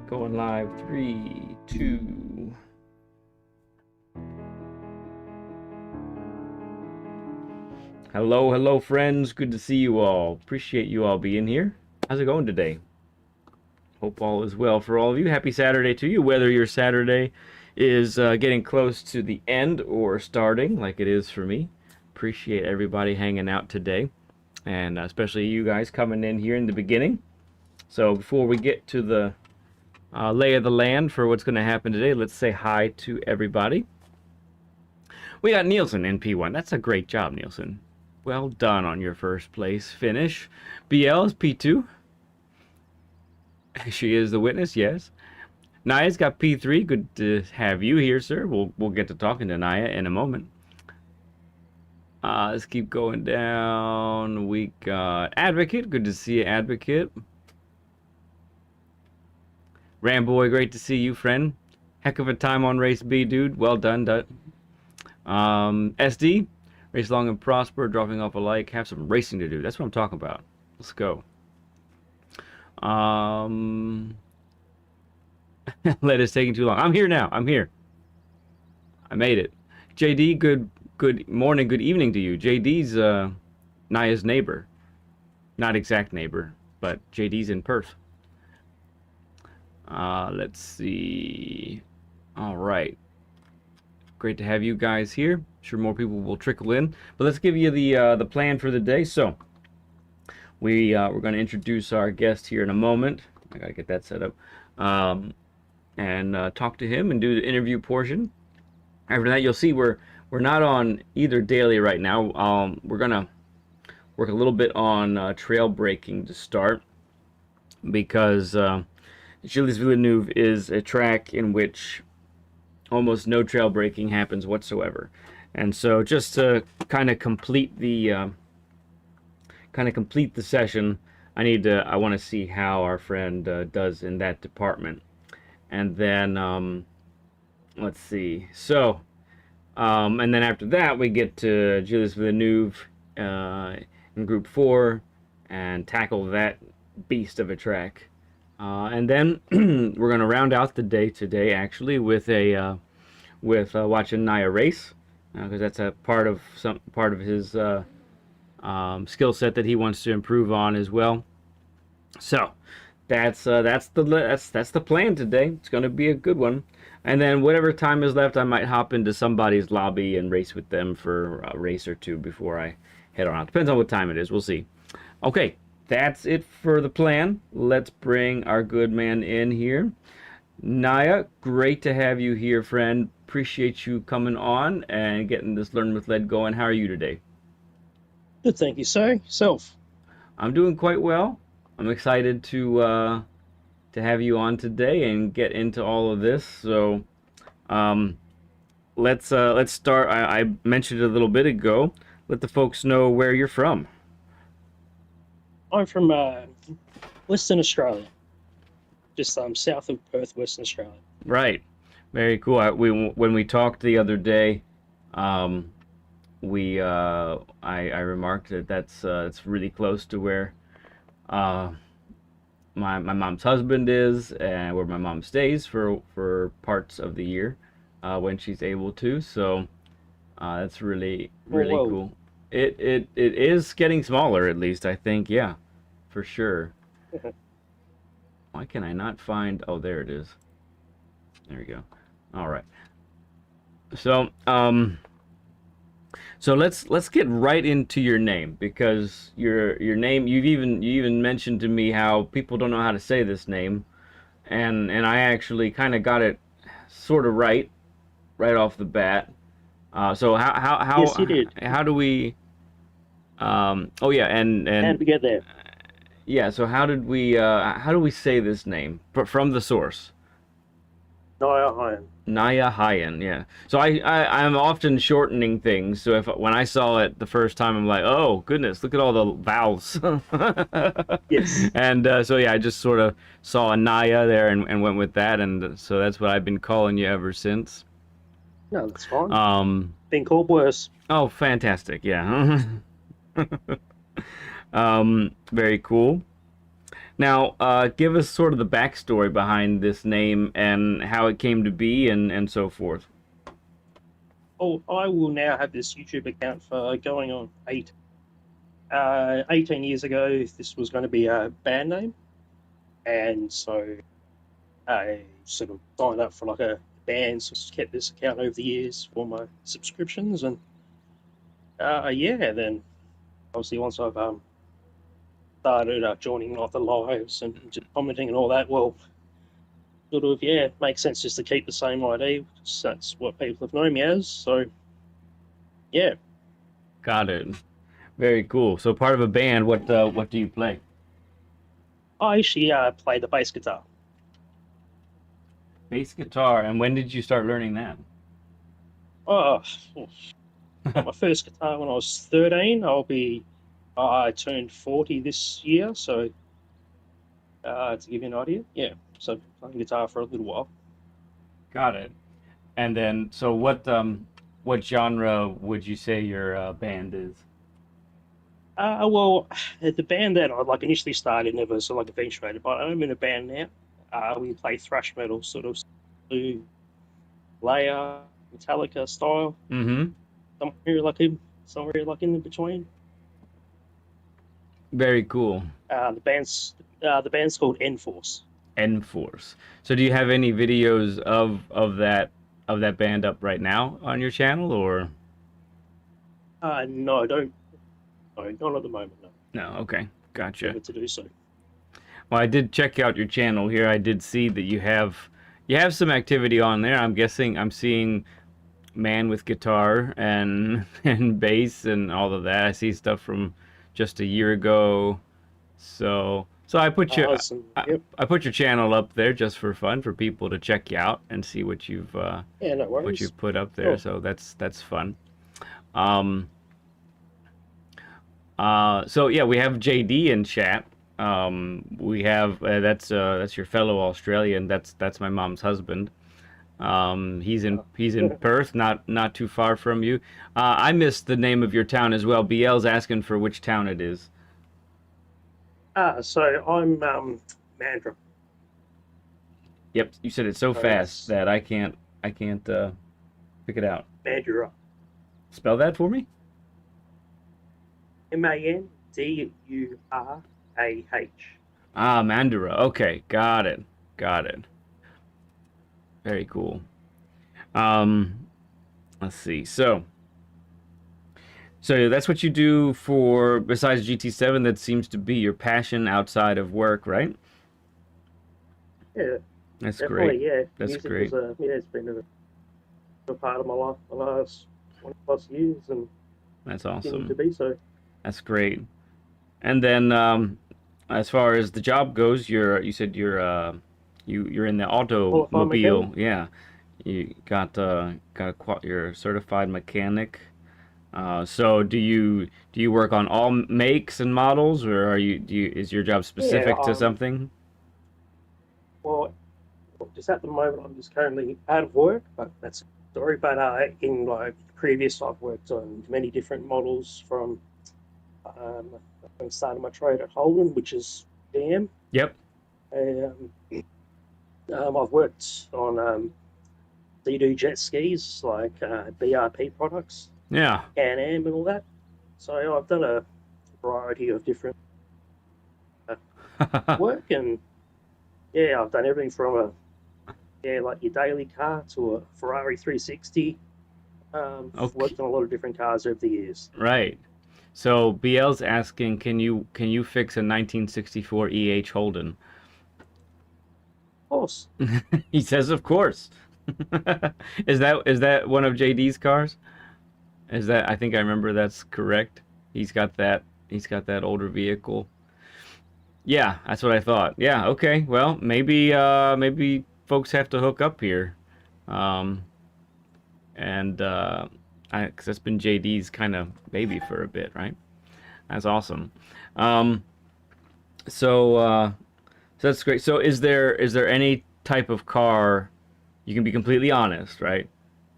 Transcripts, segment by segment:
Going live. 3, 2. Hello, friends. Good to see you all. Appreciate you all being here. How's it going today? Hope all is well for all of you. Happy Saturday to you, whether your Saturday is getting close to the end or starting, like it is for me. Appreciate everybody hanging out today, and especially you guys coming in here in the beginning. So before we get to the lay of the land for what's going to happen today, let's say hi to everybody. We got Nielsen in P1. That's a great job, Nielsen. Well done on your first place finish. BL is P2. She is the witness, yes. Naiah's got P3. Good to have you here, sir. We'll get to talking to Naiah in a moment. Let's keep going down. We got Advocate. Good to see you, Advocate. Ramboy, great to see you, friend. Heck of a time on race B, dude. Well done, SD, race long and prosper, dropping off a like, have some racing to do. That's what I'm talking about. Let's go. Let us taking too long. I'm here now. I'm here. I made it. JD, good morning, good evening to you. JD's Naiah's neighbor. Not exact neighbor, but JD's in Perth. Let's see. All right. Great to have you guys here. Sure more people will trickle in. But let's give you the plan for the day. So we're going to introduce our guest here in a moment. I got to get that set up. And talk to him and do the interview portion. After that, you'll see we're not on either daily right now. We're going to work a little bit on trail braking to start, because Gilles Villeneuve is a track in which almost no trail braking happens whatsoever, and so just to kind of complete the session, I want to see how our friend does in that department, and then let's see. So and then after that we get to Gilles Villeneuve in Group 4 and tackle that beast of a track. And then we're going to round out the day today, actually, with watching Naiah race, because that's a part of his skill set that he wants to improve on as well. So that's the plan today. It's going to be a good one. And then whatever time is left, I might hop into somebody's lobby and race with them for a race or two before I head on out. Depends on what time it is. We'll see. Okay. That's it for the plan. Let's bring our good man in here. Naiah, great to have you here, friend. Appreciate you coming on and getting this Learn with Lead going. How are you today? Good, thank you, sir. Yourself? I'm doing quite well. I'm excited to have you on today and get into all of this. So let's start. I mentioned it a little bit ago. Let the folks know where you're from. I'm from Western Australia, just south of Perth, Western Australia. Right, very cool. When we talked the other day, I remarked that it's really close to where my mom's husband is, and where my mom stays for parts of the year when she's able to. So that's really cool. It is getting smaller, at least, I think. Yeah, for sure. Why can I not find... Oh, there it is. There we go. All right. So so let's get right into your name, because your name, you even mentioned to me how people don't know how to say this name, and I actually kind of got it sort of right off the bat. So how Yes, you did. how do we oh yeah, and How did we get there? yeah, so how do we say this name from the source? Naiahhaian. Naiahhaian, yeah. So I'm often shortening things. So when I saw it the first time, I'm like, oh goodness, look at all the vowels. Yes. And so yeah, I just sort of saw a Naiah there and went with that, and so that's what I've been calling you ever since. No, that's fine. Been called worse. Oh, fantastic! Yeah. Very cool. Now, give us sort of the backstory behind this name and how it came to be and so forth. Oh, I will now have this YouTube account for going on 18 years ago. This was going to be a band name, and so I sort of signed up for like a band, so kept this account over the years for my subscriptions, and yeah, then obviously once I've started joining like the lives and just commenting and all that, well, sort of yeah, it makes sense just to keep the same ID. Because that's what people have known me as. So yeah, Got it. Very cool. So part of a band, what do you play? I actually play the bass guitar. Bass guitar. And when did you start learning that? Oh, got my first guitar when I was 13. I turned 40 this year, so to give you an idea, yeah. So playing guitar for a little while. Got it. And then, so what genre would you say your band is? Well, the band that I like initially started never sort of like eventuated, but I'm in a band now. We play thrash metal, sort of Slayer, Metallica style. Mm-hmm. Somewhere like in between. Very cool. The band's called N-Force. N-Force. So do you have any videos of that band up right now on your channel or? No, I don't. No, not at the moment. No. No, okay. Gotcha. Never to do so. Well, I did check out your channel here. I did see that you have some activity on there. I'm guessing I'm seeing man with guitar and and bass and all of that. I see stuff from just a year ago. So I put your Awesome. Yep. I put your channel up there just for fun for people to check you out and see what you've Yeah, no what worries. you've put up there. Cool. So that's fun. Um so yeah, we have JD in chat. We have that's your fellow Australian. That's my mom's husband. He's in Perth, not too far from you. I missed the name of your town as well. BL's asking for which town it is. So I'm Mandra. Yep, you said it so fast that I can't pick it out. Mandurah. Spell that for me. Mandurah. Ah, Mandurah. Okay, got it. Very cool. Let's see. So that's what you do for besides GT7. That seems to be your passion outside of work, right? Yeah, That's definitely. great. Yeah, That's music great. was it's been a part of my life the last 20+ years, and That's continues to awesome. be so. That's great. And then as far as the job goes, you said you're in the Qualified mechanic. automobile. Yeah, you you're a certified mechanic. So do you work on all makes and models, or is your job Yeah. specific to something? Well, just at the moment, I'm just currently out of work, but that's a story. But in like previous, I've worked on many different models from I started my trade at Holden, which is GM. Yep. Um, I've worked on Sea-Doo jet skis, like BRP products, Yeah. Can-Am and all that. So I've done a variety of different work, and yeah, I've done everything from like your daily car to a Ferrari 360. Okay. Worked on a lot of different cars over the years. Right. So BL's asking, can you fix a 1964 EH Holden? Of course. He says, of course. Is that one of JD's cars? I think I remember that's correct. He's got that older vehicle. Yeah, that's what I thought. Yeah, okay. Well, maybe folks have to hook up here. Um and 'cause that's been JD's kind of baby for a bit, right? That's awesome. Um so that's great. So is there any type of car, you can be completely honest, right?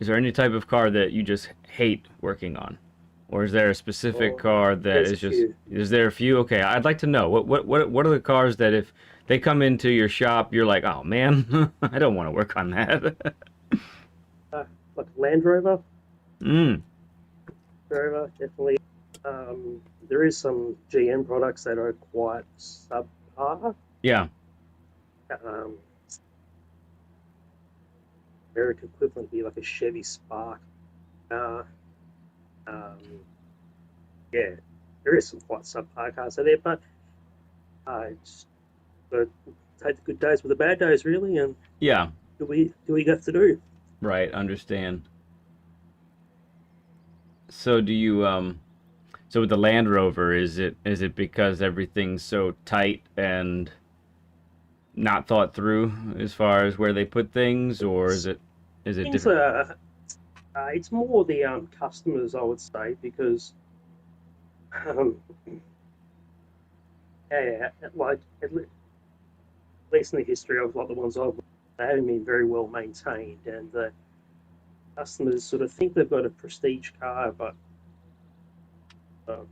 Is there any type of car that you just hate working on? or is there a specific Or car that there's a is just? few. Is there a few? Okay, I'd like to know what are the cars that if they come into your shop, you're like, oh man, I don't want to work on that. Uh, like Land Rover, Mm, definitely. There is some GM products that are quite subpar. yeah, Um, American equivalent would be like a Chevy Spark. Uh, um, yeah, there is some quite subpar cars out there, but it's got to take the good days with the bad days, really, and yeah, do we have to do? right, understand. So do you so with the Land Rover, is it because everything's so tight and not thought through as far as where they put things, or It's, is it things different? are. It's more the customers, I would say, because um, yeah, like least in the history of like the ones I've, they haven't been very well maintained, and the customers sort of think they've got a prestige car, but um,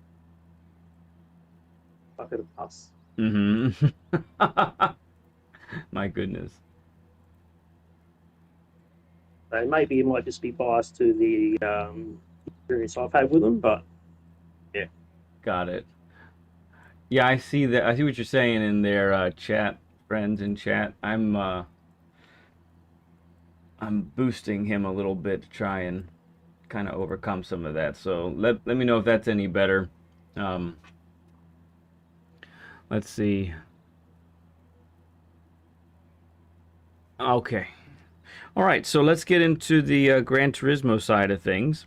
bucket of pus. Mm-hmm. My goodness. So maybe it might just be biased to the experience I've had with them, but yeah, Got it. Yeah, I see that. I see what you're saying in their chat, friends in chat. I'm boosting him a little bit to try and kind of overcome some of that. So let me know if that's any better. Um, let's see. Okay. All right. So let's get into the Gran Turismo side of things.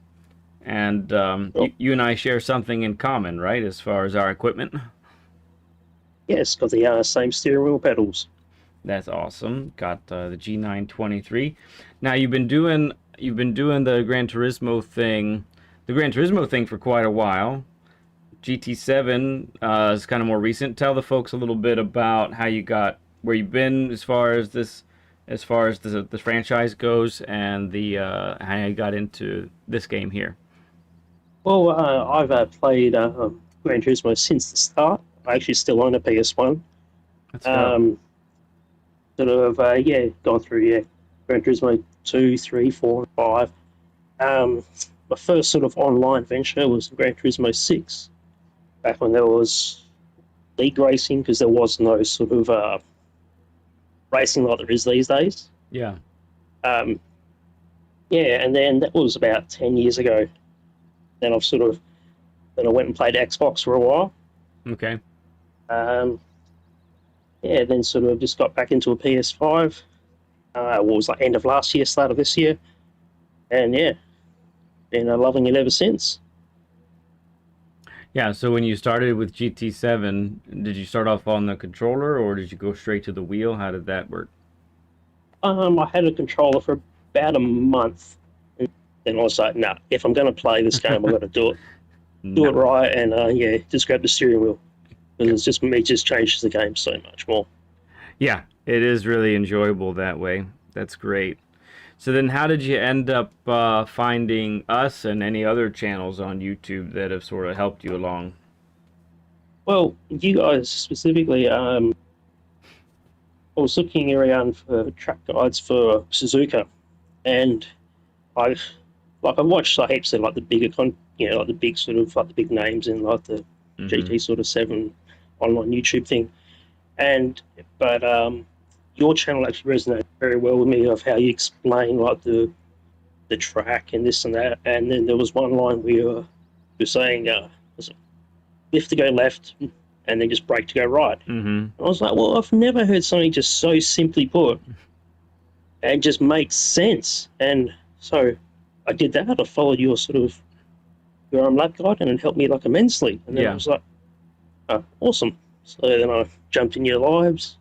And well, you and I share something in common, right? As far as our equipment. yes, got the same steering wheel pedals. That's awesome. Got the G923. Now you've been doing the Gran Turismo thing for quite a while. GT7 is kind of more recent. Tell the folks a little bit about how you got where you've been as far as the franchise goes, and the how you got into this game here. Well, I've played Gran Turismo since the start. I actually still own a PS1. Let's go. Um, Sort of, yeah, gone through, yeah, Gran Turismo 2, 3, 4, and 5. My first sort of online venture was Gran Turismo 6, back when there was league racing, because there was no sort of racing like there is these days. Yeah. Um, yeah, and then that was about 10 years ago. Then then I went and played Xbox for a while. Okay. Um, yeah, then sort of just got back into a PS5. What was like end of last year, start of this year, and yeah, been loving it ever since. Yeah. So when you started with GT7, did you start off on the controller or did you go straight to the wheel? How did that work? I had a controller for about a month, and then I was like, "Nah, if I'm going to play this game, I've got to do it No. right." And yeah, just grab the steering whel because it's just me, just changes the game so much more. Yeah, it is really enjoyable that way. That's great. So then, how did you end up finding us and any other channels on YouTube that have sort of helped you along? Well, you guys specifically, I was looking around for track guides for Suzuka, and I I watched like heaps of like the bigger like the big sort of like the big names in like the Hmm. GT sort of 7 online YouTube thing. And but your channel actually resonated very well with me of how you explain like the track and this and that. And then there was one line where you were saying was it lift to go left and then just brake to go right. Hmm. And I was like, well, I've never heard something just so simply put and just makes sense. And so I did that. I followed your sort of your lap guide and it helped me like immensely. And then I Yeah, was like, oh, awesome. So then I jumped in your lives,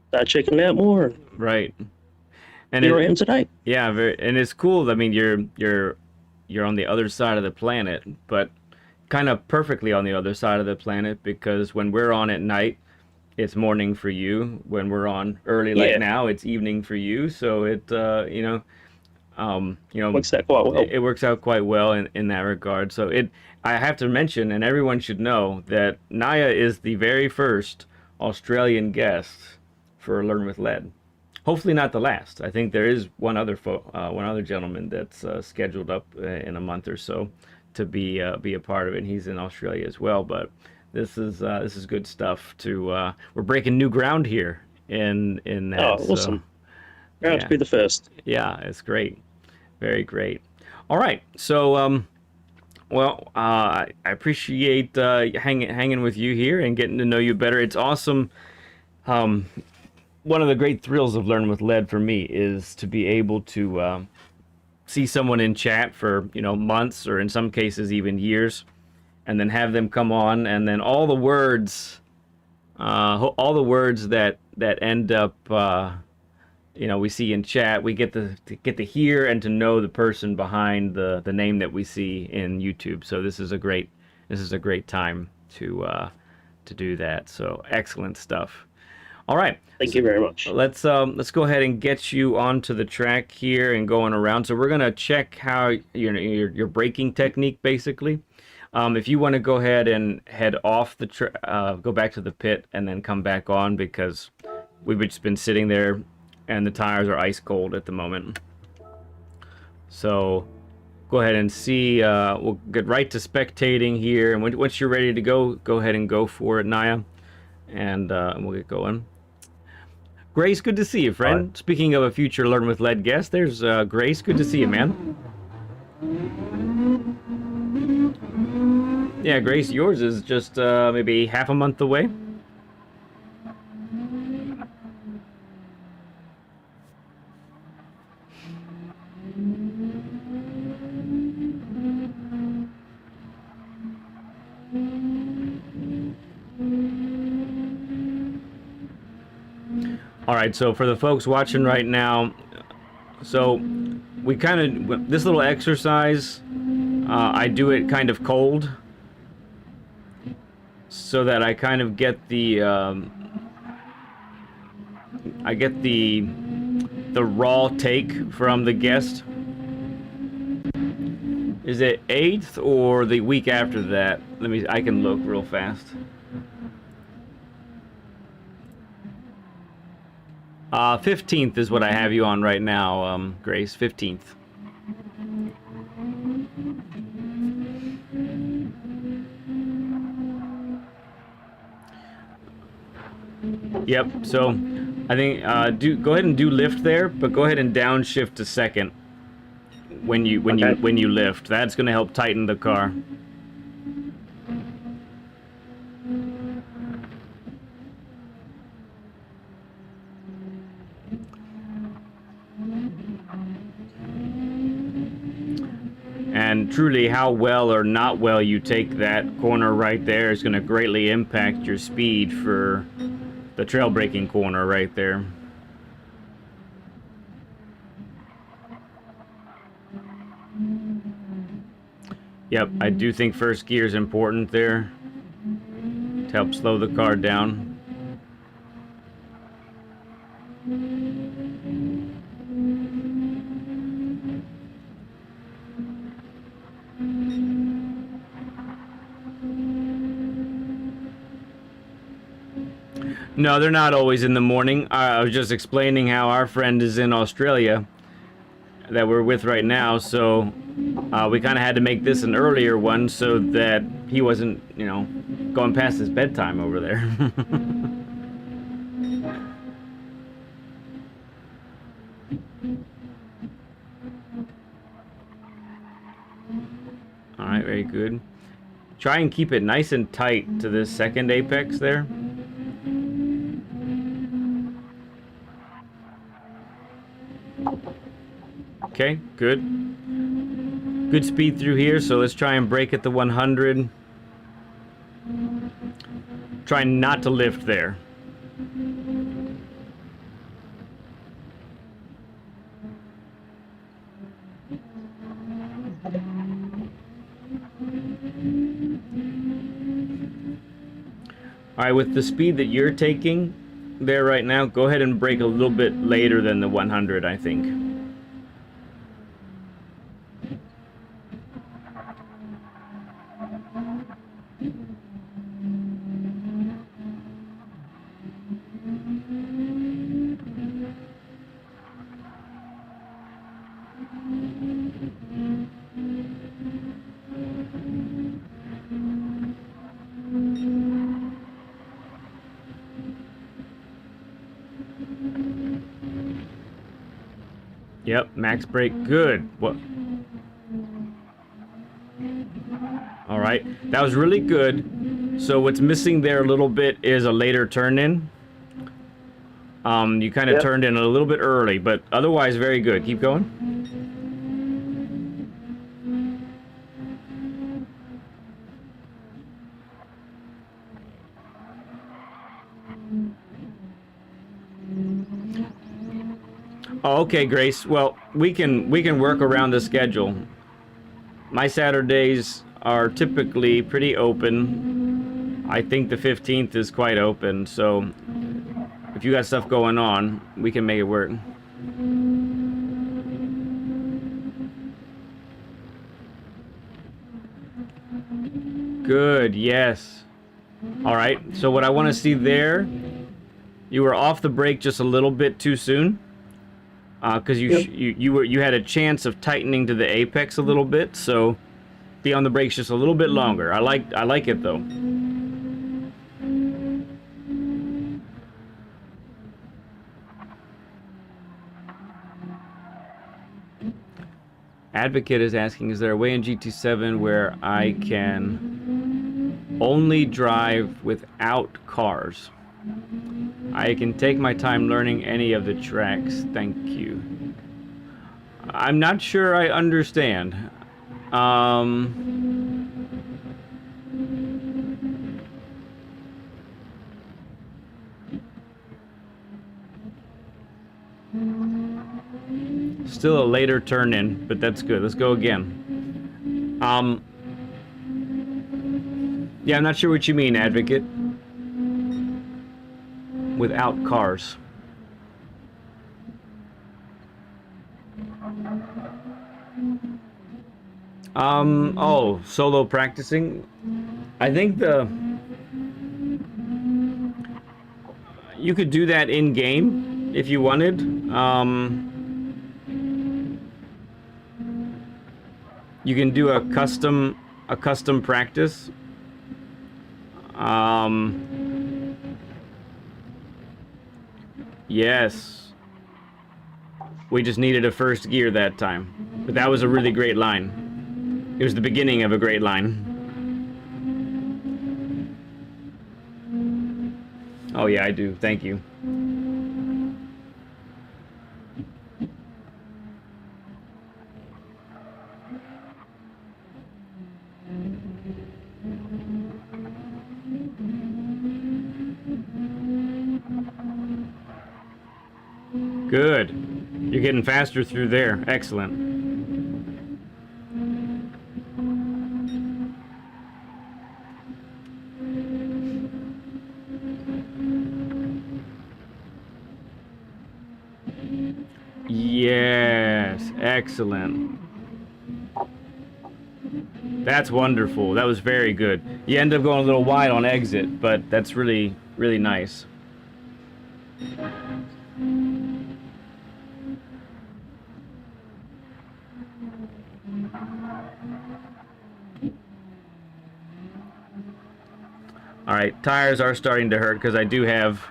started checking it out more, and right. And here I am today. yeah, and it's cool. I mean, you're on the other side of the planet, but kind of perfectly on the other side of the planet because when we're on at night, it's morning for you. When we're on early like Yeah, now, it's evening for you. So You know, Works out quite well. it works out quite well in that regard. So I have to mention, and everyone should know, that Naya is the very first Australian guest for Learn with Lead. Hopefully not the last. I think there is one other gentleman that's scheduled up in a month or so to be a part of it. And he's in Australia as well. But this is good stuff. We're breaking new ground here in that. Oh, awesome! So, Proud yeah, to be the first. yeah, it's great, very great. All right, so well, I appreciate hanging with you here and getting to know you better. It's awesome. Um, One of the great thrills of Learn with Lead for me is to be able to see someone in chat for months or in some cases even years, and then have them come on, and then all the words that end up we see in chat, we get to hear and to know the person behind the name that we see in YouTube. So this is a great time to do that. So excellent stuff. All right. Thank you very much. Let's go ahead and get you onto the track here and going around. So we're gonna check how your braking technique basically. If you want to go ahead and head off go back to the pit and then come back on, because we've just been sitting there and the tires are ice cold at the moment. So go ahead and see. We'll get right to spectating here, and once you're ready to go ahead and go for it, Naya, and we'll get going. Grace, good to see you, friend. Right. Speaking of a future Learn with Lead guest, there's Grace. Good to see you, man. Yeah, Grace, yours is just maybe half a month away. All right, so for the folks watching right now, so we kind of, this little exercise, I do it kind of cold, so that I kind of get the the raw take from the guest. Is it 8th or the week after that? I can look real fast. 15th is what I have you on right now, Grace. 15th. Yep. So I think go ahead and do lift there, but go ahead and downshift to second when you lift. That's going to help tighten the car. And truly, how well or not well you take that corner right there is going to greatly impact your speed for the trail braking corner right there. Yep, I do think first gear is important there to help slow the car down. No, they're not always in the morning. I was just explaining how our friend is in Australia that we're with right now, so we kind of had to make this an earlier one so that he wasn't, going past his bedtime over there. All right, very good. Try and keep it nice and tight to this second apex there. Okay, good. Good speed through here, so let's try and brake at the 100. Try not to lift there. All right, with the speed that you're taking there right now, go ahead and brake a little bit later than the 100, I think. Yep, max brake, good. What? All right, that was really good. So what's missing there a little bit is a later turn in. You kind of turned in a little bit early, but otherwise very good. Keep going. Oh, okay, Grace. Well, we can work around the schedule. My Saturdays are typically pretty open. I think the 15th is quite open, so if you got stuff going on, we can make it work. Good, yes. All right, so what I want to see there, you were off the brake just a little bit too soon. Because you had a chance of tightening to the apex a little bit, so be on the brakes just a little bit longer. I like it though. Advocate is asking, is there a way in GT7 where I can only drive without cars? I can take my time learning any of the tracks. Thank you. I'm not sure I understand. Still a later turn in, but that's good. Let's go again. Yeah, I'm not sure what you mean, Advocate. Without cars. Oh, solo practicing. I think you could do that in game if you wanted. You can do a custom practice. Yes. We just needed a first gear that time. But that was a really great line. It was the beginning of a great line. Oh yeah, I do. Thank you. Good. You're getting faster through there. Excellent. Yes. Excellent. That's wonderful. That was very good. You end up going a little wide on exit, but that's really, really nice. All right, tires are starting to hurt because I do have.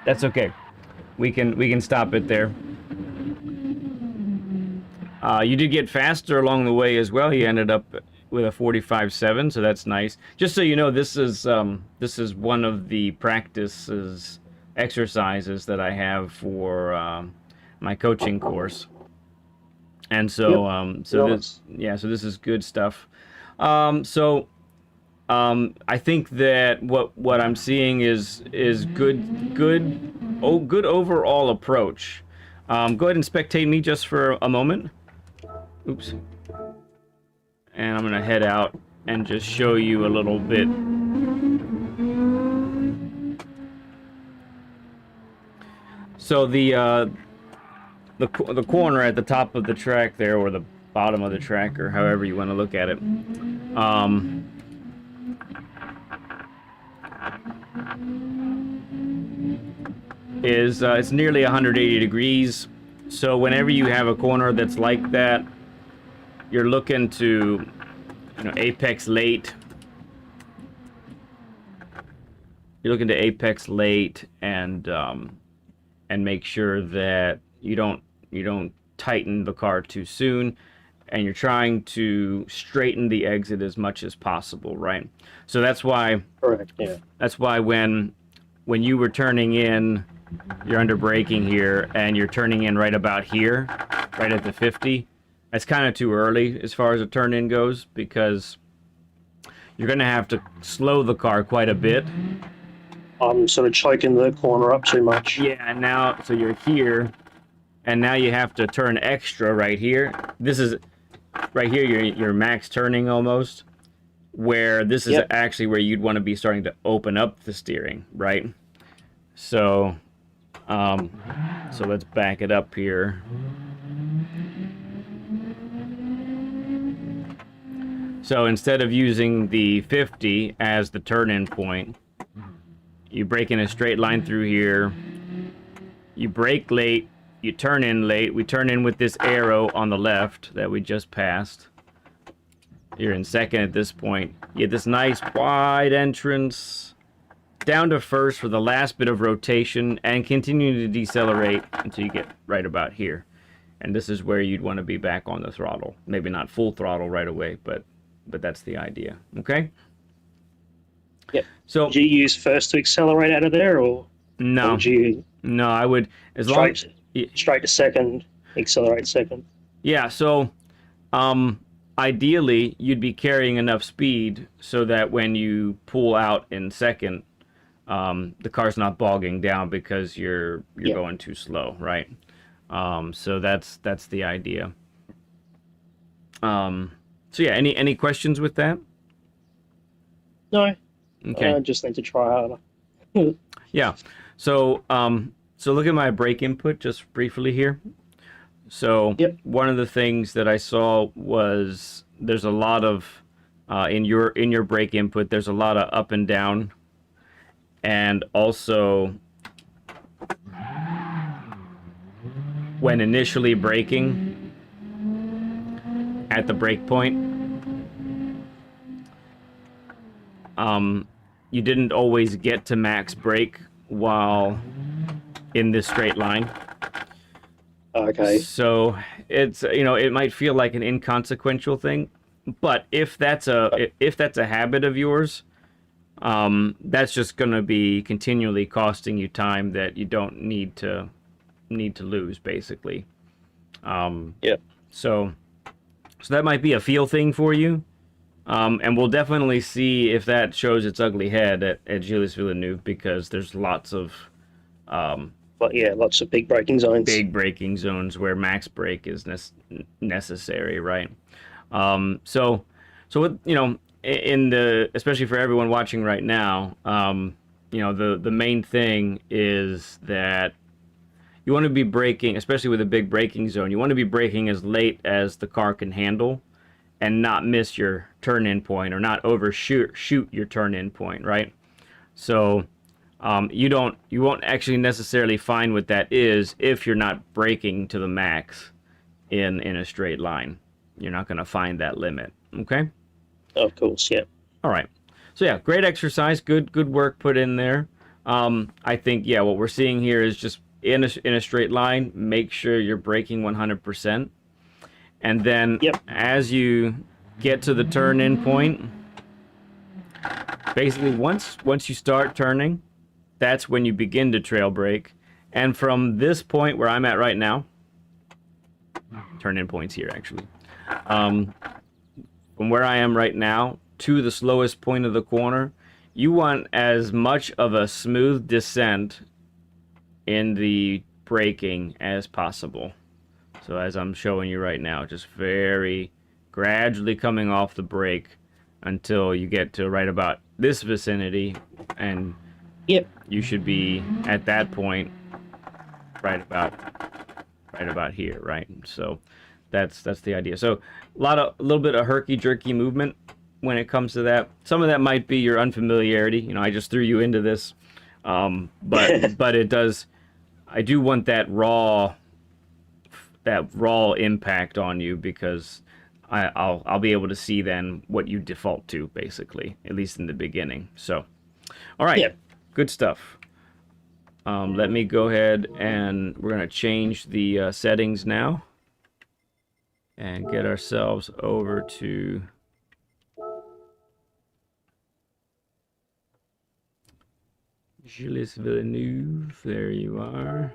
That's okay. We can stop it there. You did get faster along the way as well. You ended up with a 45.7, so that's nice. Just so you know, this is one of the practices exercises that I have for my coaching course. And so so this is good stuff. I think that what I'm seeing is good overall approach. Go ahead and spectate me just for a moment. Oops. And I'm gonna head out and just show you a little bit. So the corner at the top of the track there, or the bottom of the track, or however you want to look at it. It's nearly 180 degrees, so whenever you have a corner that's like that, you're looking to, apex late. You're looking to apex late and make sure that you don't don't tighten the car too soon, and you're trying to straighten the exit as much as possible, right? So that's why Correct. Yeah. when you were turning in, you're under braking here, and you're turning in right about here, right at the 50. That's kind of too early as far as a turn in goes, because you're going to have to slow the car quite a bit. I'm sort of choking the corner up too much. Yeah, and now, so you're here, and now you have to turn extra right here. This is, right here, your max turning almost, where this is actually where you'd want to be starting to open up the steering, right? So, so let's back it up here. So instead of using the 50 as the turn-in point, you brake in a straight line through here. You brake late, you turn in late. We turn in with this arrow on the left that we just passed. You're in second at this point. You get this nice wide entrance down to first for the last bit of rotation and continue to decelerate until you get right about here. And this is where you'd want to be back on the throttle. Maybe not full throttle right away, but that's the idea. Okay? Yep. So do you use first to accelerate out of there, or no? Or would you no, I would straight to second, accelerate second? Yeah. So, ideally, you'd be carrying enough speed so that when you pull out in second, the car's not bogging down because you're going too slow, right? So that's the idea. So yeah, any questions with that? No. Okay. I just need to try harder. Yeah. So so look at my brake input just briefly here. So one of the things that I saw was there's a lot of in your brake input, there's a lot of up and down, and also when initially braking at the brake point, you didn't always get to max brake while in this straight line. Okay. So it's, it might feel like an inconsequential thing, but if that's a habit of yours, that's just going to be continually costing you time that you don't need to lose, basically. So that might be a feel thing for you. And we'll definitely see if that shows its ugly head at Gilles Villeneuve, because there's lots of lots of big braking zones. Big braking zones where max brake is necessary, right? So with, especially for everyone watching right now, the main thing is that you want to be braking, especially with a big braking zone. You want to be braking as late as the car can handle, and not miss your turn-in point, or not overshoot your turn-in point, right? So you won't actually necessarily find what that is if you're not braking to the max in a straight line. You're not going to find that limit. Okay? Of course, yeah. All right. So yeah, great exercise. Good work put in there. I think what we're seeing here is just in a straight line, make sure you're braking 100%. And then as you get to the turn-in point, basically once you start turning, that's when you begin to trail brake. And from this point where I'm at right now, turn-in points here actually, from where I am right now to the slowest point of the corner, you want as much of a smooth descent in the braking as possible. So as I'm showing you right now, just very gradually coming off the brake until you get to right about this vicinity, and you should be at that point right about here, right? So that's the idea. So a little bit of herky-jerky movement when it comes to that. Some of that might be your unfamiliarity. I just threw you into this, but it does. I do want that raw impact on you, because I'll be able to see then what you default to, basically, at least in the beginning. So, all right, good stuff. Let me go ahead and we're going to change the settings now and get ourselves over to Gilles Villeneuve. There you are.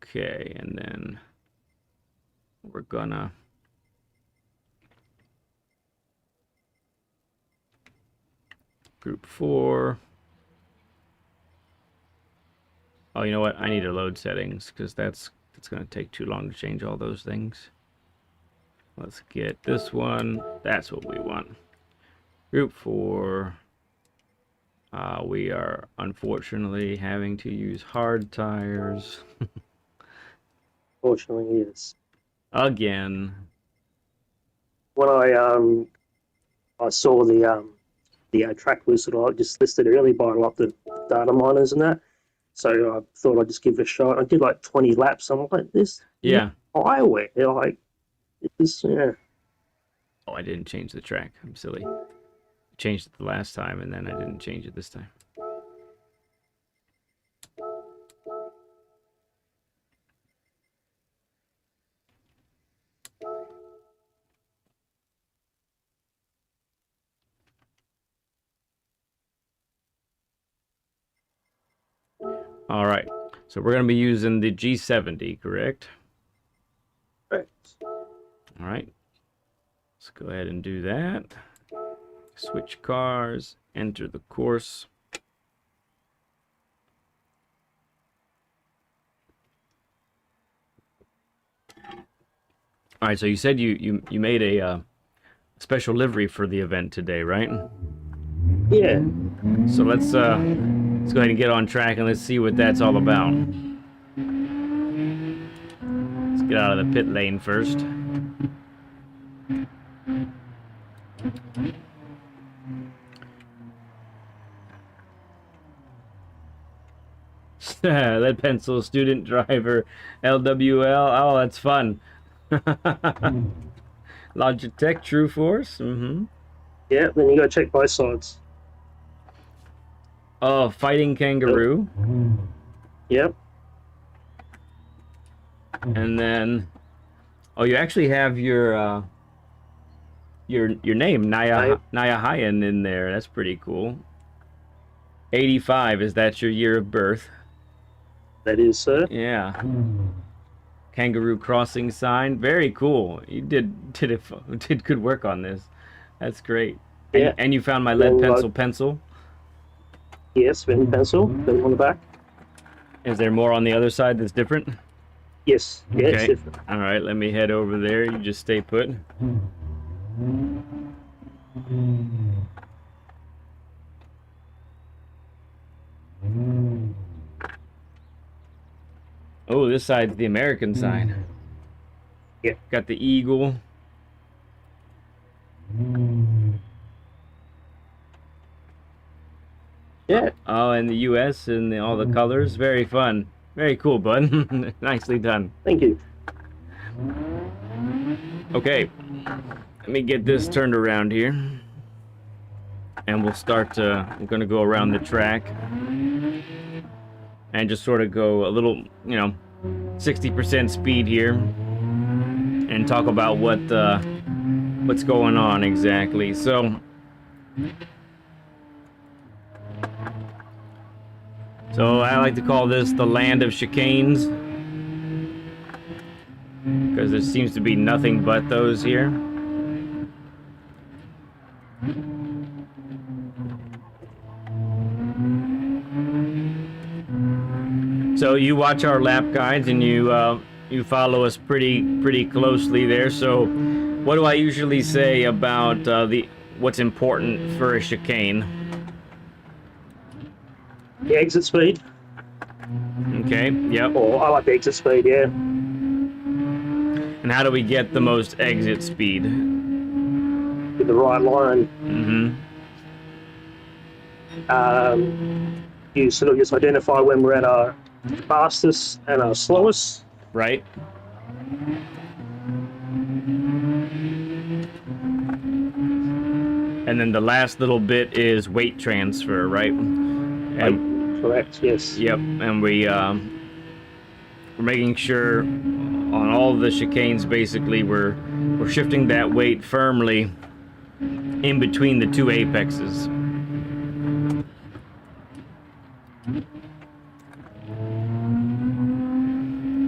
Okay, and then we're gonna group 4. Oh, you know what? I need to load settings because that's going to take too long to change all those things. Let's get this one. That's what we want. Group 4. We are unfortunately having to use hard tires. Fortunately, yes. Again. When I saw the track was sort of just listed early by like the data miners and that, so I thought I'd just give it a shot. I did like 20 laps. I'm like, this Yeah. highway, like this, yeah. Oh, I didn't change the track. I'm silly. I changed it the last time and then I didn't change it this time. All right, so we're going to be using the G70, correct? Correct. All right, let's go ahead and do that. Switch cars, enter the course. All right, so you said you made a special livery for the event today, right? Yeah. So let's go ahead and get on track and let's see what that's all about. Let's get out of the pit lane first. Lead pencil student driver LWL. Oh, that's fun. Logitech True Force. Yeah, then you gotta check both sides. Oh, fighting kangaroo. Yep. And then, oh, you actually have your name, Naiahhaian, in there. That's pretty cool. 85, is that your year of birth? That is, sir. Yeah. Kangaroo crossing sign. Very cool. You did good work on this. That's great. Yeah. And you found my lead pencil. Yes, pen pencil. Then on the back. Is there more on the other side that's different? Yes. Yeah, Okay. it's different. All right, let me head over there. You just stay put. Oh, this side's the American side. Yeah. Got the eagle. Yeah. Oh, and the U.S. and all the colors. Very fun. Very cool, bud. Nicely done. Thank you. Okay. Let me get this turned around here. And we'll start, we're going to go around the track. And just sort of go a little, 60% speed here. And talk about what's going on exactly. So I like to call this the land of chicanes, because there seems to be nothing but those here. So you watch our lap guides and you follow us pretty closely there. So what do I usually say about what's important for a chicane? The exit speed. Okay, yep. Or I like the exit speed, yeah. And how do we get the most exit speed? With the right line. You sort of just identify when we're at our fastest and our slowest. Right. And then the last little bit is weight transfer, right? And Correct. Yes. Yep, and we're making sure on all the chicanes, basically, we're shifting that weight firmly in between the two apexes.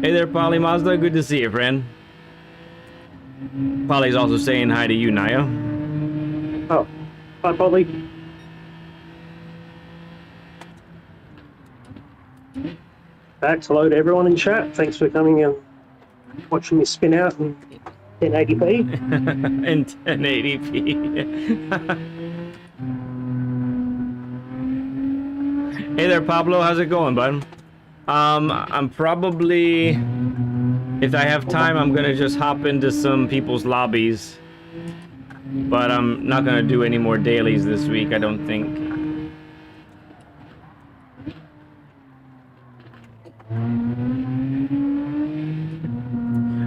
Hey there, Polly Mazda. Good to see you, friend. Polly's also saying hi to you, Naya. Oh, hi, Polly. Back hello to everyone in chat. Thanks for coming and watching me spin out in 1080p. In 1080p. Hey there, Pablo. How's it going, bud? I'm probably, if I have time, I'm gonna just hop into some people's lobbies. But I'm not gonna do any more dailies this week, I don't think.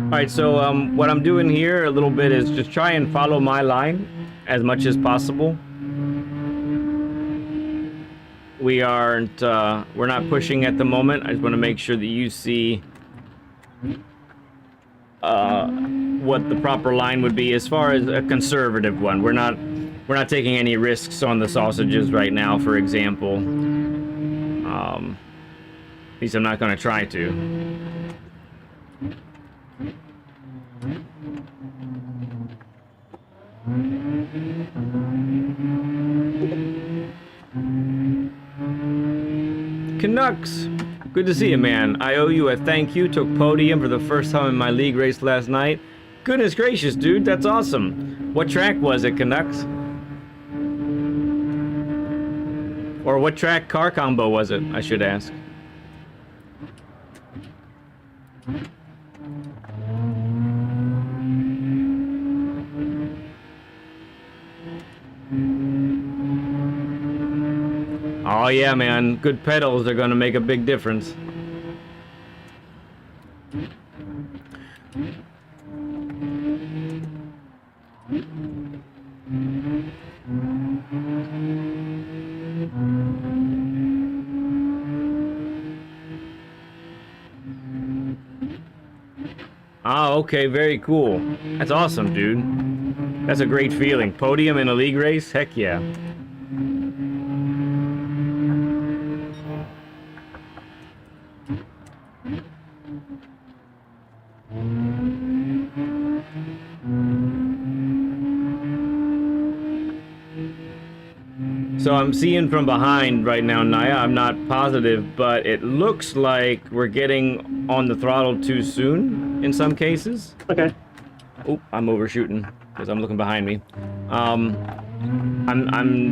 Alright, so what I'm doing here a little bit is just try and follow my line as much as possible. We're not pushing at the moment. I just want to make sure that you see what the proper line would be as far as a conservative one. We're not taking any risks on the sausages right now, for example. At least I'm not going to try to. Canucks, good to see you, man. I owe you a thank you. Took podium for the first time in my league race last night. Goodness gracious, dude, that's awesome. What track was it, Canucks? Or what track car combo was it, I should ask. Oh yeah, man. Good pedals are gonna make a big difference. Oh, okay, very cool. That's awesome, dude. That's a great feeling. Podium in a league race? Heck yeah. So I'm seeing from behind right now, Naya. I'm not positive, but it looks like we're getting on the throttle too soon in some cases. Okay. Oh, I'm overshooting because I'm looking behind me. I'm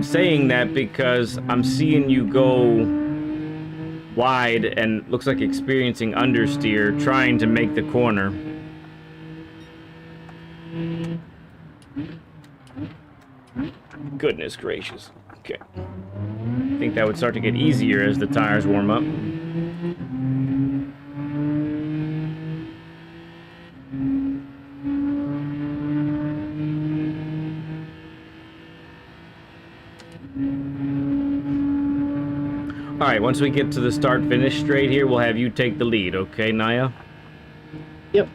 saying that because I'm seeing you go wide and looks like experiencing understeer, trying to make the corner. Goodness gracious. Okay. I think that would start to get easier as the tires warm up. Alright, once we get to the start-finish straight here, we'll have you take the lead, okay, Naya? Yep.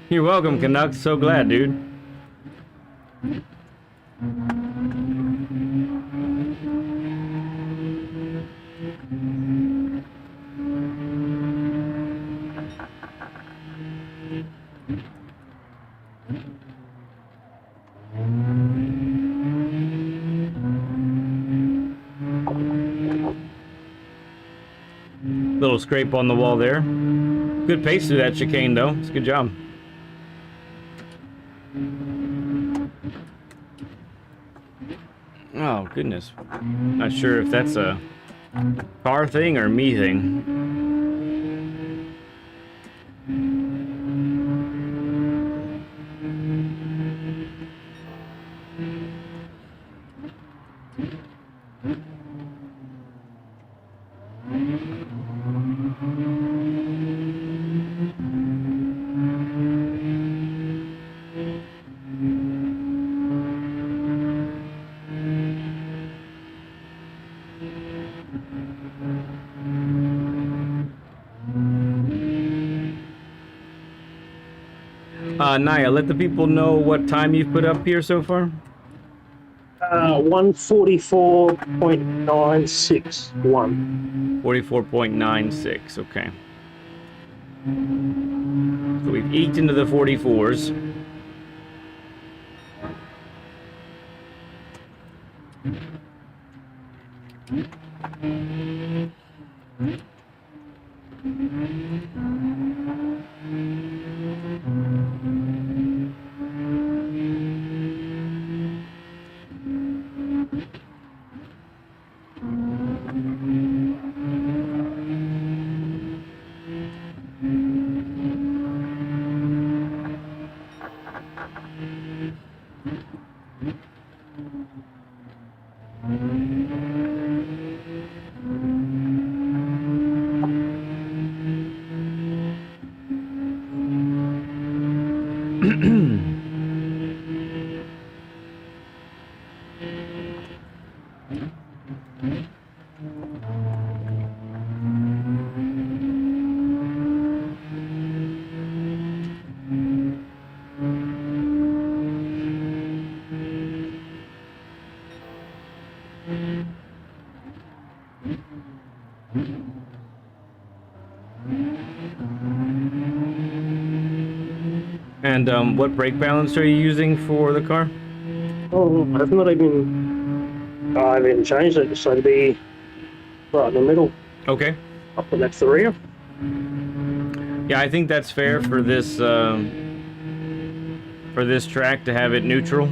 You're welcome, Canucks. So glad, dude. Little scrape on the wall there. Good pace through that chicane, though. It's a good job. Oh, goodness. Not sure if that's a car thing or me thing. Naya, let the people know what time you've put up here so far. 144.961. 44.96, okay. So we've eked into the 44s. And what brake balance are you using for the car? Oh, I haven't even changed it, so to be right in the middle. Okay. Up the next rear. Yeah, I think that's fair for this track to have it neutral.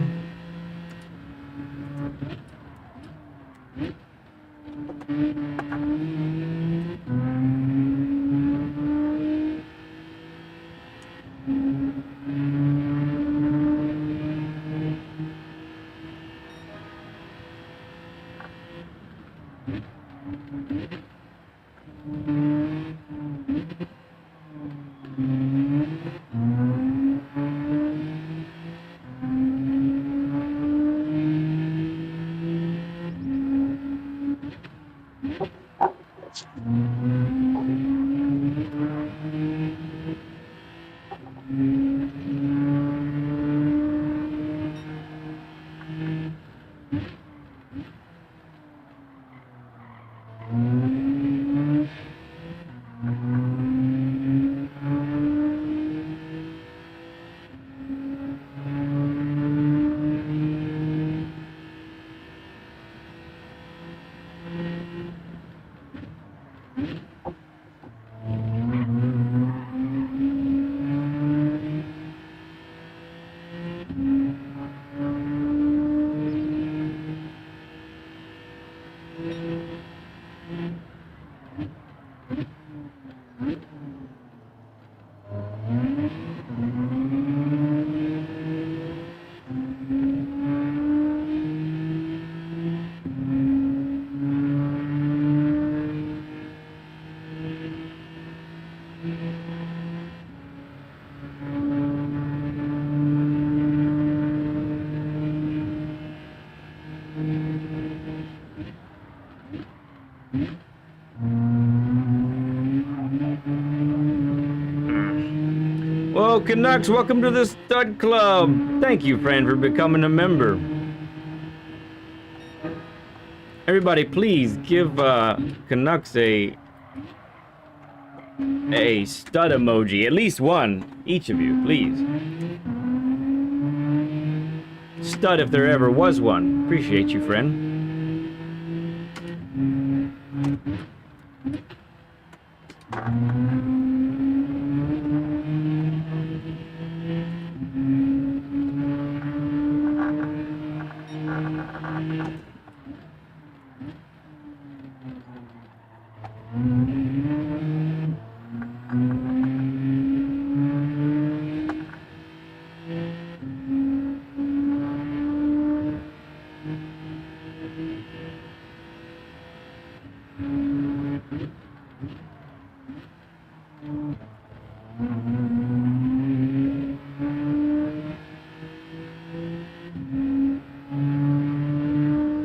Well, Canucks, welcome to the Stud Club. Thank you, friend, for becoming a member. Everybody, please give Canucks a stud emoji. At least one. Each of you, please. Stud if there ever was one. Appreciate you, friend.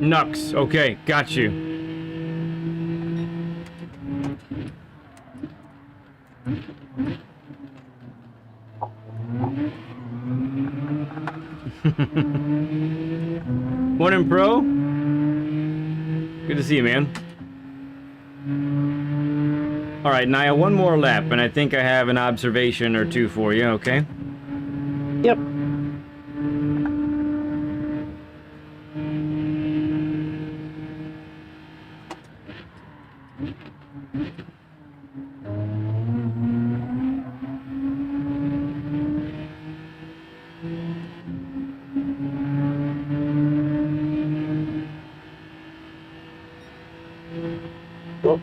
Nux. Okay, got you. Morning, Pro. Good to see you, man. All right, Naya, one more lap, and I think I have an observation or two for you, okay? Yep. Well,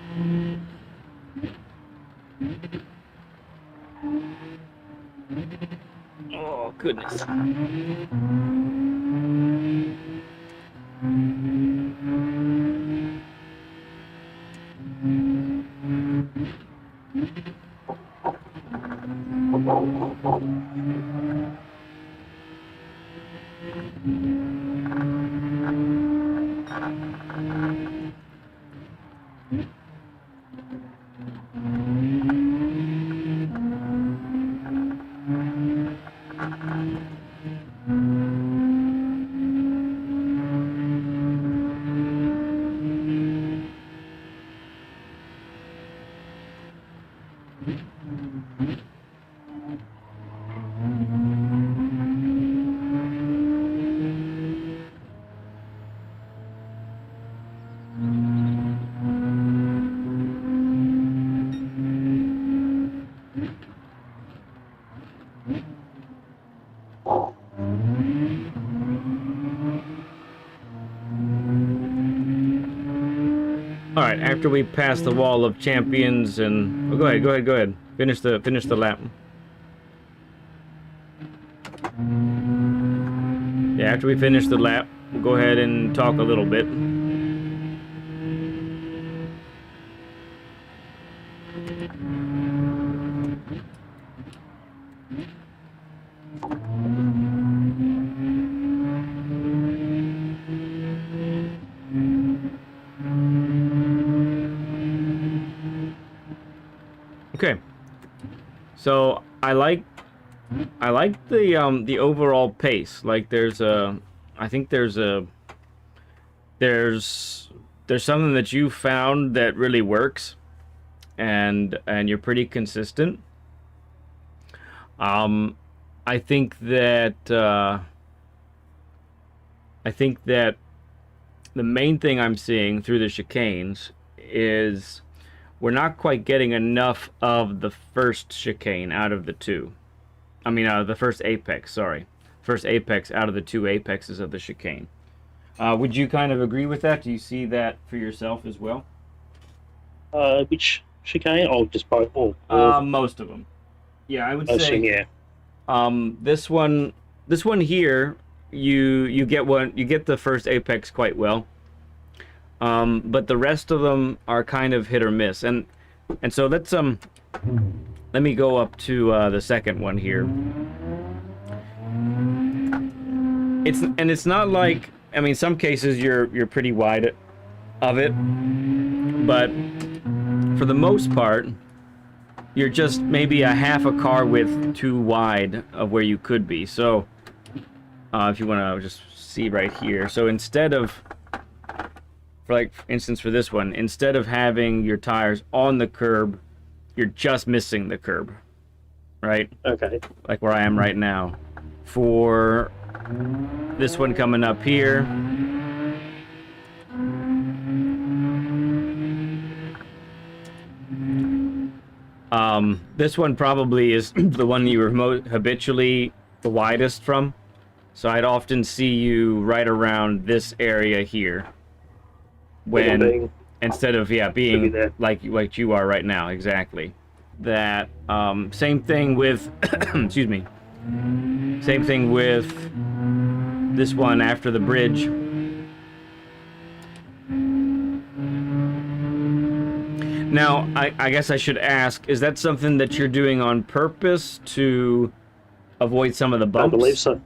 Oh, goodness. All right, after we pass the wall of champions and... Oh, go ahead. Finish the lap. Yeah, after we finish the lap, we'll go ahead and talk a little bit. Okay, so I like the overall pace. Like there's something that you found that really works, and you're pretty consistent. I think that the main thing I'm seeing through the chicanes is we're not quite getting enough of the first chicane out of the two. I mean, out of the first apex, sorry. First apex out of the two apexes of the chicane. Would you kind of agree with that? Do you see that for yourself as well? which chicane? Oh, just both. Most of them. Yeah, I would Most say. of them, yeah. This one here, you get the first apex quite well. But the rest of them are kind of hit or miss, and so let me go up to the second one here. It's not like, I mean, some cases you're pretty wide of it, but for the most part, you're just maybe a half a car width too wide of where you could be. So if you want to just see right here, so instead of, for instance, for this one, instead of having your tires on the curb, you're just missing the curb, right? Okay. Like where I am right now. For this one coming up here, this one probably is the one you were habitually the widest from. So I'd often see you right around this area here. When instead of being like you are right now, exactly. That same thing with excuse me. Same thing with this one after the bridge. Now, I guess I should ask, is that something that you're doing on purpose to avoid some of the bumps? I believe so.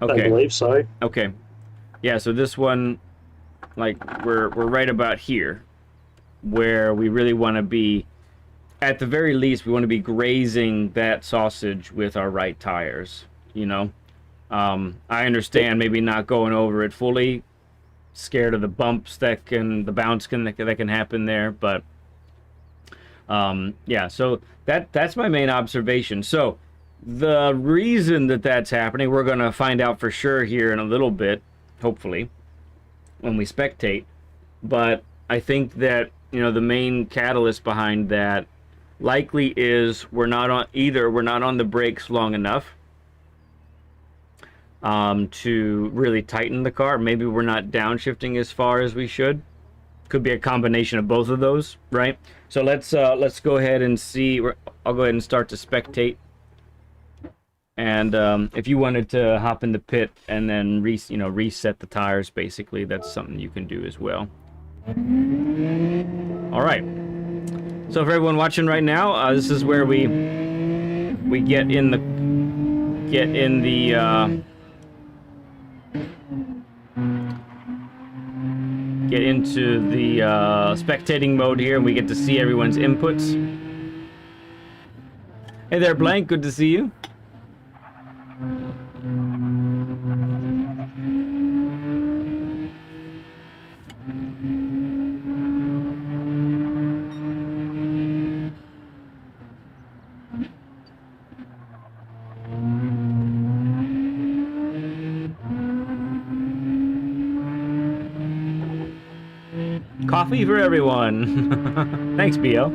Okay. I believe so. Okay. Yeah, so this one, like, we're right about here, where we really want to be, at the very least, we want to be grazing that sausage with our right tires, you know? I understand maybe not going over it fully, scared of the bumps that can, the bounce that can happen there, but yeah, so that's my main observation. So the reason that that's happening, we're going to find out for sure here in a little bit, hopefully, when we spectate. But I think that, you know, the main catalyst behind that likely is we're not on the brakes long enough to really tighten the car. Maybe we're not downshifting as far as we should. Could be a combination of both of those, right? So let's go ahead and see. I'll go ahead and start to spectate. And if you wanted to hop in the pit and then reset the tires, basically, that's something you can do as well. All right. So for everyone watching right now, this is where we get into the spectating mode here, and we get to see everyone's inputs. Hey there, Blank. Good to see you. Coffee for everyone. Thanks, BO.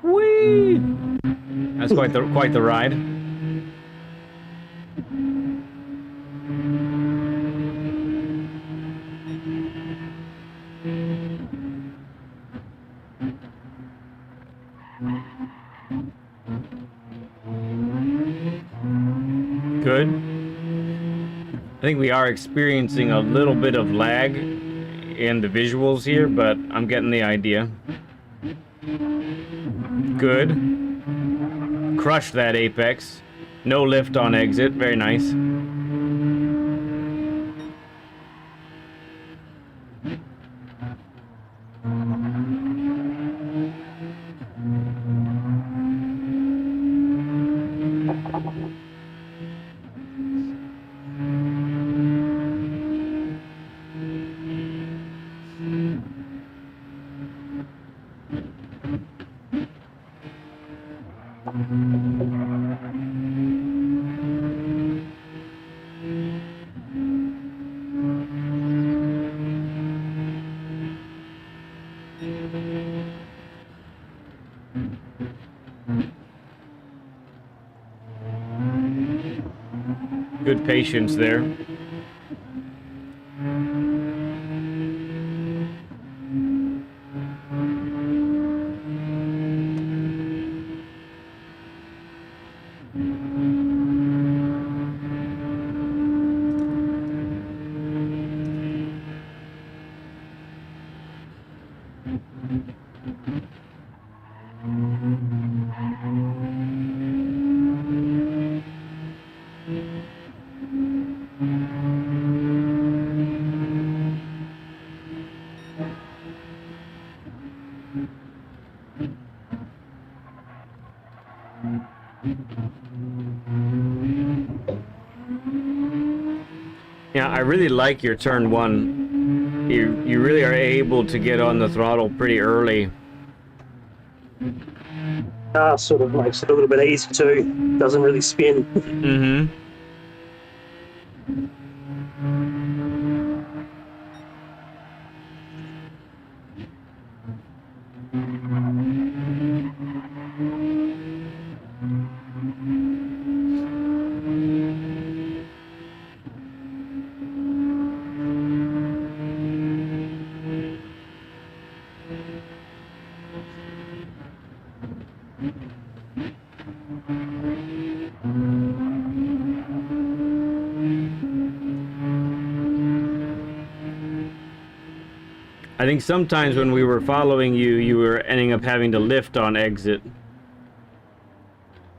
Whee! That's quite the ride. Good. I think we are experiencing a little bit of lag in the visuals here, but I'm getting the idea. Good. Crushed that apex. No lift on exit. Very nice. Good patience there. Yeah, I really like your turn one. You really are able to get on the throttle pretty early. Sort of makes it a little bit easier too. Doesn't really spin. Mm-hmm. I think sometimes when we were following you, you were ending up having to lift on exit.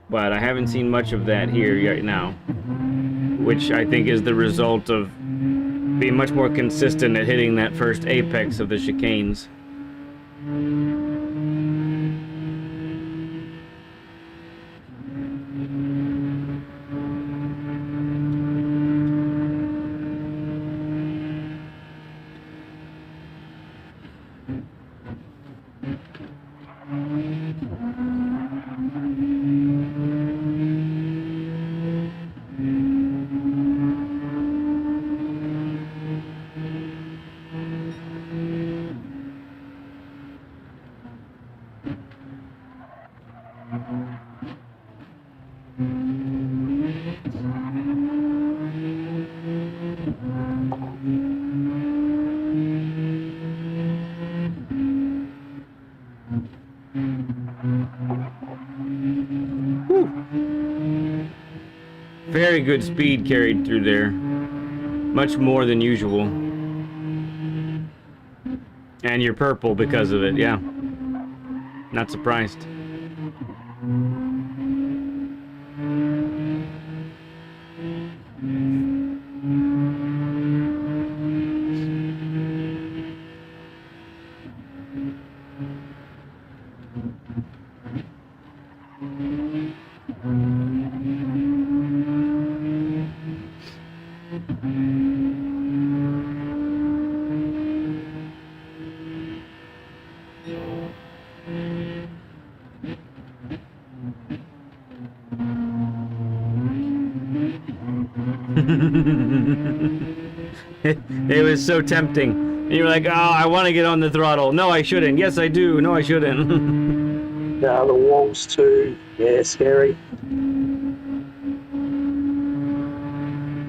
But I haven't seen much of that here yet now. Which I think is the result of being much more consistent at hitting that first apex of the chicanes. Very good speed carried through there. Much more than usual. And you're purple because of it, yeah. Not surprised. It was so tempting. And you were like, oh, I want to get on the throttle. No, I shouldn't. Yes, I do. No, I shouldn't. The walls too. Yeah, scary.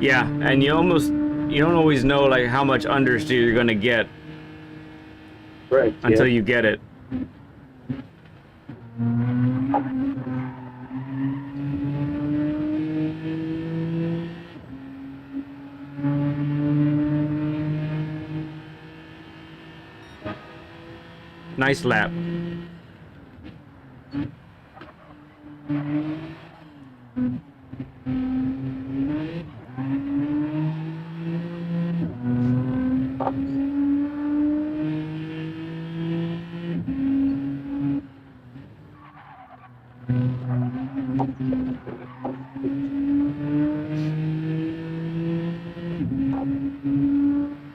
Yeah, and you don't always know like how much understeer you're gonna get Right. until you get it. Nice lap.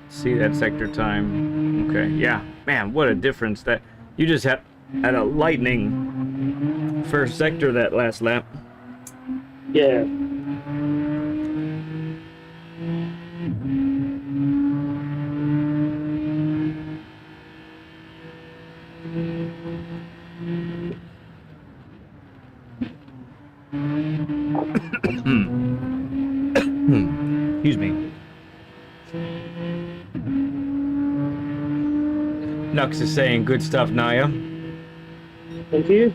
See that sector time. Okay, yeah. Man, what a difference that you just had a lightning first sector that last lap. Yeah. Excuse me. Nux is saying good stuff, Naya. Thank you.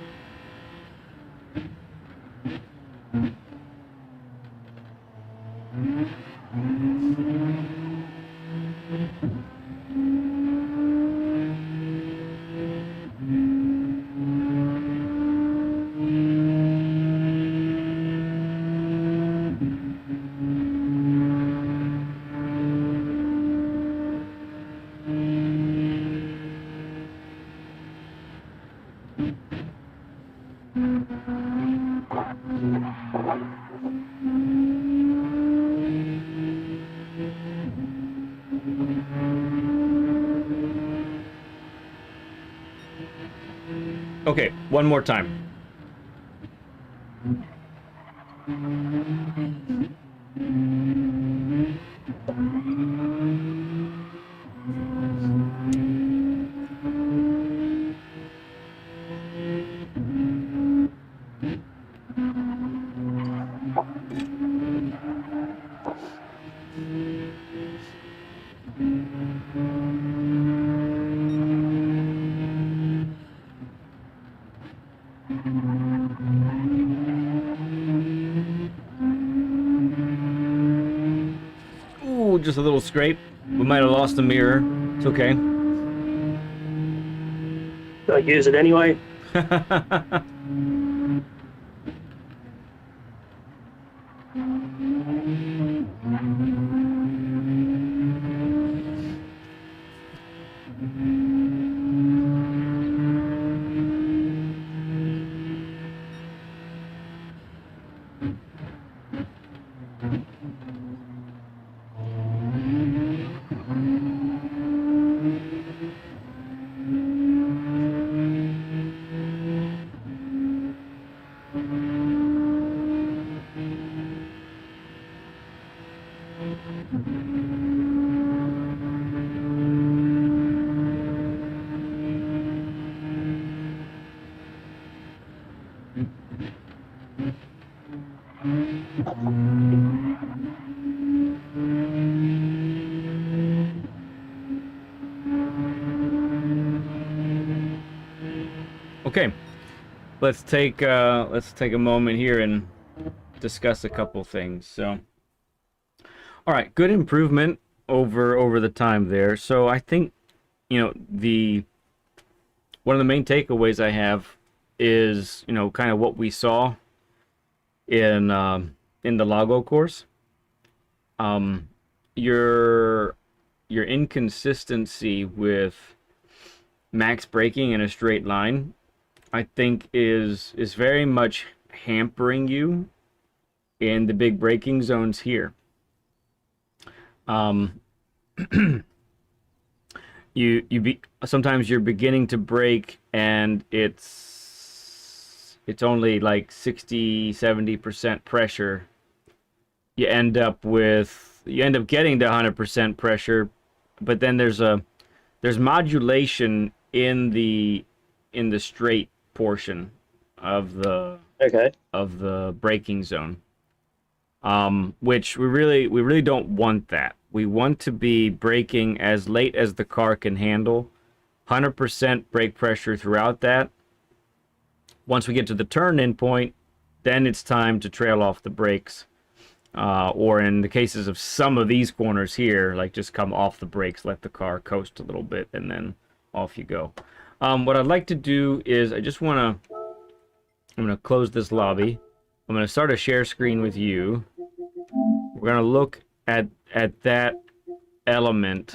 Okay, one more time. Ooh, just a little scrape. We might have lost the mirror. It's okay. I use it anyway. Okay, let's take a moment here and discuss a couple things. So, all right, good improvement over the time there. So I think, you know, one of the main takeaways I have is, you know, kind of what we saw in the Lago course. Your inconsistency with max braking in a straight line, I think is very much hampering you in the big braking zones here. Sometimes you're beginning to brake and it's only like 60-70% pressure. You end up getting to 100% pressure, but then there's modulation in the straight portion of the braking zone, which we really don't want that. We want to be braking as late as the car can handle, 100% brake pressure throughout that. Once we get to the turn-in point, then it's time to trail off the brakes, or in the cases of some of these corners here, like just come off the brakes, let the car coast a little bit, and then off you go. What I'd like to do is I'm going to close this lobby. I'm going to start a share screen with you. We're going to look at that element,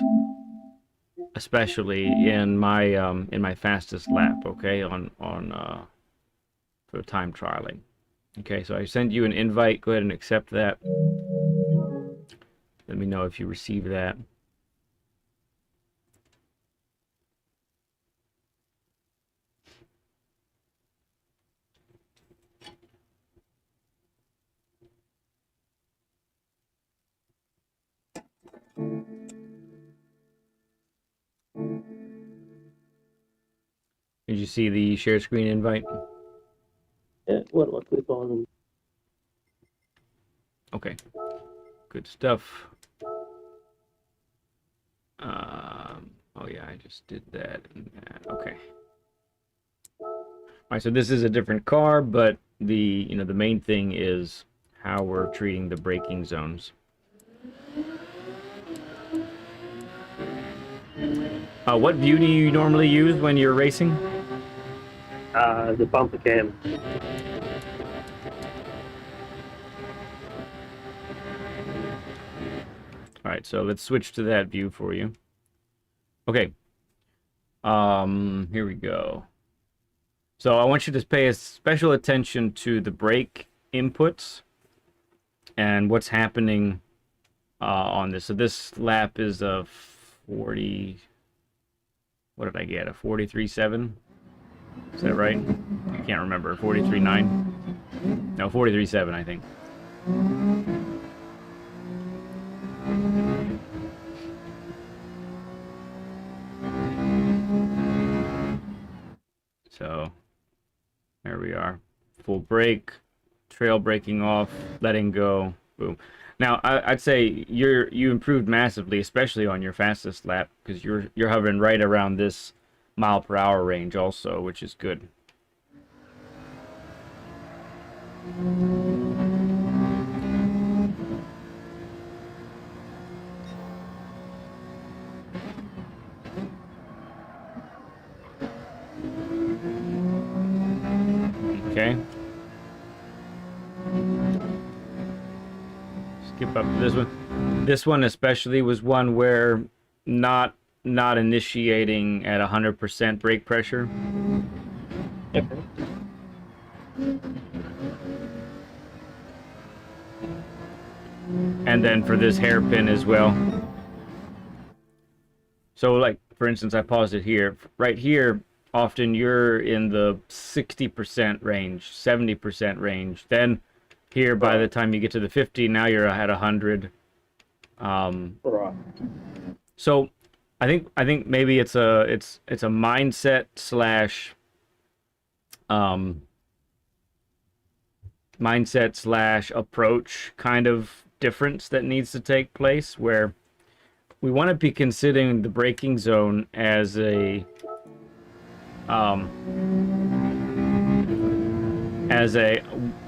especially in my fastest lap, okay, for time trialing. Okay, so I send you an invite. Go ahead and accept that. Let me know if you receive that. Did you see the share screen invite? Yeah, what do I click on? Okay, good stuff. Oh yeah, I just did that and that. Okay. All right, so this is a different car, but the main thing is how we're treating the braking zones. What view do you normally use when you're racing? The bumper cam. All right, so let's switch to that view for you. Okay. Here we go. So I want you to pay a special attention to the brake inputs and what's happening on this. So this lap is a 40. What did I get? A 43.7. Is that right? I can't remember. 43.9? No, 43.7, I think. So, there we are. Full brake, trail braking off, letting go, boom. Now, I'd say you improved massively, especially on your fastest lap, because you're hovering right around this mile/hour range also, which is good. Okay. Skip up to this one. This one especially was one where not initiating at 100% brake pressure. Okay. And then for this hairpin as well. So like, for instance, I paused it here. Right here, often you're in the 60% range, 70% range. Then here, by the time you get to the 50, now you're at 100. Right. So I think maybe it's a mindset slash approach kind of difference that needs to take place, where we want to be considering the braking zone as a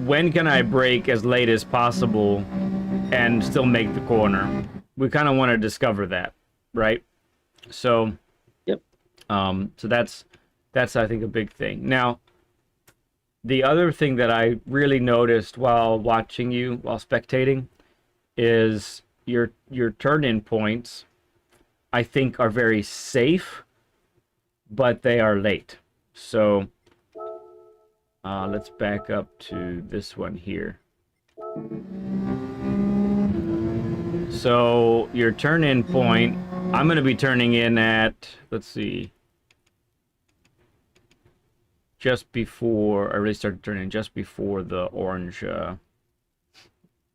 when can I brake as late as possible and still make the corner. We kind of want to discover that, right? So, yep. So that's I think a big thing. Now, the other thing that I really noticed while watching you, while spectating, is your turn-in points, I think, are very safe, but they are late. So let's back up to this one here. So your turn-in point, I'm going to be turning in at, let's see, just before I really started turning, just before the orange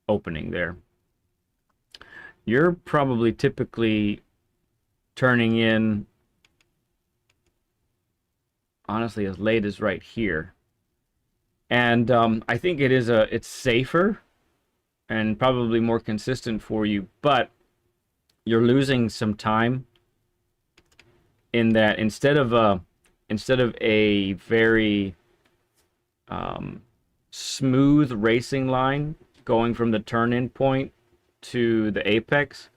opening there. You're probably typically turning in, honestly, as late as right here. And I think it's safer and probably more consistent for you, but you're losing some time in that instead of a very smooth racing line going from the turn-in point to the apex,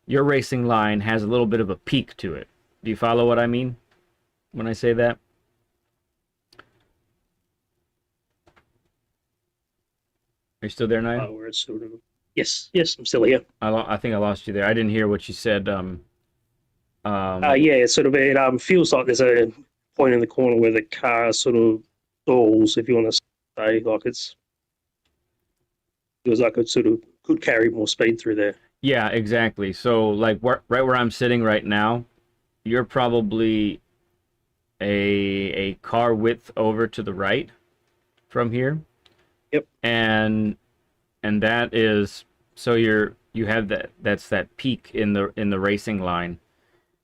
your racing line has a little bit of a peak to it. Do you follow what I mean when I say that? Are you still there, Naya? Where it's sort of... Yes, I'm still here. I think I lost you there. I didn't hear what you said. Yeah, it's sort of, it feels like there's a point in the corner where the car sort of stalls, if you want to say, like it feels like it sort of could carry more speed through there. Yeah, exactly. So, like, right where I'm sitting right now, you're probably a car width over to the right from here. Yep. And that is, so you have that's that peak in the racing line.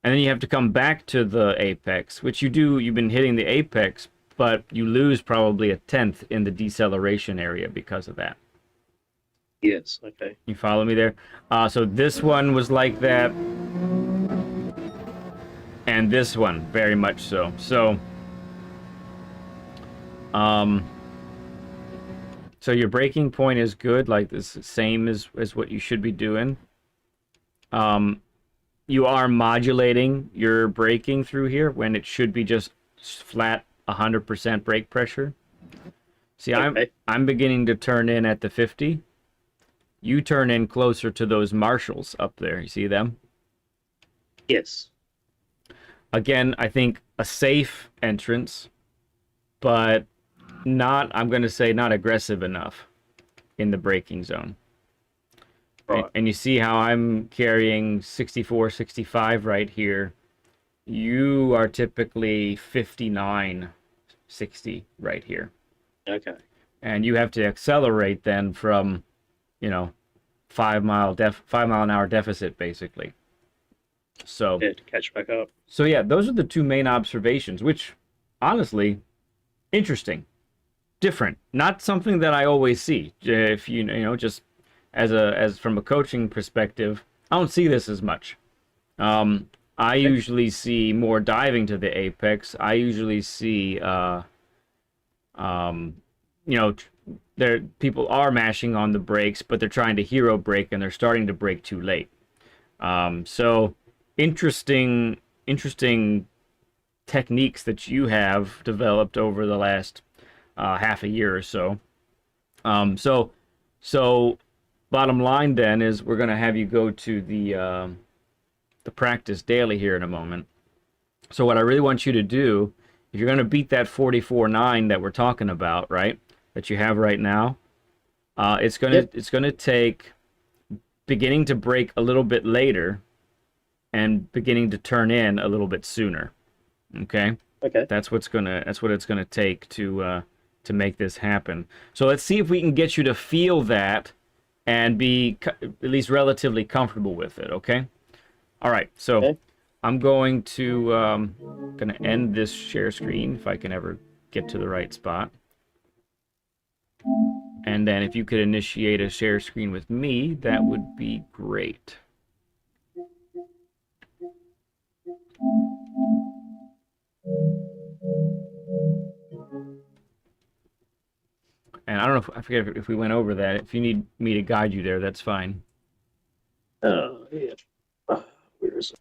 And then you have to come back to the apex, which you've been hitting the apex, but you lose probably a tenth in the deceleration area because of that. Yes, okay. You follow me there? So this one was like that, and this one very much so. So, so your braking point is good, like this, same as what you should be doing. You are modulating your braking through here when it should be just flat 100% brake pressure. See, okay. I'm beginning to turn in at the 50. You turn in closer to those marshals up there. You see them? Yes. Again, I think a safe entrance, but not, I'm going to say, not aggressive enough in the braking zone. Right. And you see how I'm carrying 64, 65 right here. You are typically 59, 60 right here. Okay. And you have to accelerate then from, you know, 5 mile an hour deficit basically. So Yeah, to catch back up. so yeah, those are the two main observations, which honestly interesting, different, not something that I always see. If you know, just as from a coaching perspective, I don't see this as much. I Okay. usually see more diving to the apex. I usually see, um, you know, there people are mashing on the brakes, but they're trying to hero brake and they're starting to brake too late. So interesting techniques that you have developed over the last half a year or so. So bottom line then is we're going to have you go to the practice daily here in a moment. So what I really want you to do, if you're going to beat that 44.9 that we're talking about, right, that you have right now, it's gonna take beginning to brake a little bit later and beginning to turn in a little bit sooner. Okay, Okay. that's what it's gonna take to make this happen. So let's see if we can get you to feel that and be at least relatively comfortable with it. Okay. All right. So Okay. I'm going to end this share screen if I can ever get to the right spot. And then if you could initiate a share screen with me, that would be great. And I don't know if I forget if we went over that. If you need me to guide you there, that's fine. Yeah. Where is it?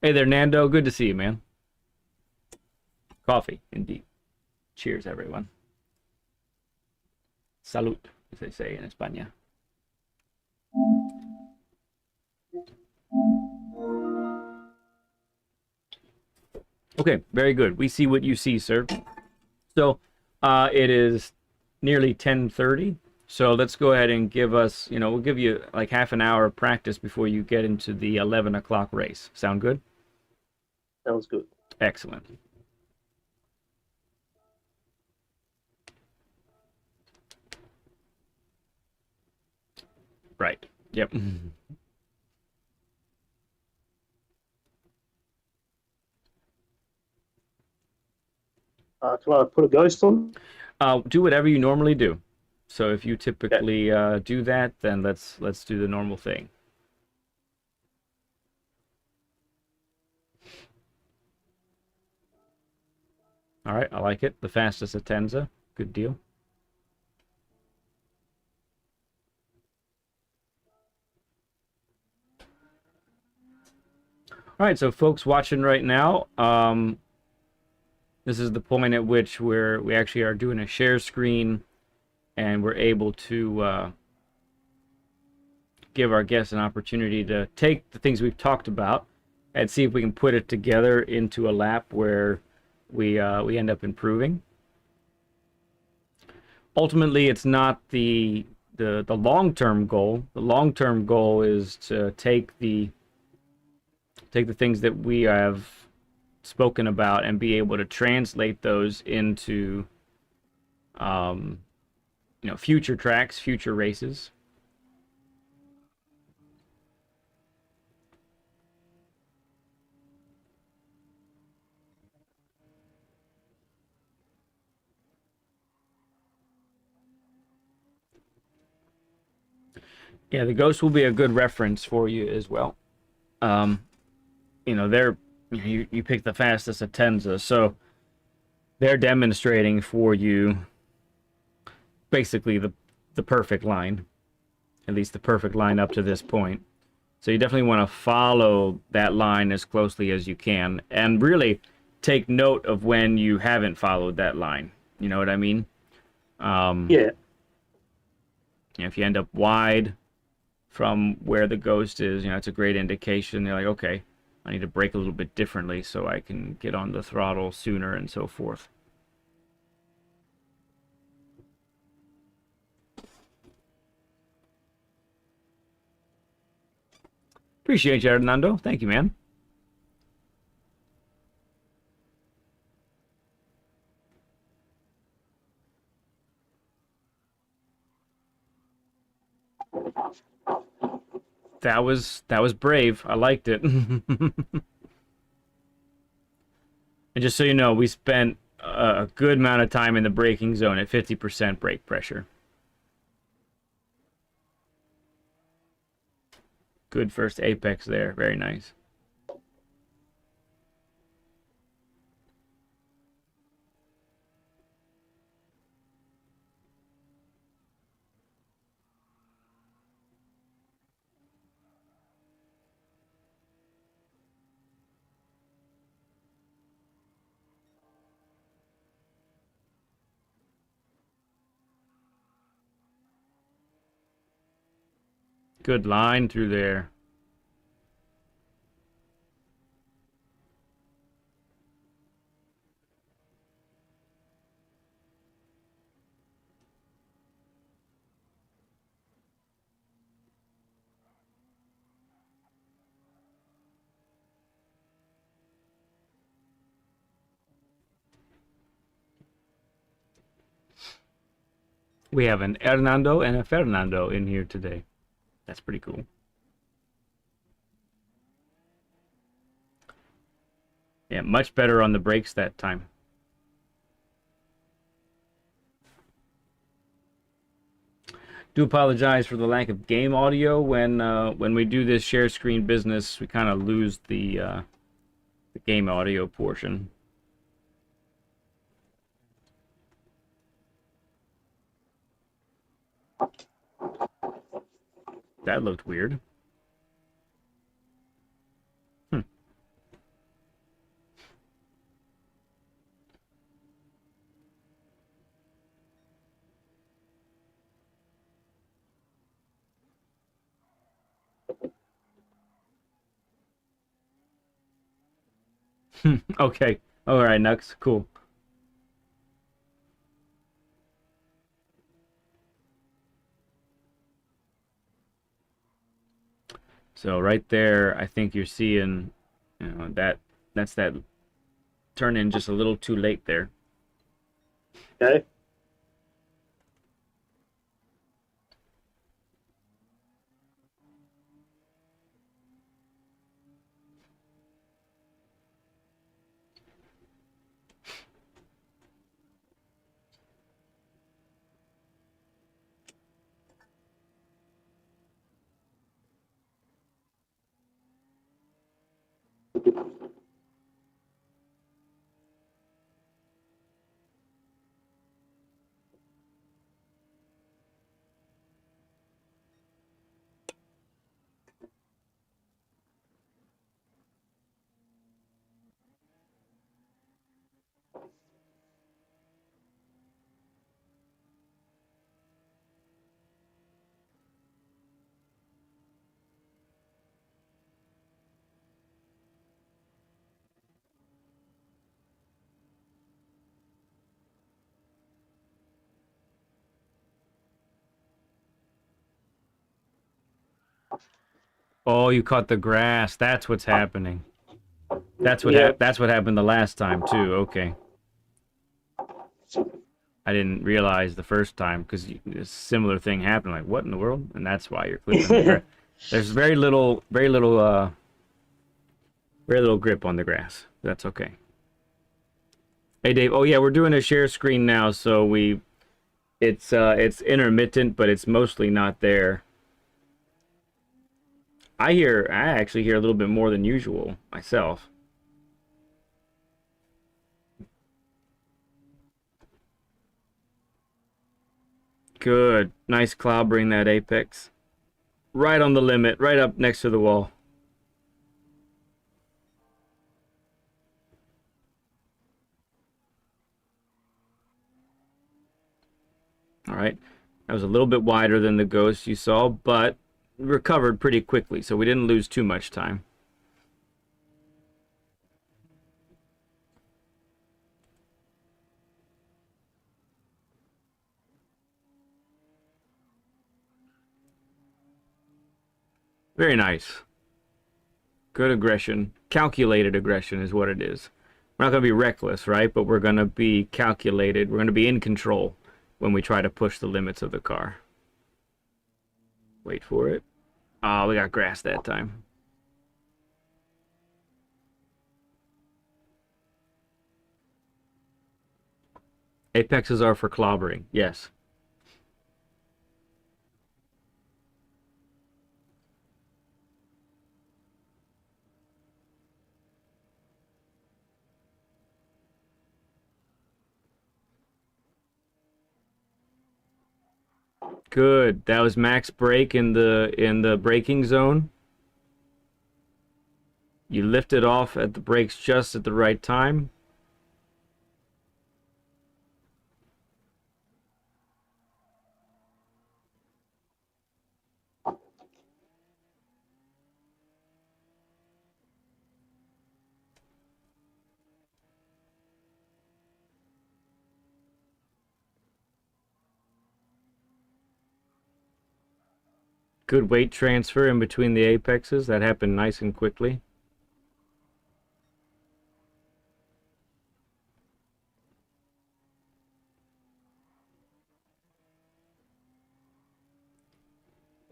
Hey there, Nando. Good to see you, man. Coffee, indeed. Cheers, everyone. Salud, as they say in España. Okay, very good. We see what you see, sir. So it is nearly 10:30. So let's go ahead and give us, we'll give you like half an hour of practice before you get into the 11 o'clock race. Sound good? Sounds good. Excellent. Right. Yep. Can I put a ghost on? Do whatever you normally do. So if you Okay. typically do that, then let's do the normal thing. All right, I like it. The fastest Atenza. Good deal. All right, so folks watching right now, this is the point at which we actually are doing a share screen, and we're able to give our guests an opportunity to take the things we've talked about and see if we can put it together into a lap where we end up improving. Ultimately, it's not the long-term goal. The long-term goal is to take the things that we have spoken about and be able to translate those into future tracks, future races. Yeah, the Ghost will be a good reference for you as well. They're you pick the fastest Atenza, so they're demonstrating for you basically the perfect line, at least the perfect line up to this point. So you definitely want to follow that line as closely as you can, and really take note of when you haven't followed that line. You know what I mean? Yeah. If you end up wide from where the Ghost is, it's a great indication. You're like, okay, I need to brake a little bit differently so I can get on the throttle sooner and so forth. Appreciate you, Hernando. Thank you, man. That was brave. I liked it. And just so you know, we spent a good amount of time in the braking zone at 50% brake pressure. Good first apex there. Very nice. Good line through there. We have an Hernando and a Fernando in here today. That's pretty cool. Yeah, much better on the brakes that time. Do apologize for the lack of game audio. When we do this share screen business, we kind of lose the game audio portion. That looked weird. Okay. All right, Nux. Cool. So right there, I think you're seeing, that's that turn in just a little too late there. Okay. Oh, you caught the grass. That's what's happening. That's what Yeah. that's what happened the last time too. Okay. I didn't realize the first time because a similar thing happened. Like, what in the world? And that's why you're clipping the grass. There's very little grip on the grass. That's okay. Hey Dave. Oh yeah, we're doing a share screen now, so it's intermittent, but it's mostly not there. I actually hear a little bit more than usual myself. Good. Nice clobbering that apex. Right on the limit, right up next to the wall. All right. That was a little bit wider than the ghost you saw, but recovered pretty quickly, so we didn't lose too much time. Very nice. Good aggression. Calculated aggression is what it is. We're not going to be reckless, right? But we're going to be calculated. We're going to be in control when we try to push the limits of the car. Wait for it. Oh, we got grass that time. Apexes are for clobbering, yes. Good. That was max brake in the braking zone. You lifted off at the brakes just at the right time. Good weight transfer in between the apexes. That happened nice and quickly.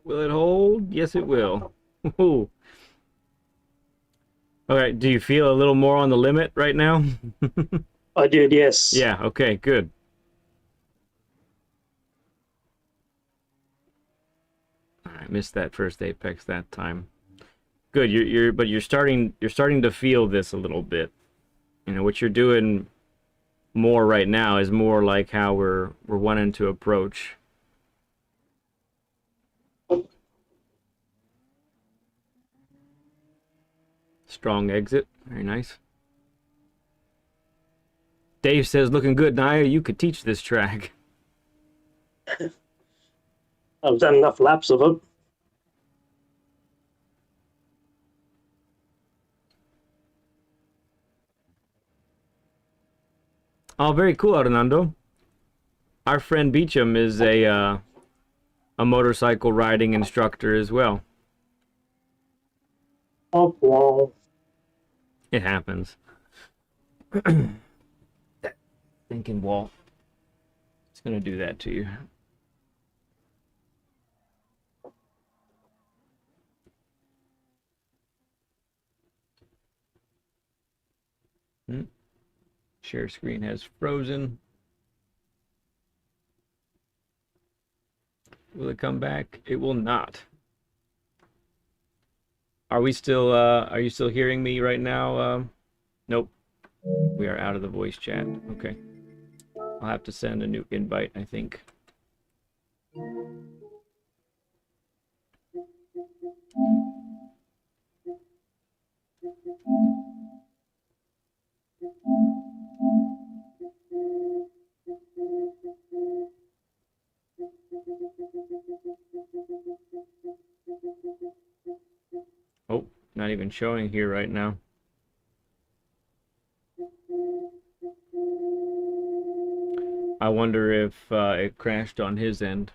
Will it hold? Yes, it will. Ooh. All right, do you feel a little more on the limit right now? I did, yes. Yeah, okay, good. I missed that first apex that time. Good, but you're starting to feel this a little bit. You know, what you're doing more right now is more like how we're wanting to approach. Strong exit, very nice. Dave says, looking good, Naya. You could teach this track. I've done enough laps of it. Oh, very cool, Hernando. Our friend Beecham is a motorcycle riding instructor as well. Oh, wow. It happens. That thinking wall. It's gonna do that to you. Share screen has frozen. Will it come back? It will not. Are we still are you still hearing me right now? Nope. We are out of the voice chat. Okay. I'll have to send a new invite, I think. Oh, not even showing here right now. I wonder if it crashed on his end.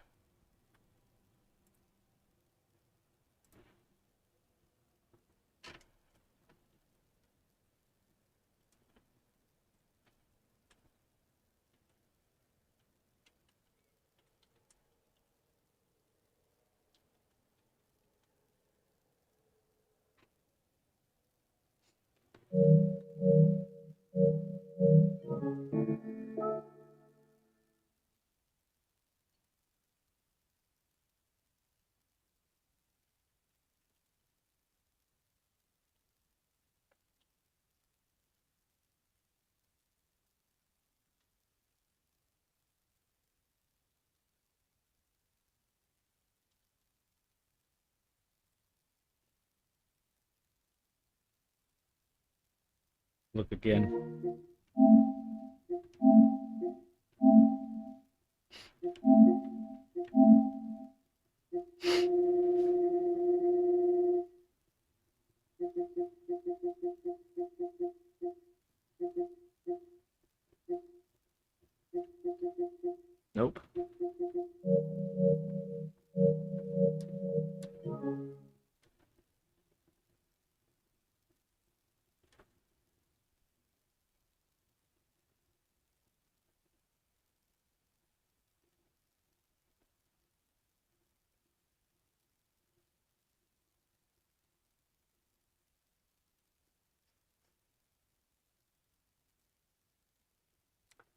Look again. Nope.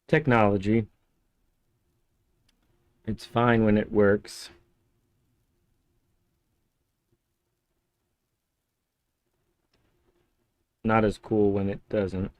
Technology. It's fine when it works. Not as cool when it doesn't.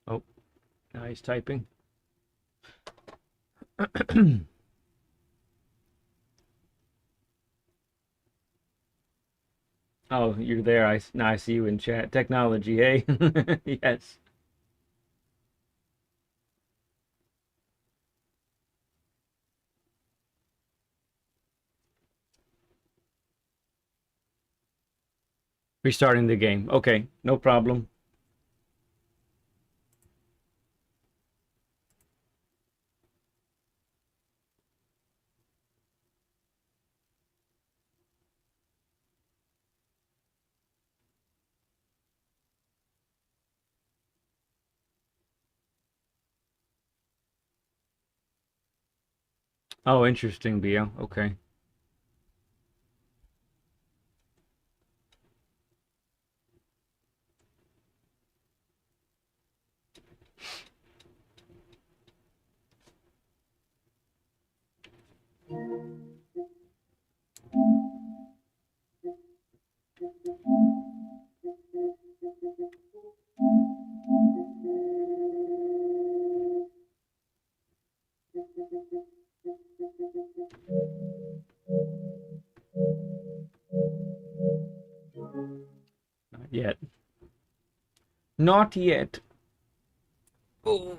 Oh, nice typing. Oh, you're there. Now I see you in chat. Technology, hey? Yes. Restarting the game. Okay, no problem. Oh, interesting, Bio. Okay. Not yet. Not yet. Oh.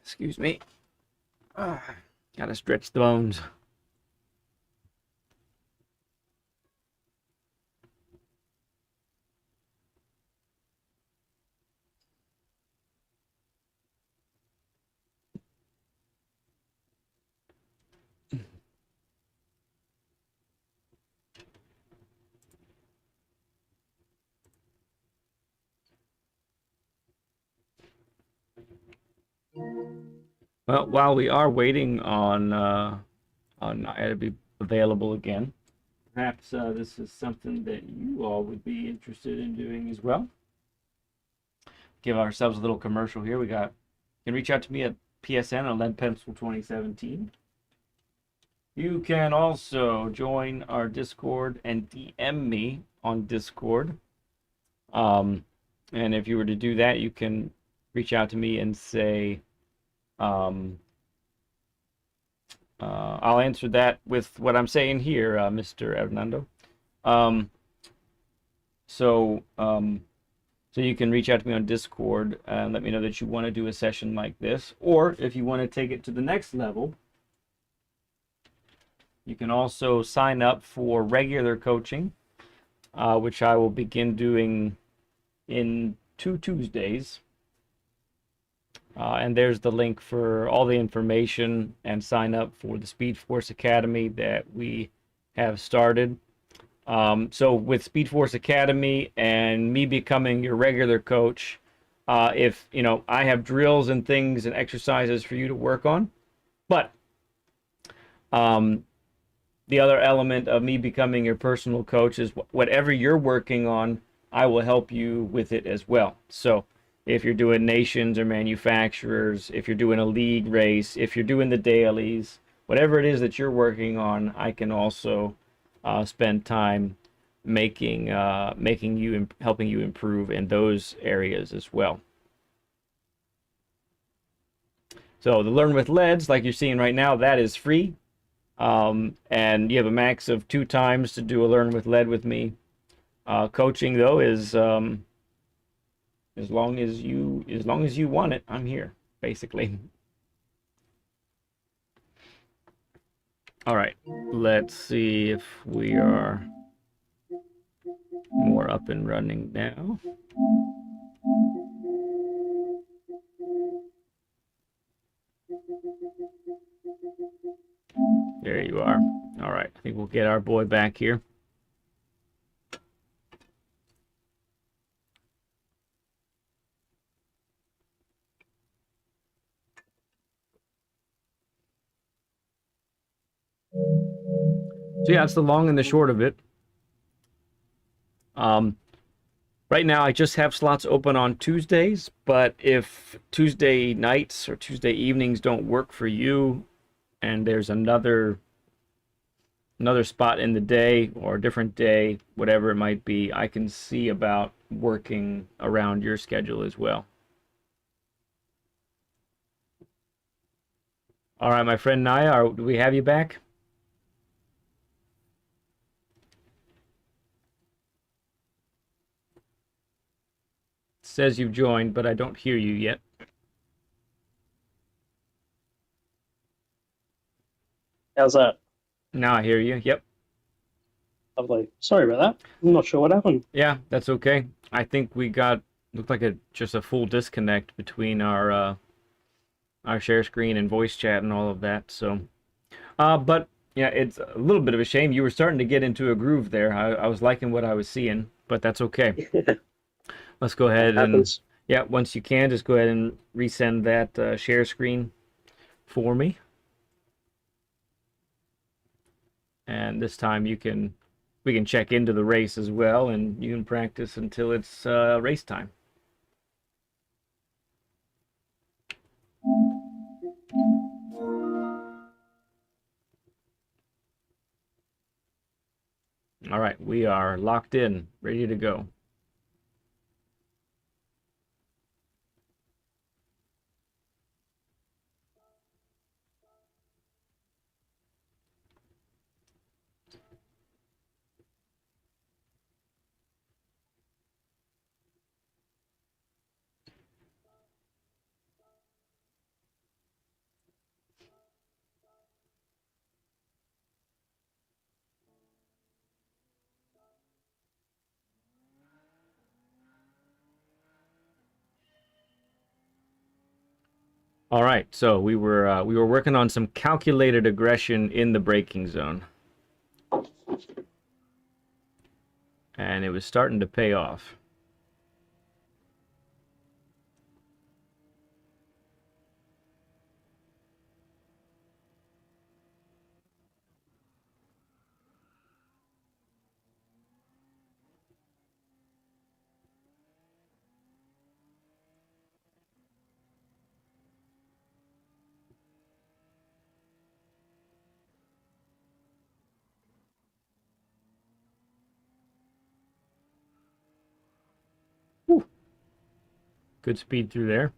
Excuse me. Gotta stretch the bones. Well, while we are waiting on Naiah to be available again, perhaps this is something that you all would be interested in doing as well. Give ourselves a little commercial here. You can reach out to me at PSN on Lead Pencil 2017. You can also join our Discord and DM me on Discord. And if you were to do that, you can reach out to me and say, I'll answer that with what I'm saying here, Mr. Hernando. So you can reach out to me on Discord and let me know that you want to do a session like this. Or if you want to take it to the next level, you can also sign up for regular coaching, which I will begin doing in 2 Tuesdays. And there's the link for all the information and sign up for the Speed Force Academy that we have started. So with Speed Force Academy and me becoming your regular coach, if I have drills and things and exercises for you to work on, but the other element of me becoming your personal coach is whatever you're working on, I will help you with it as well. So if you're doing nations or manufacturers, if you're doing a league race, if you're doing the dailies, whatever it is that you're working on, I can also spend time helping you improve in those areas as well. So the Learn with Leads, like you're seeing right now, that is free. And you have a max of 2 times to do a Learn with Lead with me. Coaching though is as long as you want it, I'm here, basically. All right, let's see if we are more up and running now. There you are. All right, I think we'll get our boy back here. So yeah, that's the long and the short of it. Right now, I just have slots open on Tuesdays, but if Tuesday nights or Tuesday evenings don't work for you, and there's another spot in the day or a different day, whatever it might be, I can see about working around your schedule as well. All right, my friend Naya, do we have you back? It says you've joined, but I don't hear you yet. How's that? Now I hear you. Yep. Lovely. Sorry about that. I'm not sure what happened. Yeah, that's okay. I think we looked like just a full disconnect between our share screen and voice chat and all of that. So, but yeah, it's a little bit of a shame. You were starting to get into a groove there. I was liking what I was seeing, but that's okay. Let's go ahead and yeah, once you can, just go ahead and resend that share screen for me. And this time we can check into the race as well, and you can practice until it's race time. All right, we are locked in, ready to go. All right, so we were working on some calculated aggression in the braking zone, and it was starting to pay off. Whew. Good speed through there.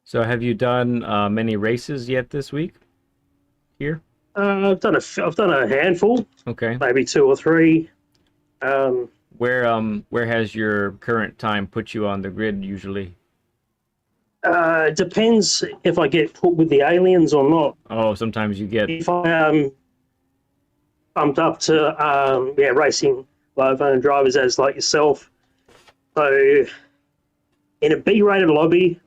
So have you done many races yet this week here? I've done a handful, Okay. maybe 2 or 3. Where has your current time put you on the grid usually? It depends if I get put with the aliens or not. Oh, sometimes you get If I bumped up to racing low-phone drivers as like yourself, so in a B-rated lobby,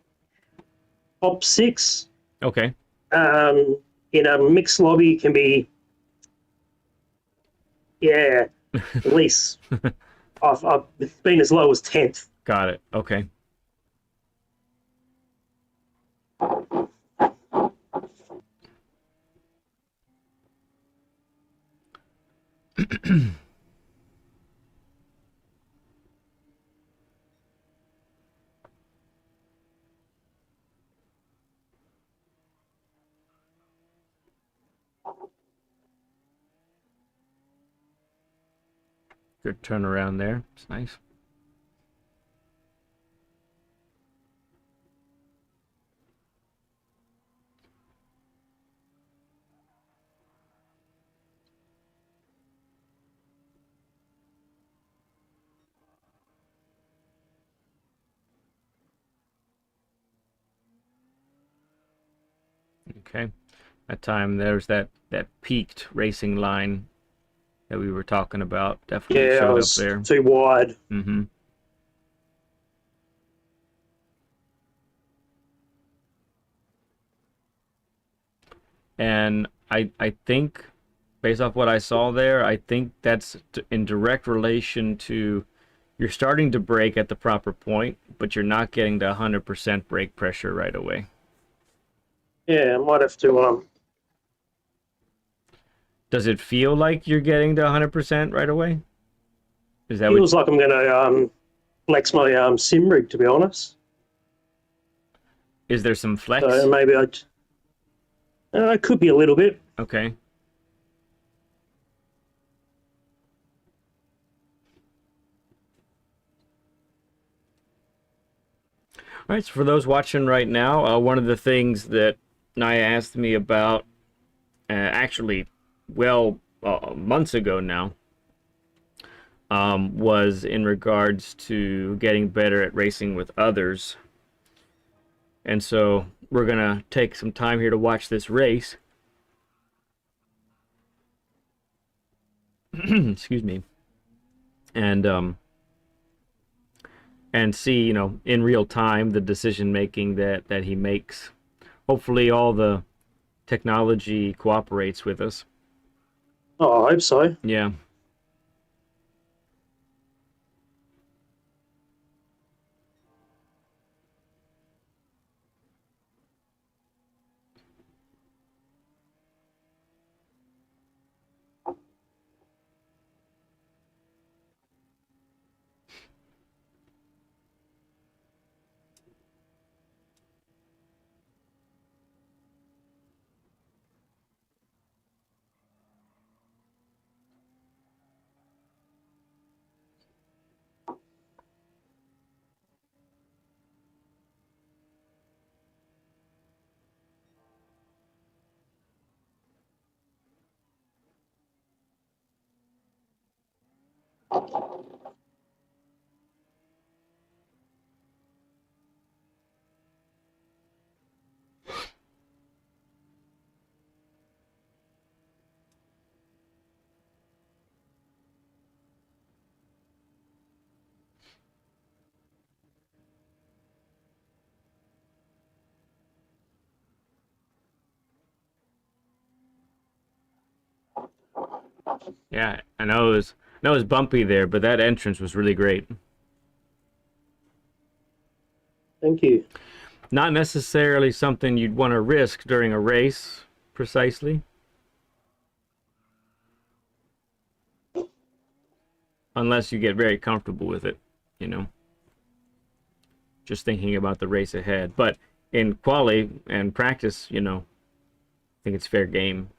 top 6. okay. In a mixed lobby can be at least I've been as low as 10th. Got it. Okay. Good turnaround there. It's nice. Okay. That time there's that peaked racing line that we were talking about. Definitely Yeah, I showed up was there. too wide. Mm-hmm. And I think, based off what I saw there, I think that's in direct relation to you're starting to brake at the proper point, but you're not getting the 100% brake pressure right away. Yeah, I might have to. Does it feel like you're getting to 100% right away? Is that what? Feels like I'm going to flex my sim rig, to be honest. Is there some So flex? maybe it could be a little bit. Okay. All right, so for those watching right now, one of the things that Naya asked me about, actually, well, months ago now, was in regards to getting better at racing with others. And so we're going to take some time here to watch this race. Excuse me. And see, you know, in real time the decision making that he makes. Hopefully all the technology cooperates with us. Oh, I hope so. Yeah. Yeah, I know it was bumpy there, but that entrance was really great. Thank you. Not necessarily something you'd want to risk during a race, precisely, unless you get very comfortable with it, you know. Just thinking about the race ahead. But in quali and practice, you know, I think it's fair game.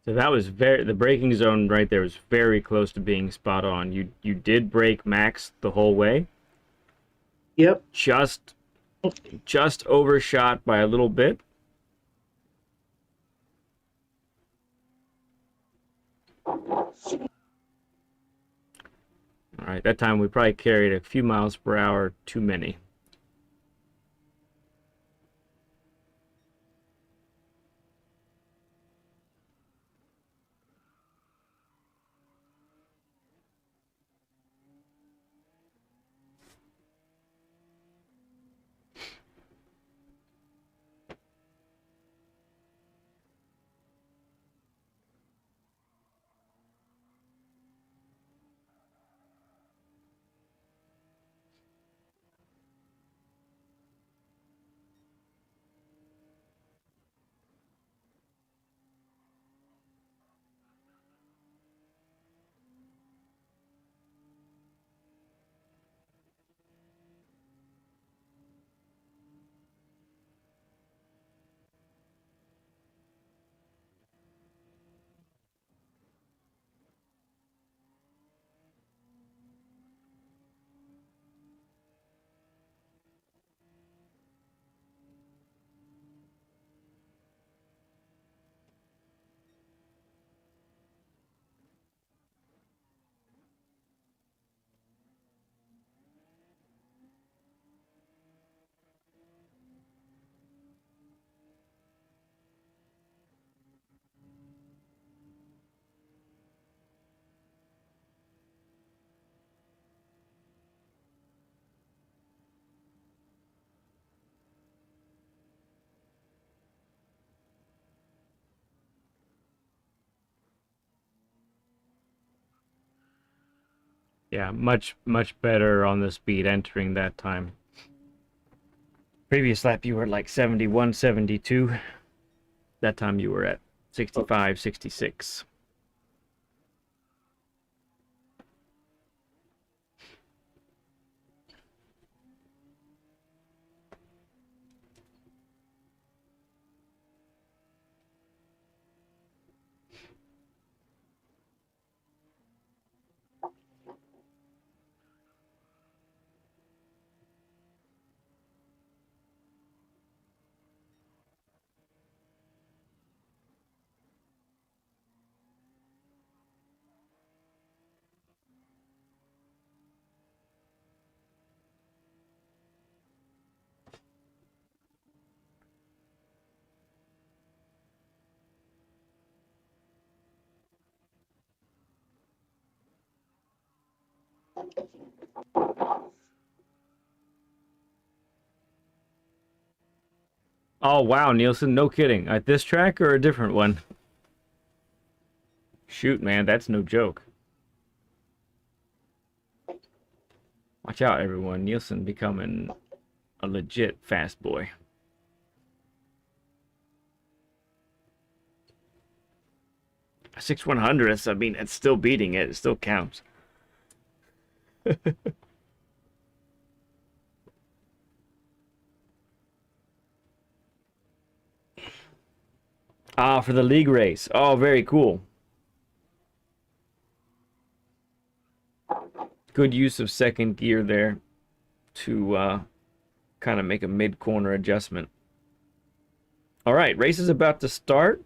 So that was the braking zone right there was very close to being spot on. You did brake max the whole way. Yep. Just overshot by a little bit. All right, that time we probably carried a few miles per hour too many. Yeah, much better on the speed entering that time. Previous lap you were like 71, 72. That time you were at 65, 66. Oh, wow, Nielsen, no kidding. At this track or a different one? Shoot, man, that's no joke. Watch out, everyone. Nielsen becoming a legit fast boy. A 6/100th, I mean, it's still beating it. It still counts. Ah, for the league race. Oh, very cool. Good use of second gear there to kind of make a mid-corner adjustment. All right, race is about to start.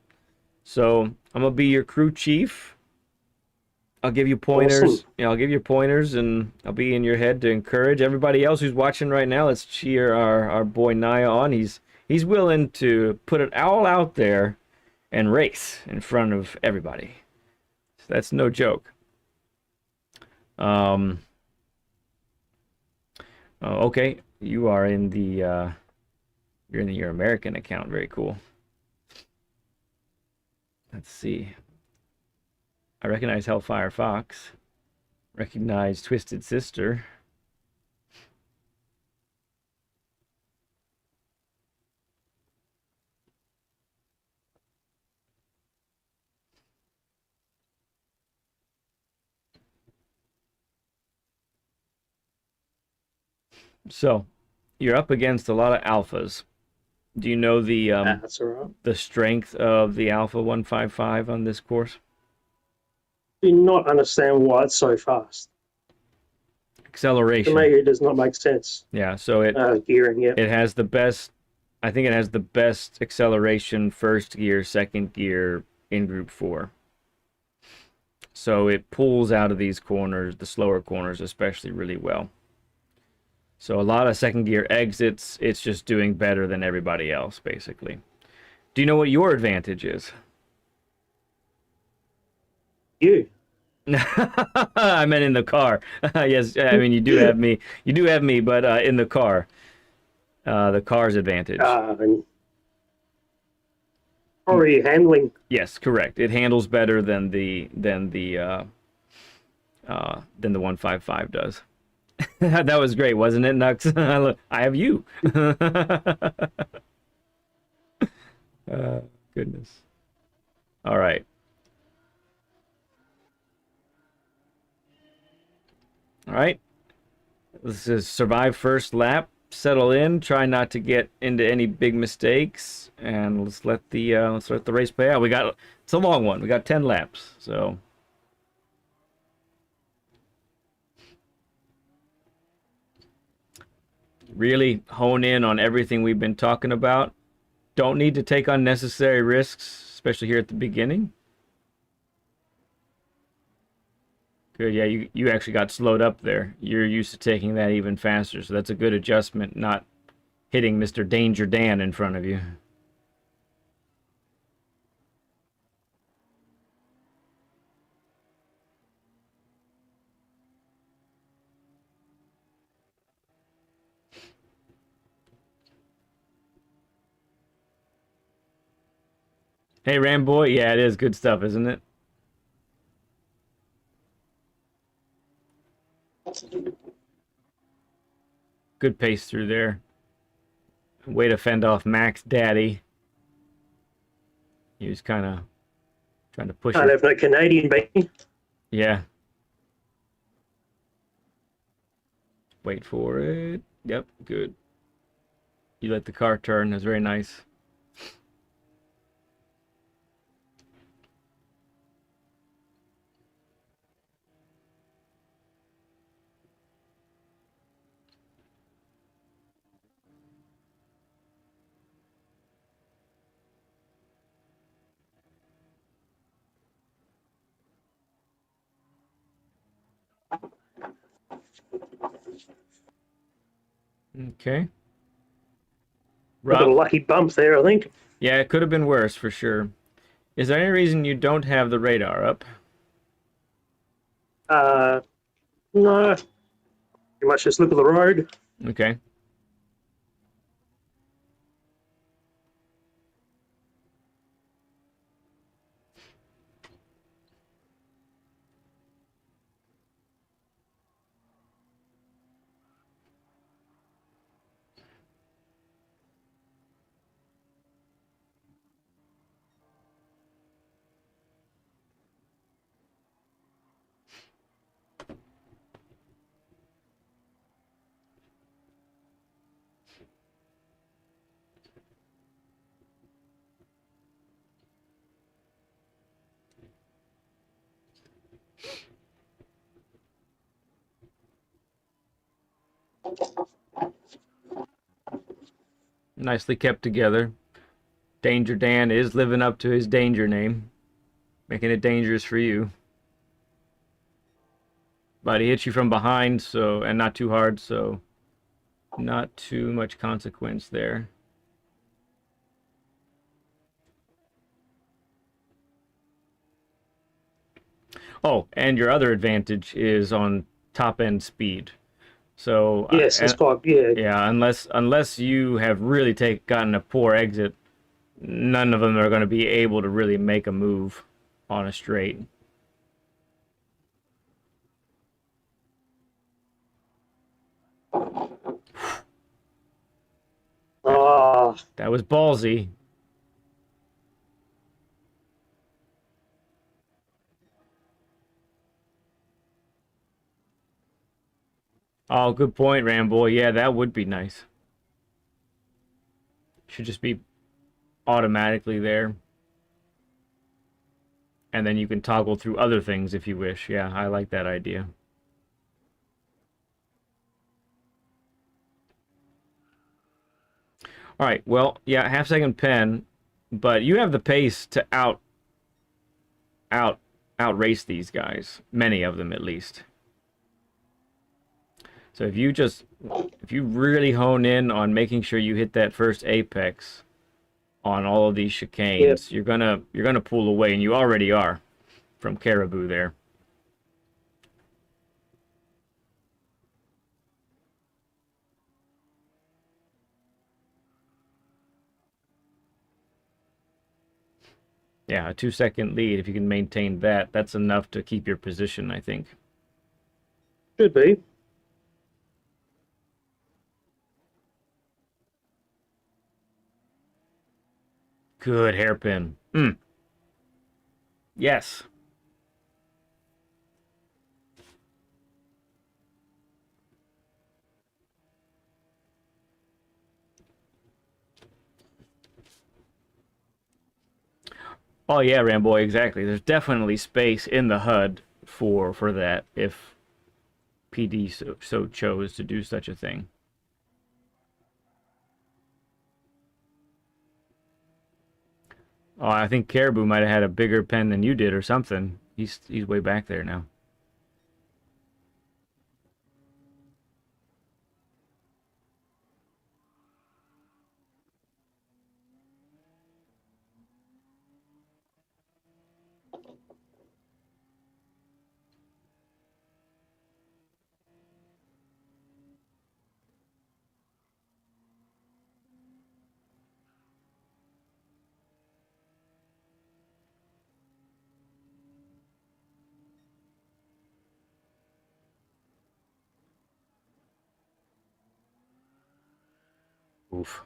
So I'm gonna be your crew chief. I'll give you pointers. Awesome. Yeah, I'll give you pointers, and I'll be in your head to encourage everybody else who's watching right now. Let's cheer our boy Naiah on. He's willing to put it all out there and race in front of everybody. So that's no joke. Okay, you are in the you're in your American account. Very cool. Let's see. I recognize Hellfire Fox. Recognize Twisted Sister. So, you're up against a lot of alphas. Do you know That's all right. the strength of the Alpha 155 on this course? Do not understand why it's so fast. To Acceleration. me, it does not make sense. Yeah, so Gearing, yeah. it has the best. I think it has the best acceleration, first gear, second gear in Group 4. So it pulls out of these corners, the slower corners especially, really well. So a lot of second gear exits, it's just doing better than everybody else, basically. Do you know what your advantage is? You. I meant in the car. Yes, I mean you do have me. You do have me, but in the car's advantage. And already handling. Yes, correct. It handles better than the 155 does. That was great, wasn't it, Nux? I have you. Goodness. All right. All right. This is survive first lap. Settle in. Try not to get into any big mistakes, and let's let the race play out. It's a long one. We got 10 laps, so. Really hone in on everything we've been talking about. Don't need to take unnecessary risks, especially here at the beginning. Good, yeah, you actually got slowed up there. You're used to taking that even faster, so that's a good adjustment, not hitting Mr. Danger Dan in front of you. Hey, Ramboy, yeah, it is good stuff, isn't it? Good pace through there. Way to fend off Max Daddy. He was kind of trying to push Can't have no Canadian baby. Yeah. Wait for it. Yep, good. You let the car turn. That's very nice. Okay. Got a lucky bump there, I think. Yeah, it could have been worse for sure. Is there any reason you don't have the radar up? No. You much just look at the road. Okay. Nicely kept together. Danger Dan is living up to his danger name, making it dangerous for you. But he hits you from behind, so, and not too hard, so not too much consequence there. Oh, and your other advantage is on top end speed. So yes, it's quite yeah. Unless you have really gotten a poor exit, none of them are going to be able to really make a move on a straight. Oh, that was ballsy. Oh, good point, Ramboy. Yeah, that would be nice. Should just be automatically there. And then you can toggle through other things if you wish. Yeah, I like that idea. All right, well, yeah, half-second pen, but you have the pace to outrace these guys, many of them at least. So if you really hone in on making sure you hit that first apex on all of these chicanes, you're gonna pull away, and you already are from Caribou there. Yeah, a 2-second lead. If you can maintain that, that's enough to keep your position, I think. Should be. Good hairpin. Yes. Oh yeah, Ramboy, exactly. There's definitely space in the HUD for that if PD so chose to do such a thing. Oh, I think Caribou might have had a bigger pen than you did or something. He's way back there now. Oof.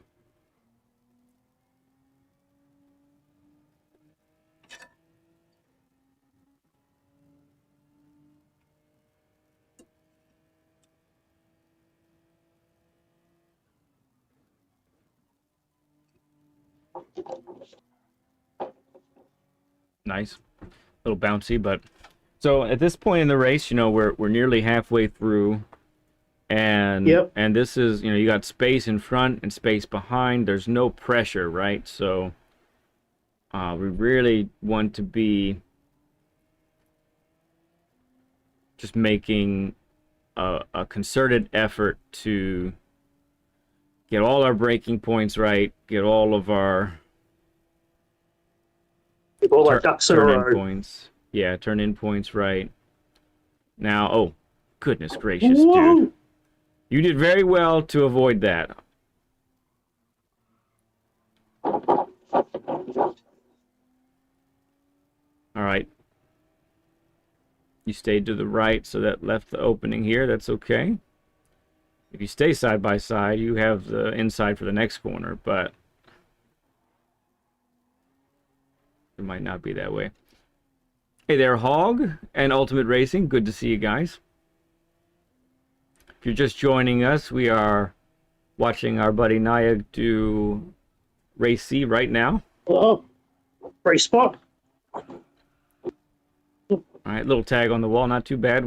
Nice. A little bouncy, but so at this point in the race, we're nearly halfway through, and and this is, you got space in front and space behind. There's no pressure, right? So we really want to be just making a concerted effort to get all our braking points right, get all of our ducks in a row. points. Yeah, turn in points right. Now, oh, goodness gracious, dude. You did very well to avoid that. All right. You stayed to the right, so that left the opening here. That's okay. If you stay side by side, you have the inside for the next corner, but it might not be that way. Hey there, Hog and Ultimate Racing. Good to see you guys. If you're just joining us, we are watching our buddy Naya do Race C right now. Oh, race spot. All right, little tag on the wall, not too bad.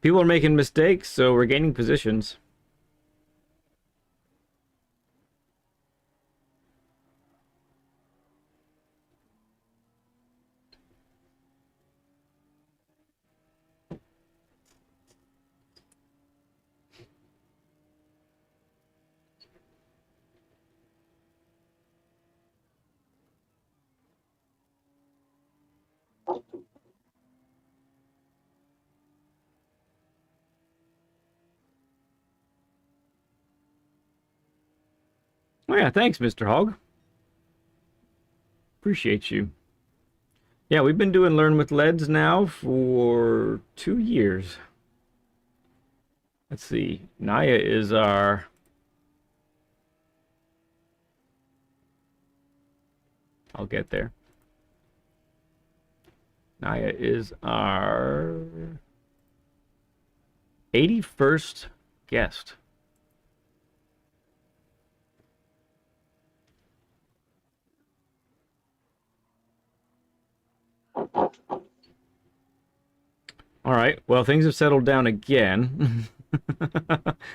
People are making mistakes, so we're gaining positions. Oh yeah, thanks, Mr. Hog. Appreciate you. Yeah, we've been doing Learn with Leads now for 2 years. Let's see. Naya is our... I'll get there. Naya is our 81st guest. All right, well, things have settled down again.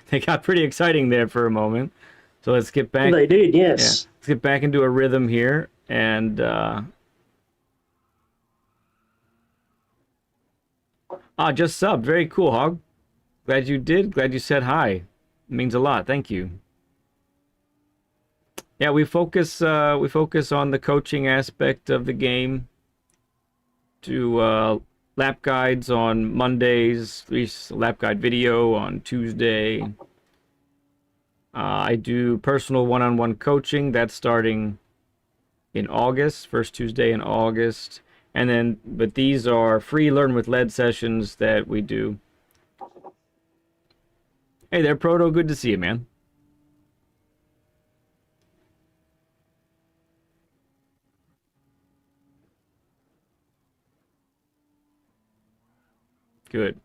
They got pretty exciting there for a moment. So let's get back. They did, yes. Yeah, let's get back into a rhythm here. And Ah, just subbed. Very cool, Hog. Glad you did. Glad you said hi. It means a lot. Thank you. Yeah, we focus on the coaching aspect of the game. Do lap guides on Mondays, at least lap guide video on Tuesday. I do personal one-on-one coaching. That's starting in August, first Tuesday in August. And then, but these are free Learn with Lead sessions that we do. Hey there, Proto. Good to see you, man. Good.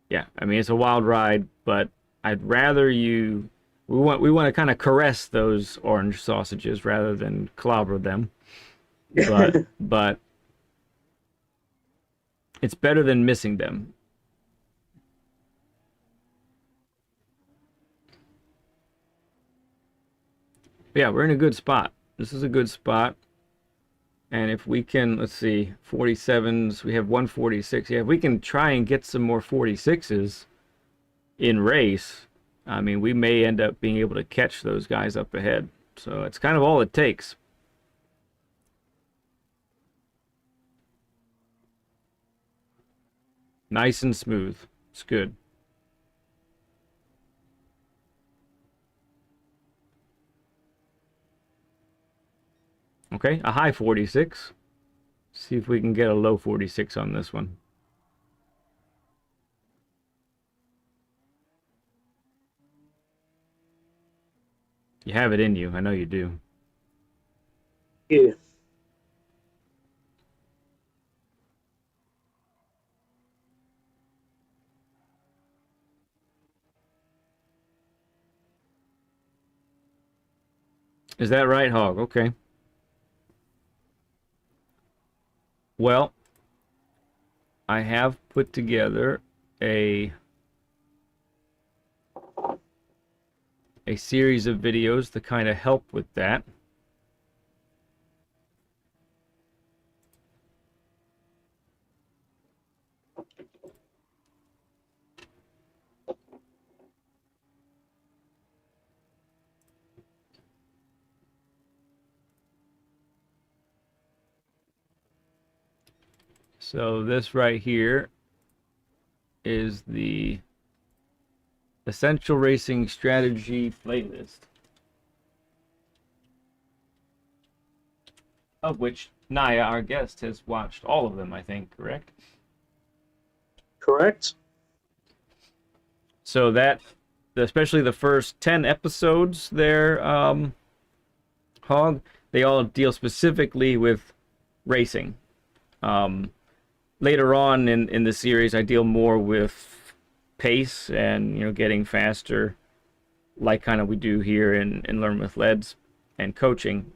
Yeah, I mean, it's a wild ride, but I'd rather you. We want to kind of caress those orange sausages rather than clobber them. But it's better than missing them. But yeah, we're in a good spot. This is a good spot. And if we can, let's see, 47s, we have 146. Yeah, if we can try and get some more 46s in race, I mean, we may end up being able to catch those guys up ahead. So it's kind of all it takes. Nice and smooth. It's good. Okay, a high 46. See if we can get a low 46 on this one. You have it in you. I know you do. Yeah. Is that right, Hog? Okay. Well, I have put together a series of videos to kind of help with that. So this right here is the Essential Racing Strategy playlist, of which Naya, our guest, has watched all of them, I think, correct? Correct. So that, especially the first 10 episodes there, Hog, they all deal specifically with racing. Later on in the series, I deal more with pace and, getting faster, like kind of we do here in Learn with Leads and coaching.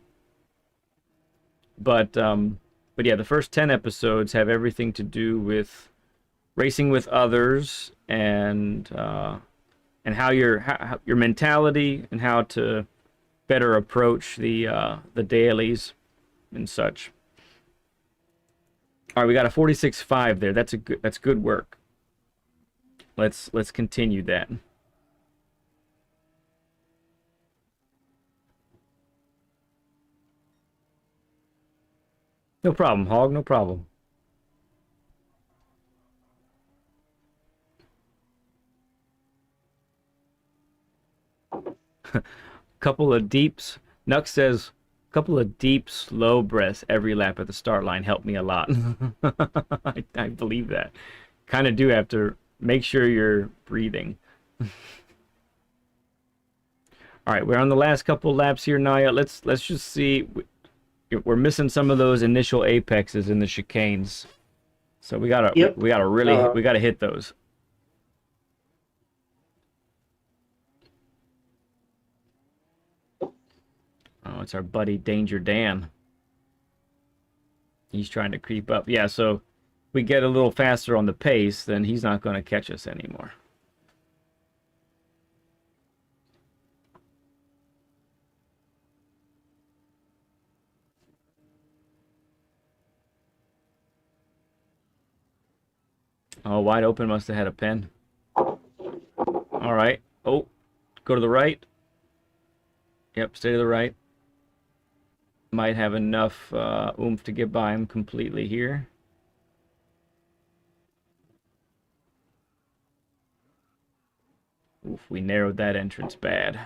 But yeah, the first 10 episodes have everything to do with racing with others and how your mentality and how to better approach the dailies and such. All right, we got a 46.5 there. That's good work. Let's continue that. No problem, Hog. No problem. Couple of deeps. Nux says, couple of deep, slow breaths every lap at the start line helped me a lot. I believe that. Kind of do have to make sure you're breathing. All right, we're on the last couple laps here, Naya. Let's just see. We're missing some of those initial apexes in the chicanes, so we gotta hit those. Oh, it's our buddy Danger Dan. He's trying to creep up. Yeah, so we get a little faster on the pace, then he's not going to catch us anymore. Oh, wide open must have had a pen. All right. Oh, go to the right. Yep, stay to the right. Might have enough oomph to get by him completely here. Oof, we narrowed that entrance bad.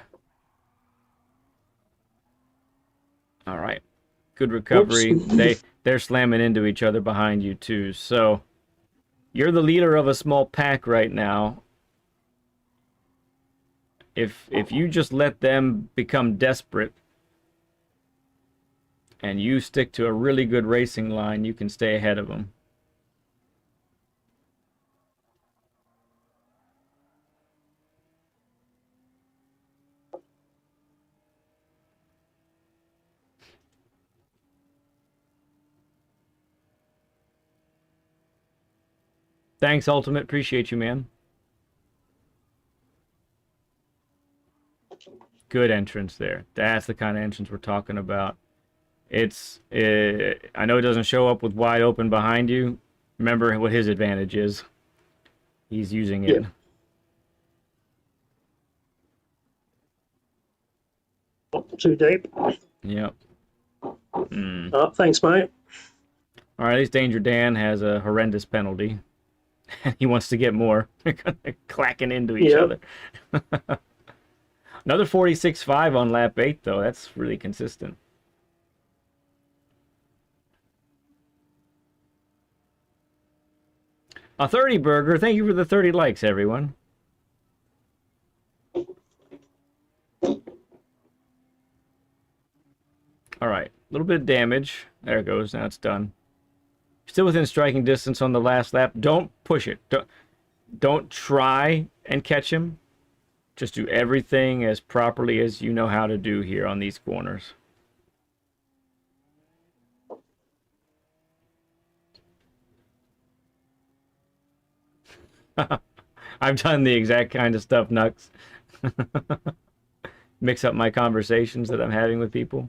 All right. Good Whoops. recovery. They're slamming into each other behind you too. So you're the leader of a small pack right now. If you just let them become desperate and you stick to a really good racing line, you can stay ahead of them. Thanks, Ultimate. Appreciate you, man. Good entrance there. That's the kind of entrance we're talking about. I know it doesn't show up with wide open behind you. Remember what his advantage is. He's using it. Yeah. Not too deep. Yep. Oh, thanks, mate. All right, at least Danger Dan has a horrendous penalty. He wants to get more. They're clacking into each other. Another 46.5 on lap 8, though. That's really consistent. A 30 burger. Thank you for the 30 likes, everyone. All right, a little bit of damage. There it goes. Now it's done. Still within striking distance on the last lap. Don't push it. Don't try and catch him. Just do everything as properly as you know how to do here on these corners. I've done the exact kind of stuff, Nux. Mix up my conversations that I'm having with people.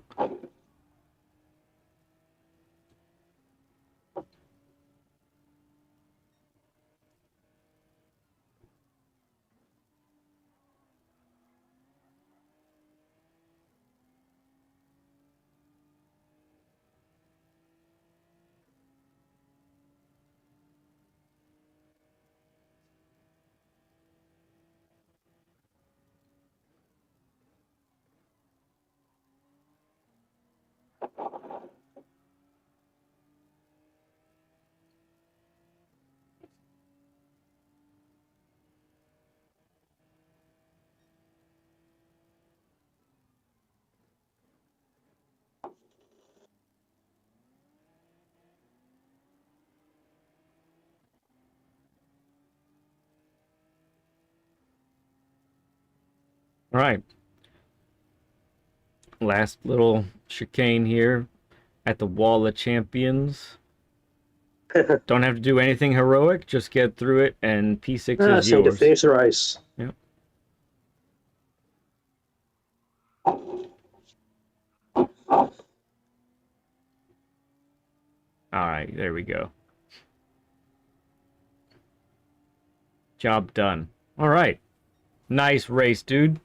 All right. Last little chicane here at the Wall of Champions. Don't have to do anything heroic. Just get through it, and P6 is Seem to yours. finish the race. Yep. All right, there we go. Job done. All right. Nice race, dude.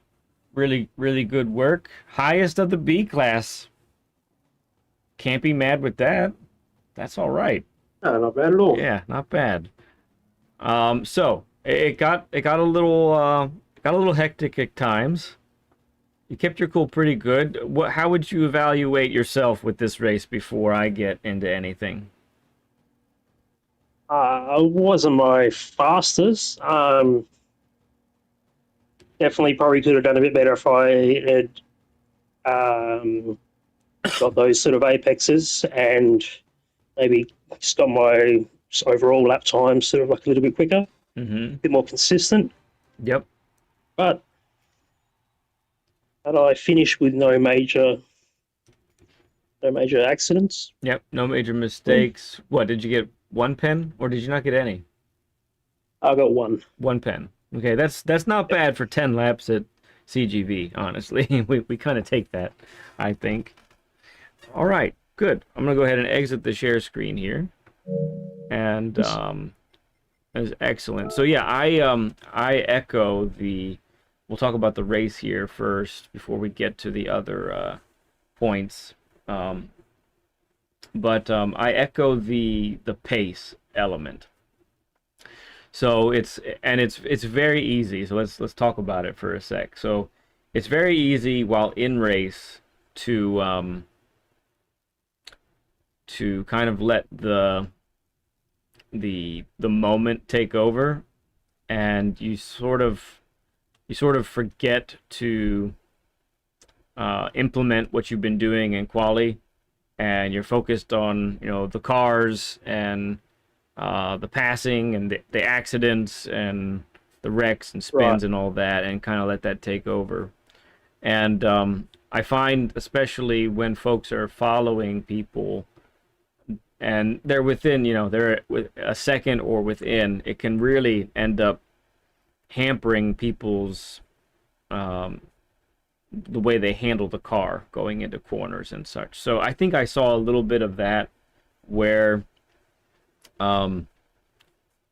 Really, really good work. Highest of the B class. Can't be mad with that. That's all right. No, not bad at all. Yeah, not bad. So it got a little hectic at times. You kept your cool pretty good. How would you evaluate yourself with this race before I get into anything? Wasn't my fastest. Definitely probably could have done a bit better if I had got those sort of apexes and maybe got my overall lap time sort of like a little bit quicker, a bit more consistent. Yep. But I finished with no major accidents. Yep. No major mistakes. What, did you get one pen or did you not get any? I got one. One pen. Okay, that's not bad for 10 laps at CGV, honestly. We kind of take that, I think. All right, good. I'm going to go ahead and exit the share screen here. And That's excellent. So yeah, I echo the. We'll talk about the race here first before we get to the other points. Um, but I echo the pace element. So it's very easy. So let's talk about it for a sec. So it's very easy while in race to kind of let the moment take over, and you sort of forget to implement what you've been doing in quali, and you're focused on the cars and the passing and the accidents and the wrecks and Right. spins and all that, and kind of let that take over. And I find, especially when folks are following people and they're within, they're with a second or within, it can really end up hampering people's the way they handle the car going into corners and such. So I think I saw a little bit of that where um,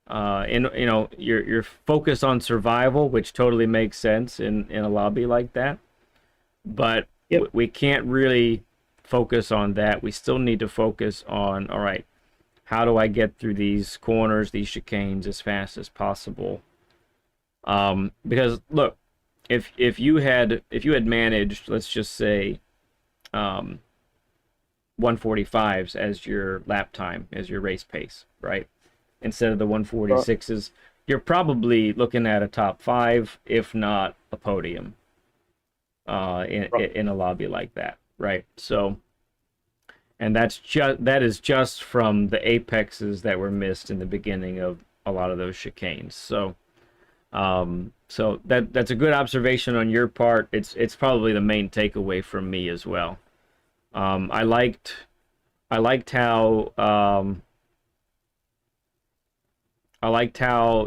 you're focused on survival, which totally makes sense in a lobby like that. But Yep. we can't really focus on that. We still need to focus on, all right, how do I get through these corners, these chicanes as fast as possible? Because look, if you had managed, let's just say, um, 145s as your lap time, as your race pace, right? Instead of the Right. 146s, you're probably looking at a top five, if not a podium, Right. in a lobby like that, right? So, and that is just from the apexes that were missed in the beginning of a lot of those chicanes. So that's a good observation on your part. It's probably the main takeaway from me as well. Um, I liked I liked how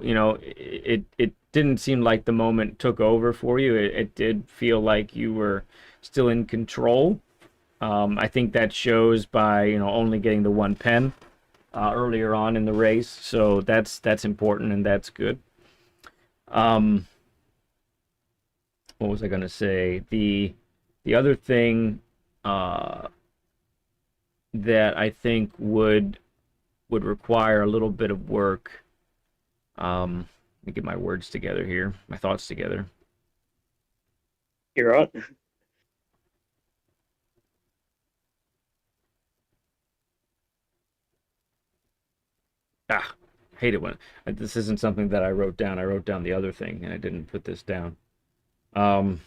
it didn't seem like the moment took over for you. It did feel like you were still in control. I think that shows by only getting the one pen earlier on in the race, so that's important and that's good. Um, what was I gonna say? The other thing uh, that I think would require a little bit of work. Let me get my words together here, my thoughts together. You're right. Ah, hate it when this isn't something that I wrote down. I wrote down the other thing and I didn't put this down. Um,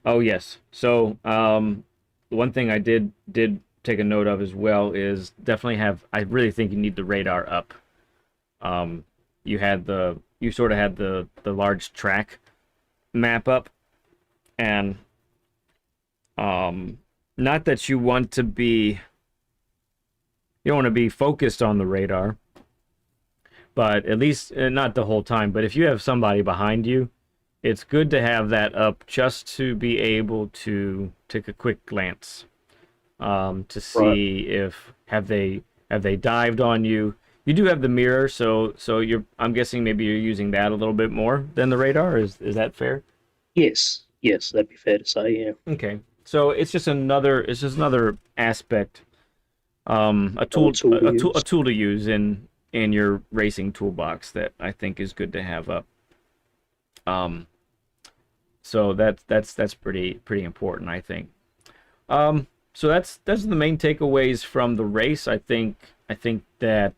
oh yes. So one thing I did take a note of as well is definitely have. I really think you need the radar up. Um, you sort of had the large track map up, and um, not that you don't want to be focused on the radar, but at least not the whole time. But if you have somebody behind you, it's good to have that up just to be able to take a quick glance, to Right. see if have they dived on you. You do have the mirror, so I'm guessing maybe you're using that a little bit more than the radar. Is that fair? Yes. Yes, that'd be fair to say. Yeah. Okay. So it's just another aspect, a Another tool tool to a use. tool to use in your racing toolbox that I think is good to have up. Um, so that's pretty important, I think. So that's the main takeaways from the race. I think that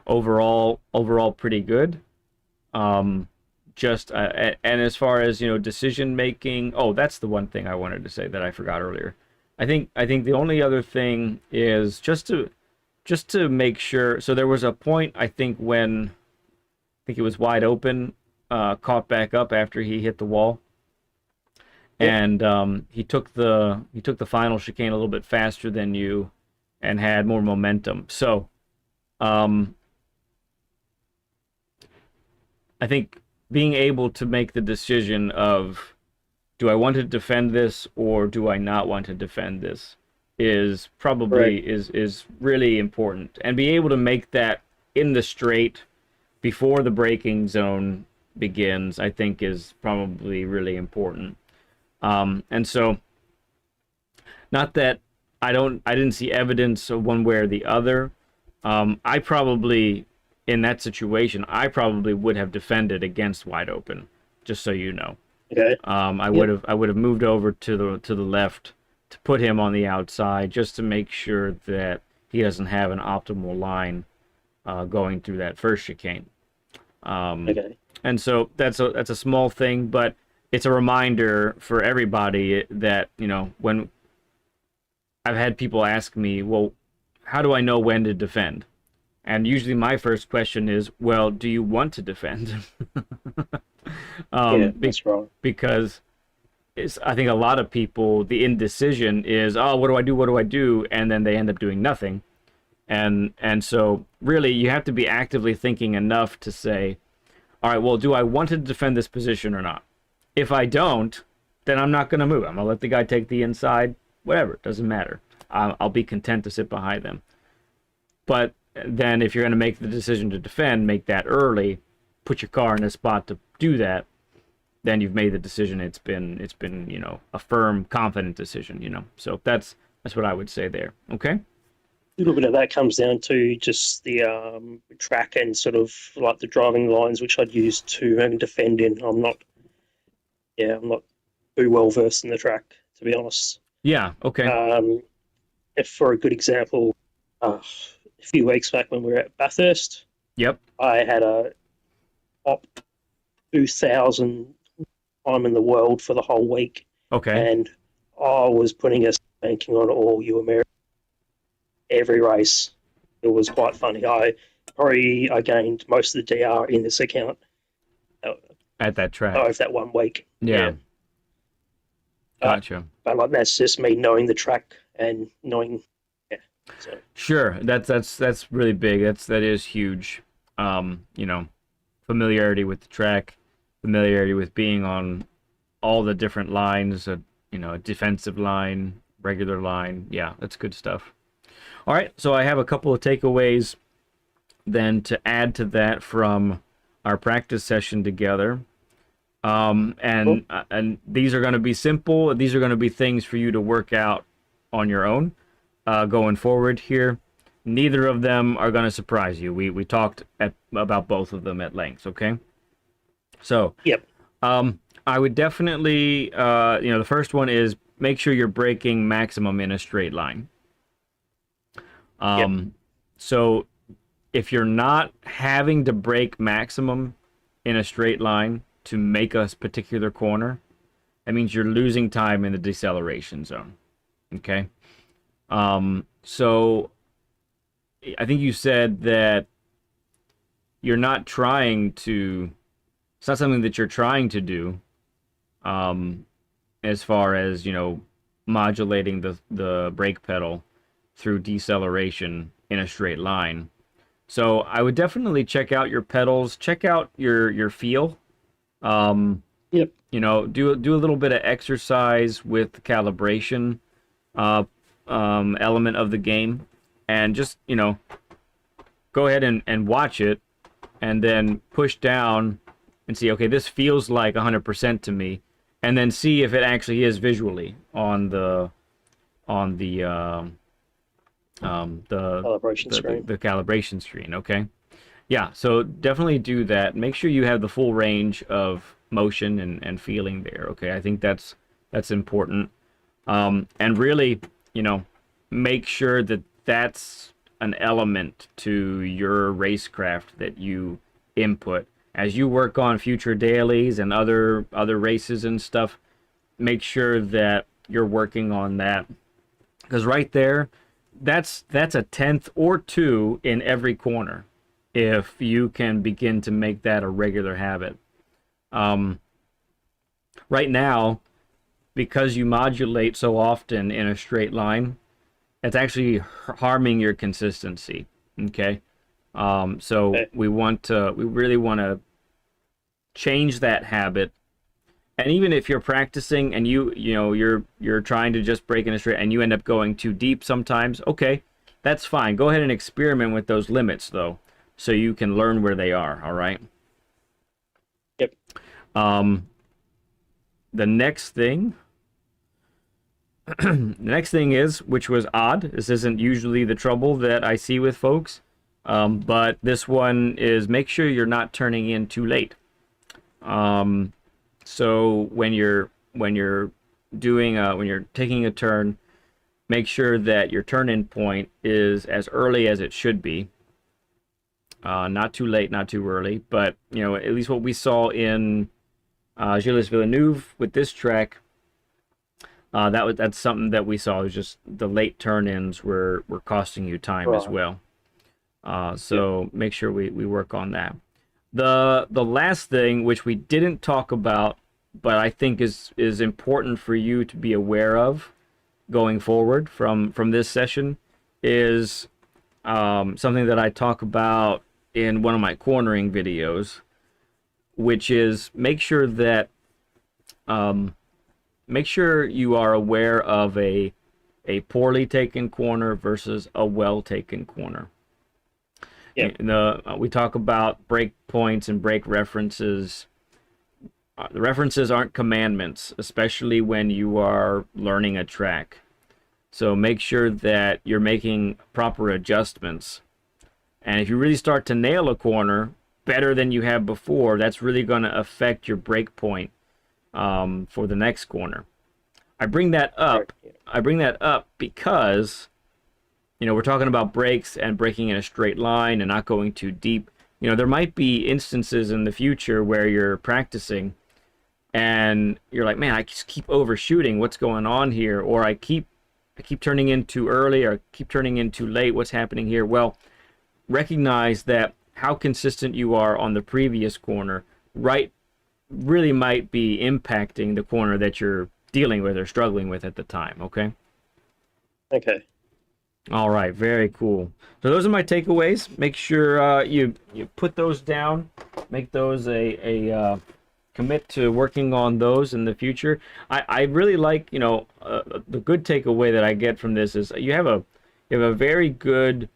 overall pretty good. Um, just and as far as decision making, oh, that's the one thing I wanted to say that I forgot earlier. I think the only other thing is just to make sure. So there was a point, I think, when I think it was wide open, caught back up after he hit the wall, Yep. and he took the final chicane a little bit faster than you, and had more momentum. So um, I think being able to make the decision of, do I want to defend this or do I not want to defend this, is Right. probably is really important, and be able to make that in the straight before the braking zone begins, I think is probably really important. And so, not that I didn't see evidence of one way or the other. I probably, in that situation, I probably would have defended against wide open, just so you know. Okay. Yep. I would have moved over to the left to put him on the outside just to make sure that he doesn't have an optimal line going through that first chicane. Okay. And so that's a small thing, but it's a reminder for everybody that, you know, when I've had people ask me, well, how do I know when to defend? And usually my first question is, well, do you want to defend? Yeah, Be that's right. because I think a lot of people, the indecision is, oh, what do I do? What do I do? And then they end up doing nothing. And so really you have to be actively thinking enough to say, all right, well, do I want to defend this position or not? If I don't, then I'm not going to move. I'm going to let the guy take the inside, whatever, it doesn't matter. I'll be content to sit behind them. But then if you're going to make the decision to defend, make that early, put your car in a spot to do that, then you've made the decision. It's been, you know, a firm, confident decision, you know. So that's what I would say there. Okay? A little bit of that comes down to just the track and sort of like the driving lines, which I'd use to defend in. I'm not too well versed in the track, to be honest. Yeah, okay. If for a good example, a few weeks back when we were at Bathurst, Yep. I had a top 2,000 time in the world for the whole week, Okay. and I was putting a banking on all you Americans every race. It was quite funny. I gained most of the DR in this account At that track. over that 1 week. Yeah. Yeah. Gotcha. But like that's just me knowing the track and knowing. Yeah. So Sure. That's really big. That is huge. You know, familiarity with the track, familiarity with being on all the different lines, you know, a defensive line, regular line. Yeah, that's good stuff. All right, so I have a couple of takeaways then to add to that from our practice session together. cool. And these are going to be simple. These are going to be things for you to work out on your own going forward here. Neither of them are going to surprise you. We talked about both of them at length, okay? So, Yep. I would definitely, you know, the first one is make sure you're braking maximum in a straight line. Yep. So if you're not having to brake maximum in a straight line to make a particular corner, that means you're losing time in the deceleration zone. Okay. So I think you said that you're not trying to, it's not something that you're trying to do, as far as, you know, modulating the brake pedal through deceleration in a straight line. So I would definitely check out your pedals, check out your feel. Yep. You know, do a little bit of exercise with the calibration element of the game, and just, you know, go ahead and watch it, and then push down and see, okay, this feels like 100% to me, and then see if it actually is visually on the Calibration screen. the calibration screen. Okay, yeah, so definitely do that. Make sure you have the full range of motion and feeling there. Okay, I think that's important. And really, you know, make sure that that's an element to your racecraft that you input as you work on future dailies and other races and stuff. Make sure that you're working on that, because right there, that's a tenth or two in every corner if you can begin to make that a regular habit. Right now, because you modulate so often in a straight line, it's actually harming your consistency. Okay, so Okay. we really want to change that habit, And even if you're practicing and you're trying to just break in a straight and you end up going too deep sometimes, okay, that's fine. Go ahead and experiment with those limits though, so you can learn where they are. All right. Yep. The next thing. The next thing is, which was odd. This isn't usually the trouble that I see with folks, but this one is make sure you're not turning in too late. So when you're doing when you're taking a turn, make sure that your turn-in point is as early as it should be. Not too late, not too early, but at least what we saw in Gilles Villeneuve with this track. That's something that we saw. It was just the late turn-ins were costing you time as well. So make sure we work on that. The last thing, which we didn't talk about, but I think is important for you to be aware of going forward from this session, is something that I talk about in one of my cornering videos, which is make sure you are aware of a poorly taken corner versus a well taken corner. Yeah. We talk about break points and break references. The references aren't commandments, especially when you are learning a track. So make sure that you're making proper adjustments. And if you really start to nail a corner better than you have before, that's really going to affect your break point for the next corner. I bring that up. I bring that up because we're talking about breaks and breaking in a straight line and not going too deep. There might be instances in the future where you're practicing and you're like, man, I just keep overshooting. What's going on here? Or I keep turning in too early, or I keep turning in too late. What's happening here? Well, recognize that how consistent you are on the previous corner, really might be impacting the corner that you're dealing with or struggling with at the time. Okay. All right, very cool. So those are my takeaways. Make sure you put those down. Make those a commit to working on those in the future. I really like the good takeaway that I get from this is you have a very good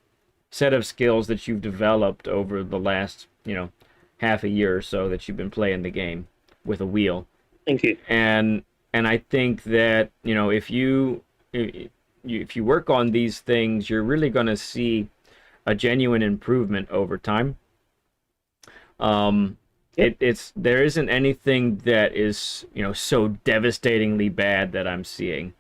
set of skills that you've developed over the last half a year or so that you've been playing the game with a wheel. Thank you. And I think that if you work on these things, you're really going to see a genuine improvement over time. There isn't anything that is so devastatingly bad that I'm seeing.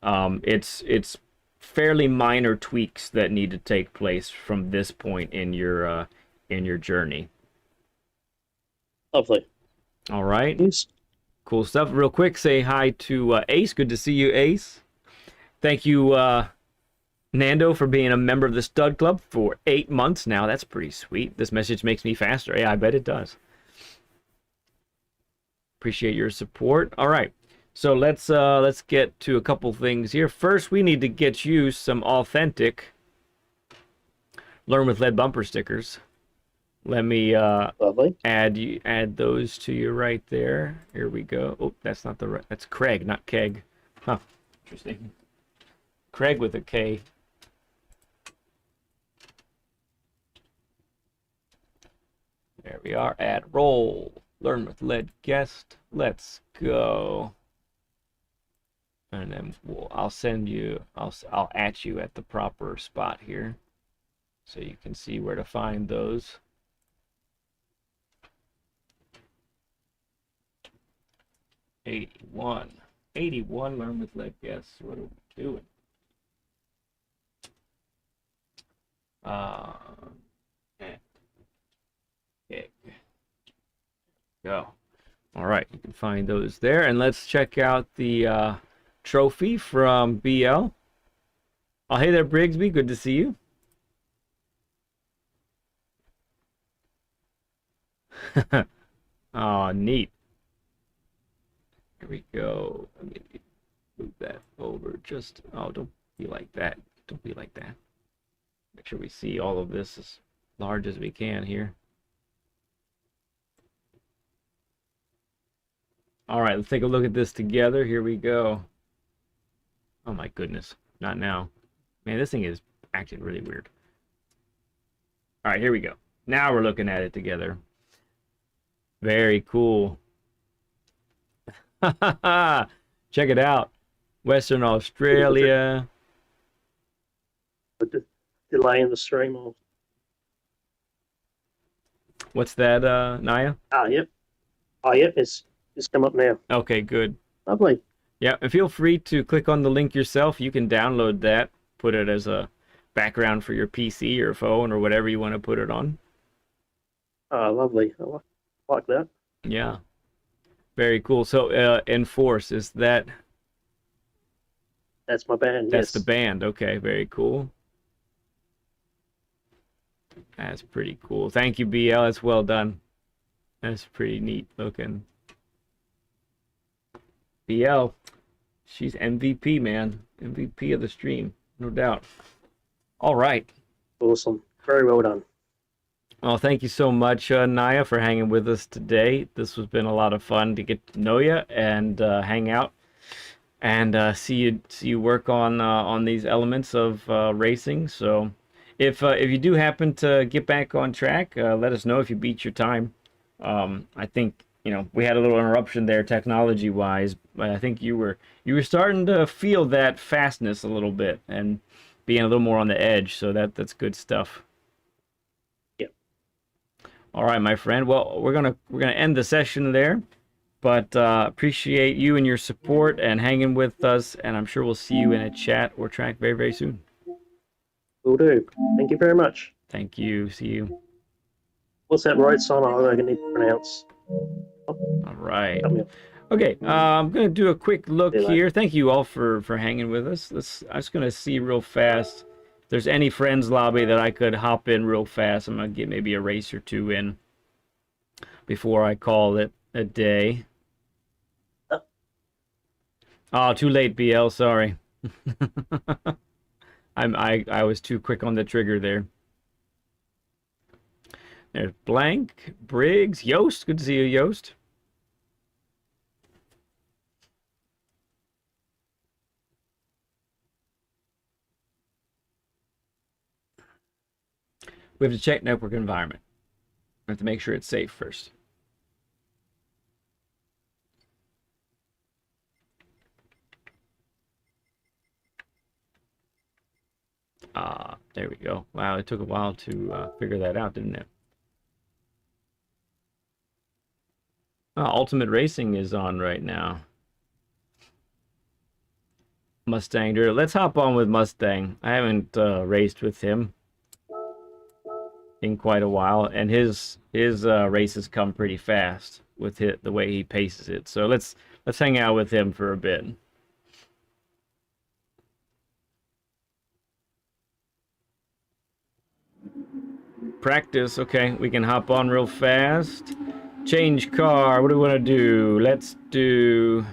It's fairly minor tweaks that need to take place from this point in your journey. Lovely. All right. Yes. Cool stuff. Real quick, say hi to Ace. Good to see you, Ace. Thank you, Nando, for being a member of the Stud Club for 8 months now. That's pretty sweet. This message makes me faster. Yeah, I bet it does. Appreciate your support. All right. So let's get to a couple things here. First, we need to get you some authentic Learn with Lead bumper stickers. Let me add those to you right there. Here we go. Oh, that's not the right. That's Craig, not Keg. Huh. Interesting. Craig with a K. There we are. Add roll. Learn with Lead guest. Let's go. And then I'll send you. I'll at you at the proper spot here, so you can see where to find those. '81. Learn with Lead guests. What are we doing? Okay. Go. All right, you can find those there, and let's check out the trophy from BL. Oh, hey there, Brigsby. Good to see you. Oh, neat. Here we go. Let me move that over. Just, oh, don't be like that. Don't be like that. Make sure we see all of this as large as we can here. All right, let's take a look at this together. Here we go. Oh my goodness, not now. Man, this thing is acting really weird. All right, here we go. Now we're looking at it together. Very cool. Check it out. Western Australia. Delay in the stream. Or... What's that, Naya? Yep. Yep, it's come up now. Okay, good. Lovely. Yeah, and feel free to click on the link yourself. You can download that, put it as a background for your PC or phone or whatever you want to put it on. Lovely. I like that. Yeah. Very cool. So, Enforce, is that... That's my band, That's yes. the band. Okay, very cool. That's pretty cool. Thank you, BL. That's well done. That's pretty neat looking. BL, she's MVP, man. MVP of the stream, no doubt. All right. Awesome. Very well done. Well, thank you so much, Naya, for hanging with us today. This has been a lot of fun to get to know you and hang out and see you work on these elements of racing. So, if you do happen to get back on track, let us know if you beat your time. I think we had a little interruption there, technology-wise, but I think you were starting to feel that fastness a little bit and being a little more on the edge. So that's good stuff. All right, my friend. Well, we're gonna end the session there, but appreciate you and your support and hanging with us, and I'm sure we'll see you in a chat or track very, very soon. Will do. Thank you very much. Thank you. See you. What's that road sign I need to pronounce? All right. Help me out. Okay, I'm gonna do a quick look Daylight. here. Thank you all for hanging with us. I'm just gonna see real fast. If there's any friends lobby that I could hop in real fast, I'm gonna get maybe a race or two in before I call it a day. Oh, too late, BL. Sorry. I was too quick on the trigger there. There's Blank, Briggs, Yost. Good to see you, Yost. We have to check network environment. We have to make sure it's safe first. There we go. Wow, it took a while to figure that out, didn't it? Ultimate Racing is on right now. Mustang. Let's hop on with Mustang. I haven't raced with him in quite a while, and his races come pretty fast with the way he paces it. So let's hang out with him for a bit. Practice. Okay, we can hop on real fast. Change car. What do we want to do? Let's do...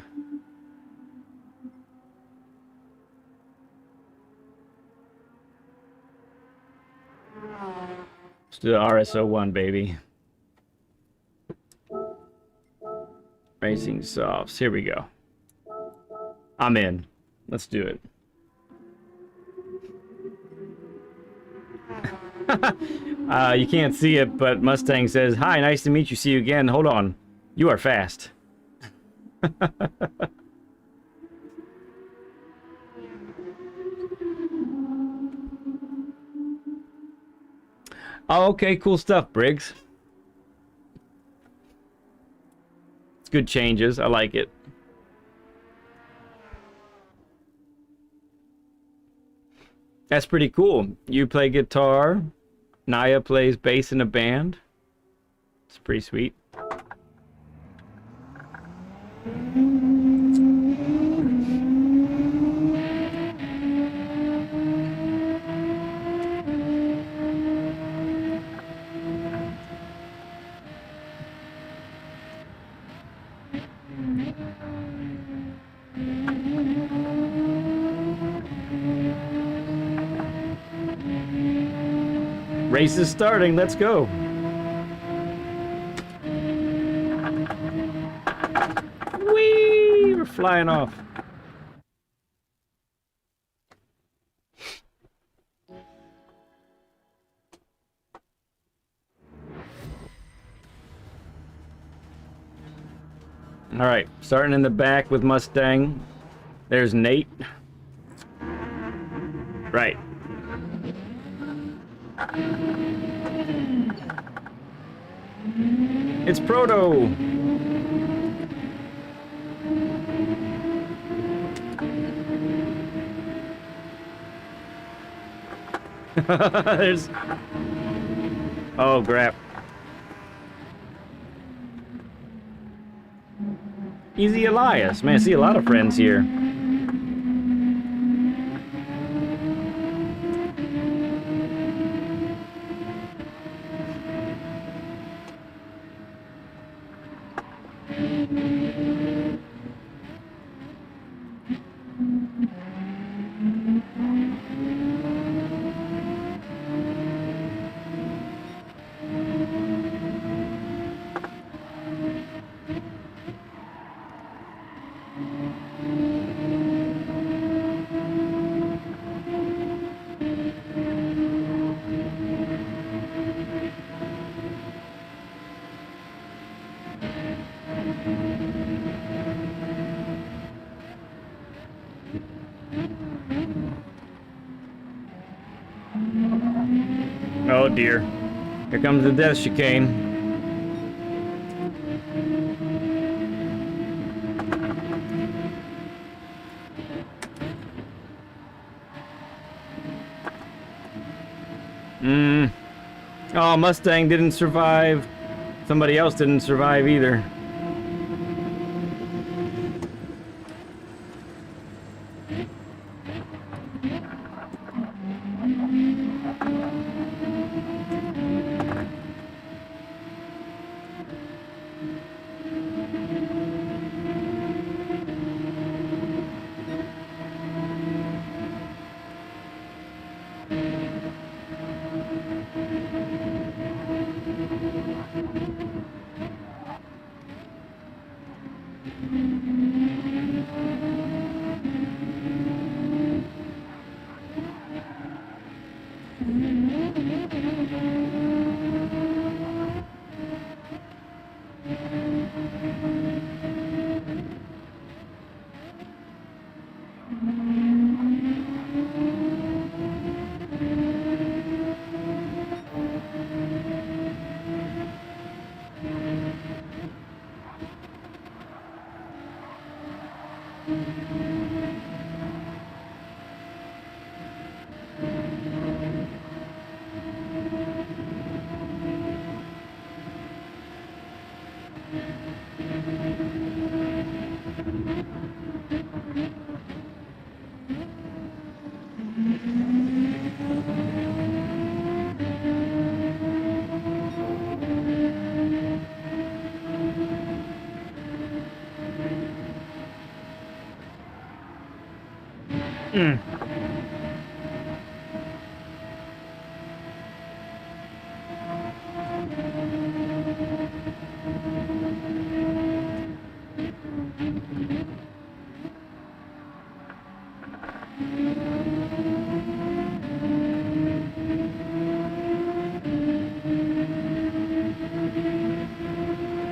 Let's do the RS01, baby. Racing softs. Here we go. I'm in. Let's do it. You can't see it, but Mustang says, "Hi, nice to meet you. See you again. Hold on. You are fast." Oh, okay, cool stuff, Briggs. It's good changes. I like it. That's pretty cool. You play guitar. Naya plays bass in a band. It's pretty sweet. Race is starting. Let's go. flying off. All right, starting in the back with Mustang. There's Nate. Right. It's Proto. There's... Oh, crap. Easy Elias. Man, I see a lot of friends here. Oh dear. Here comes the death chicane. Oh, Mustang didn't survive. Somebody else didn't survive either.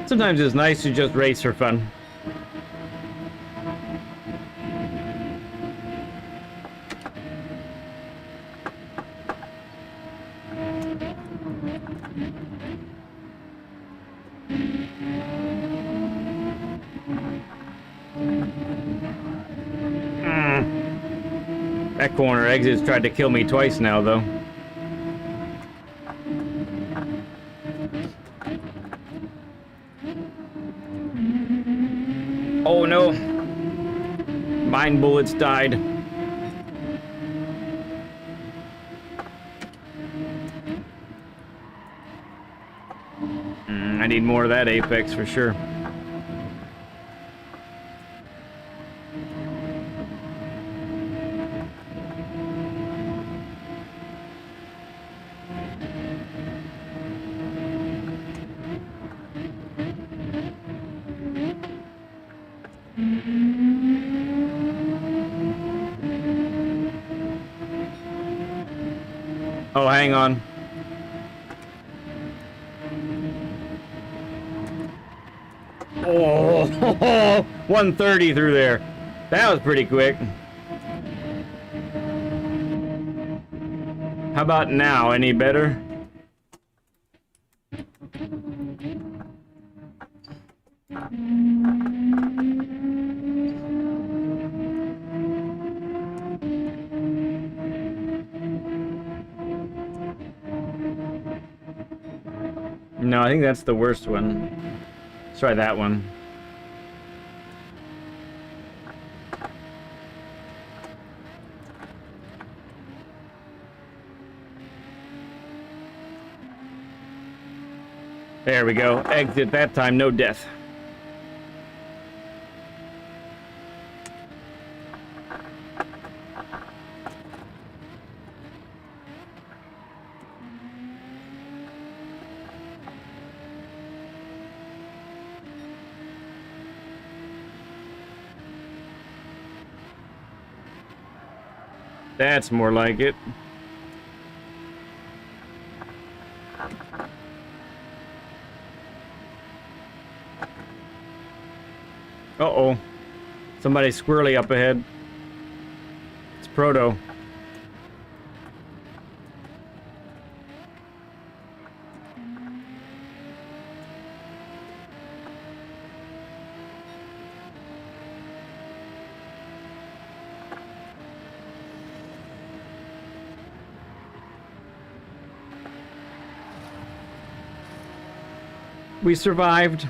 Sometimes it's nice to just race for fun. That corner exit's tried to kill me twice now, though. Oh no! Mine bullets died. I need more of that Apex for sure. Oh, hang on. Oh, 130 through there. That was pretty quick. How about now? Any better? No, I think that's the worst one. Let's try that one. There we go. Exit that time, no death. That's more like it. Uh-oh. Somebody squirrely up ahead. It's Proto. We survived.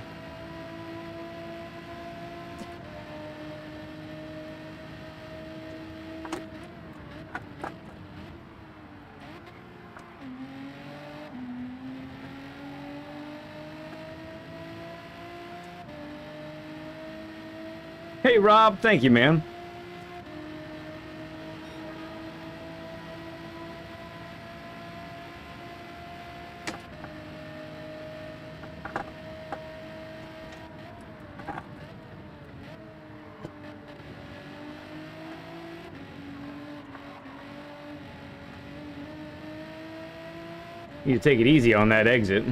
Hey, Rob. Thank you, man. Need to take it easy on that exit.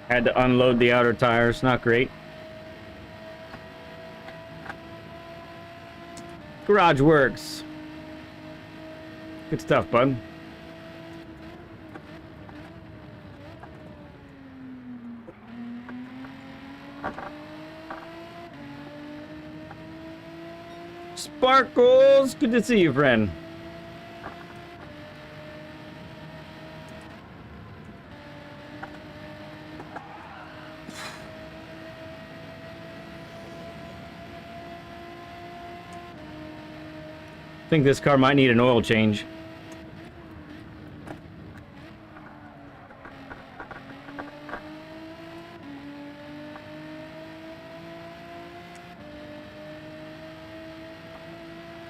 Had to unload the outer tires. Not great. Garage works. Good stuff, bud. Sparkles! Good to see you, friend. I think this car might need an oil change.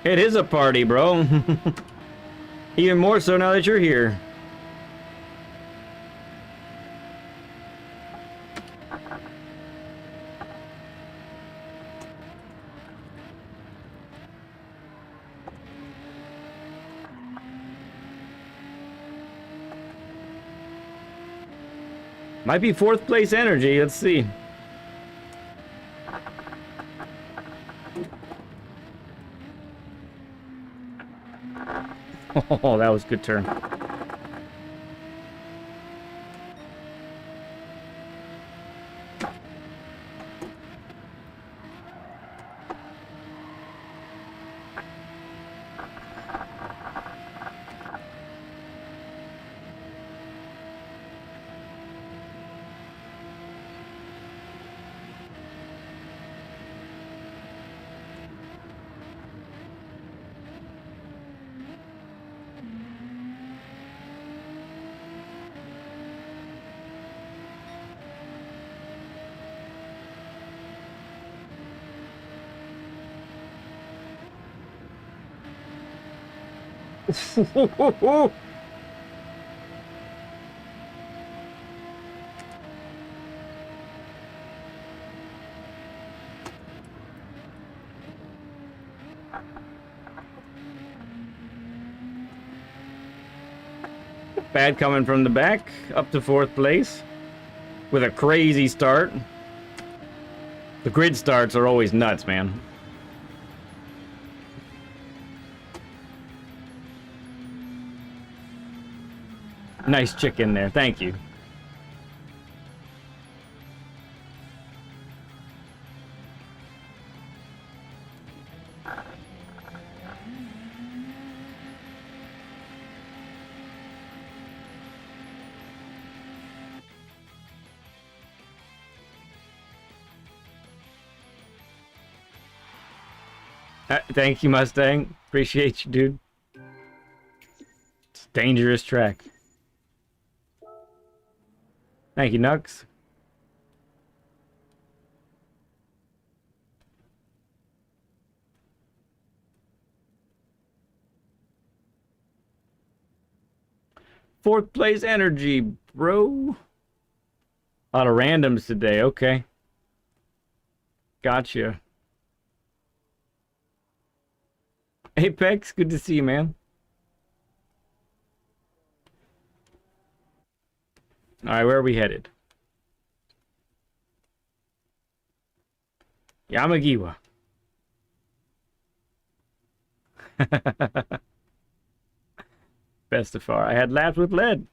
It is a party, bro. Even more so now that you're here. Might be fourth place energy. Let's see. Oh, that was a good turn. Bad coming from the back, up to 4th place with a crazy start. The grid starts are always nuts, man. Nice chicken there, thank you. Thank you, Mustang. Appreciate you, dude. It's a dangerous track. Thank you, Nux. Fourth place energy, bro. A lot of randoms today, okay. Gotcha. Apex, good to see you, man. Alright, where are we headed? Yamagiwa. Best of far. I had laps with lead.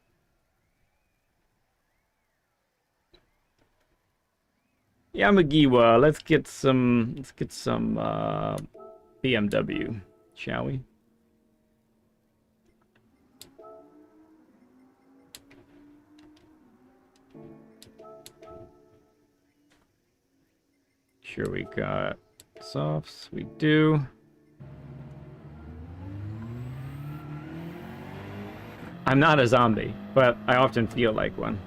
Yamagiwa, let's get some BMW, shall we? Sure, we got softs. We do. I'm not a zombie, but I often feel like one.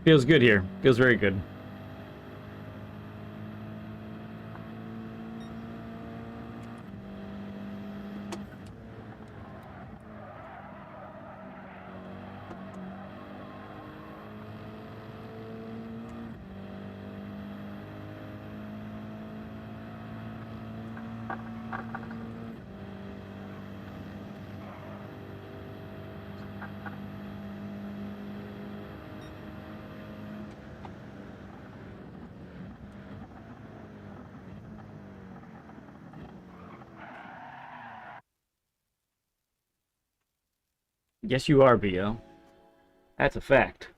Feels good here. Feels very good. Yes, you are, BL. That's a fact.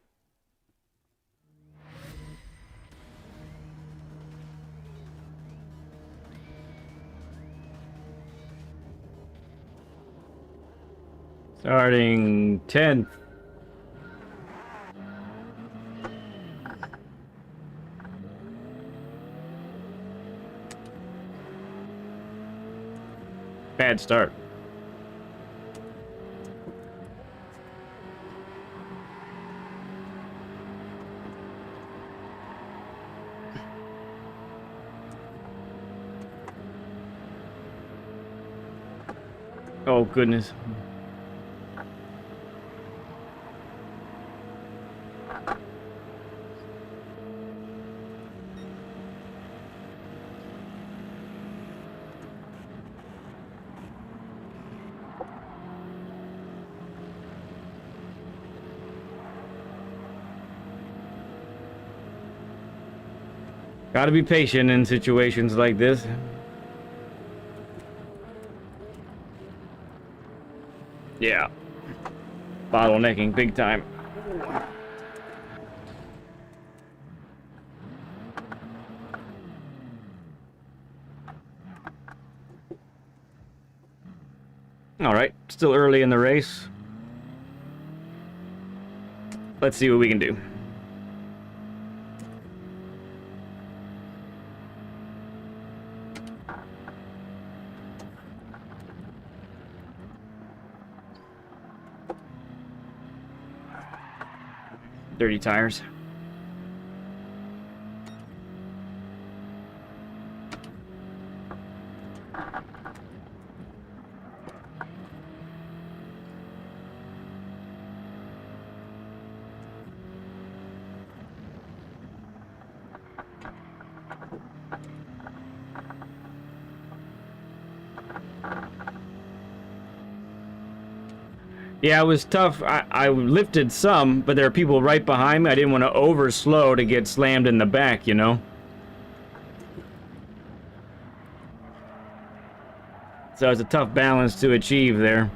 Starting 10th. Bad start. Oh, goodness. Gotta be patient in situations like this. Yeah. Bottlenecking big time. Alright, still early in the race. Let's see what we can do. Dirty tires. Yeah, it was tough. I lifted some, but there are people right behind me. I didn't want to over slow to get slammed in the back, you know? So it's a tough balance to achieve there.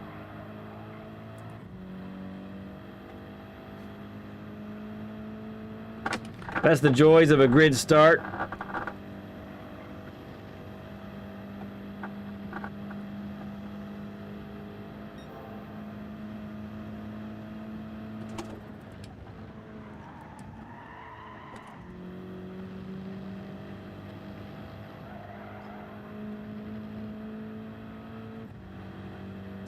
That's the joys of a grid start.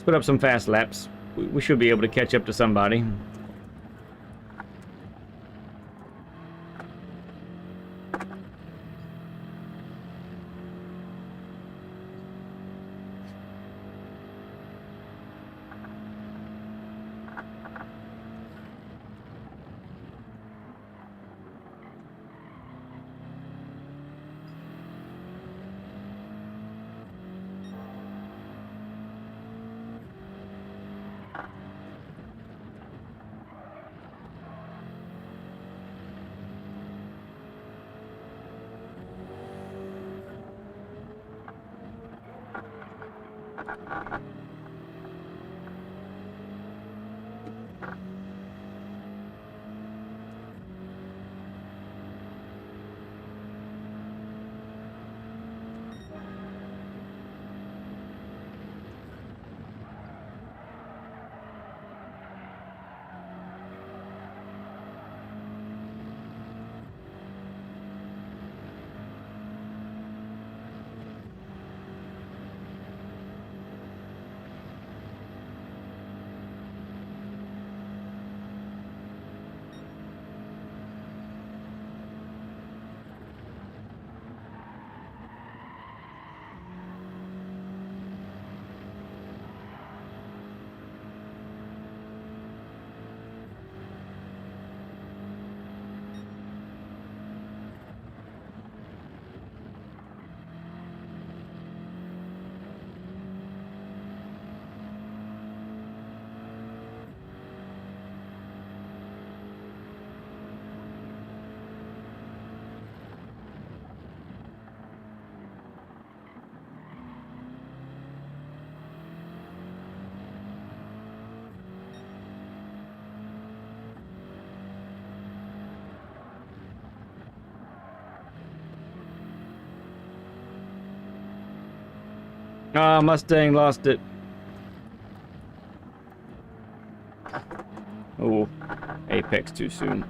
Let's put up some fast laps. We should be able to catch up to somebody. Ah, Mustang lost it. Oh, apex too soon.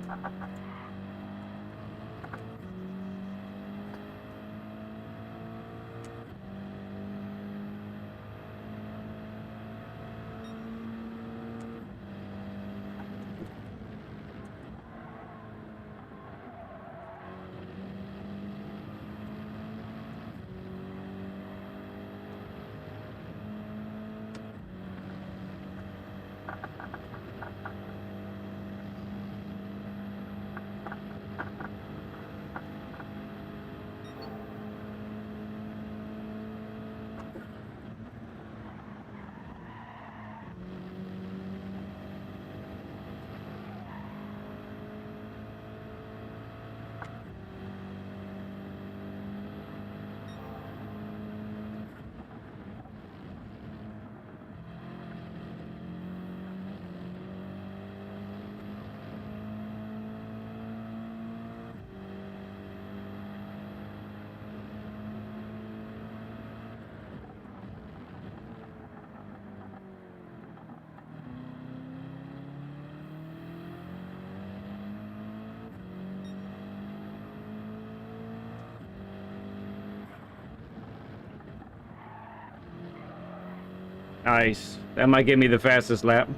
Nice. That might give me the fastest lap.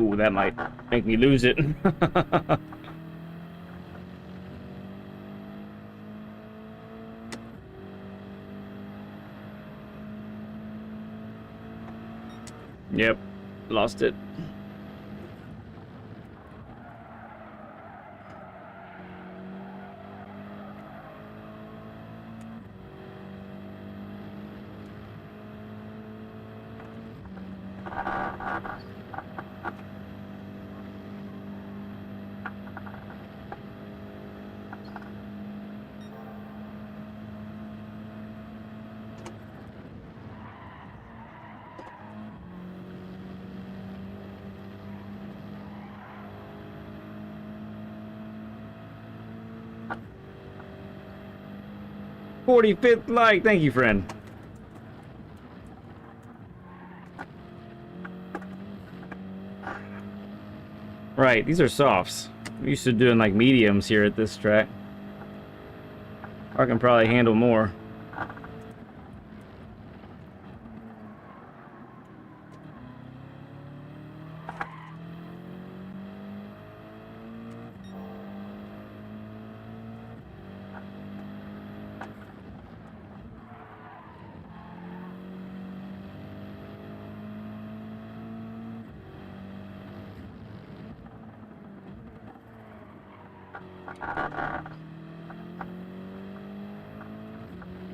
Ooh, that might make me lose it. Yep, lost it. $45th like. Thank you, friend. Right, these are softs. I'm used to doing like mediums here at this track. I can probably handle more.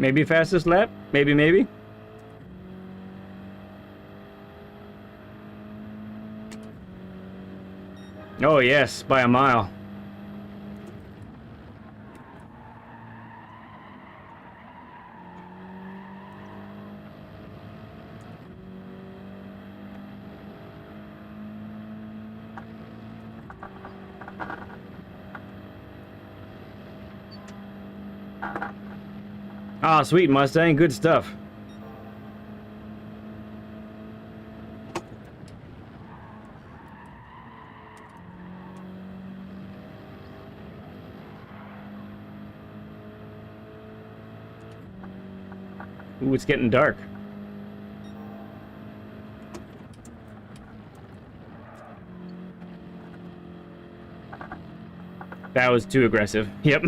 Maybe fastest lap? Maybe. Oh yes, by a mile. Ah, sweet Mustang, good stuff. Ooh, it's getting dark. That was too aggressive. Yep.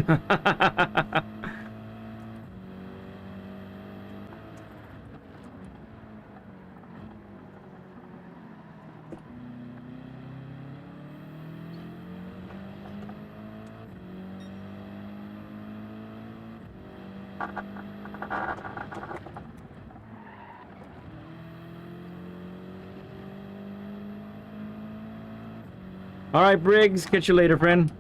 All right, Briggs. Catch you later, friend.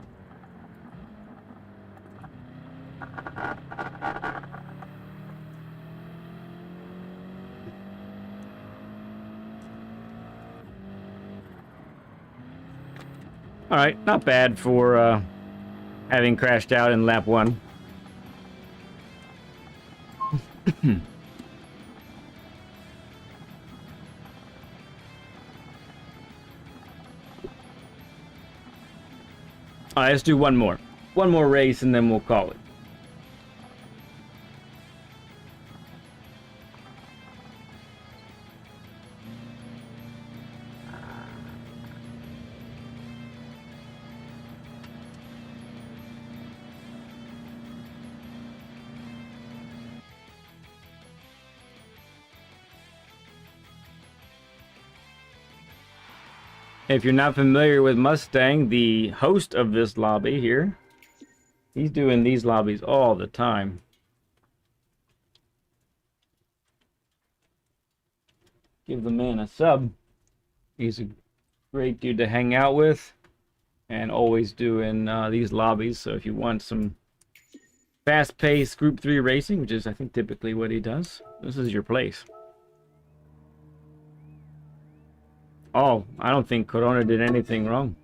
All right, not bad for having crashed out in lap 1. All right, let's do one more. One more race, and then we'll call it. If you're not familiar with Mustang, the host of this lobby here, he's doing these lobbies all the time. Give the man a sub. He's a great dude to hang out with, and always doing these lobbies. So if you want some fast-paced Group 3 racing, which is I think typically what he does, this is your place. Oh, I don't think Corona did anything wrong.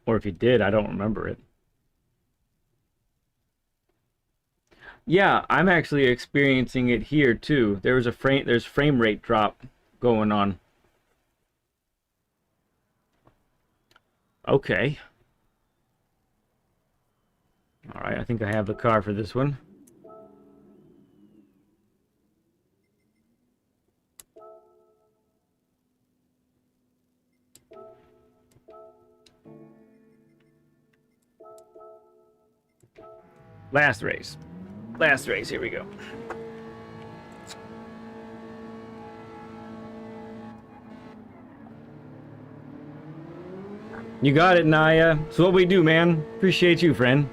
Or if he did, I don't remember it. Yeah, I'm actually experiencing it here too. There's frame rate drop going on. Okay. All right, I think I have the car for this one. Last race. Last race, here we go. You got it, Naya. It's what we do, man. Appreciate you, friend.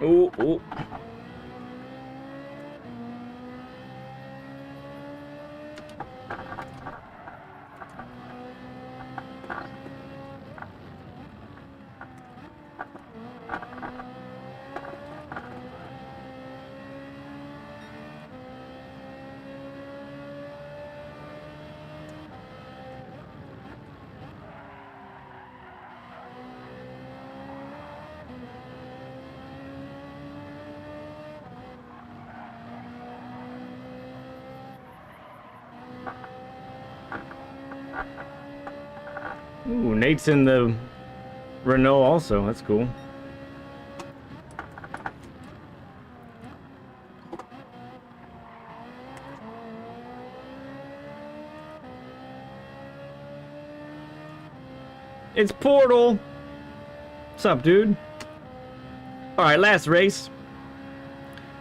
Ooh, ooh. Ooh, Nate's in the Renault also. That's cool. It's Portal. What's up, dude? All right, last race.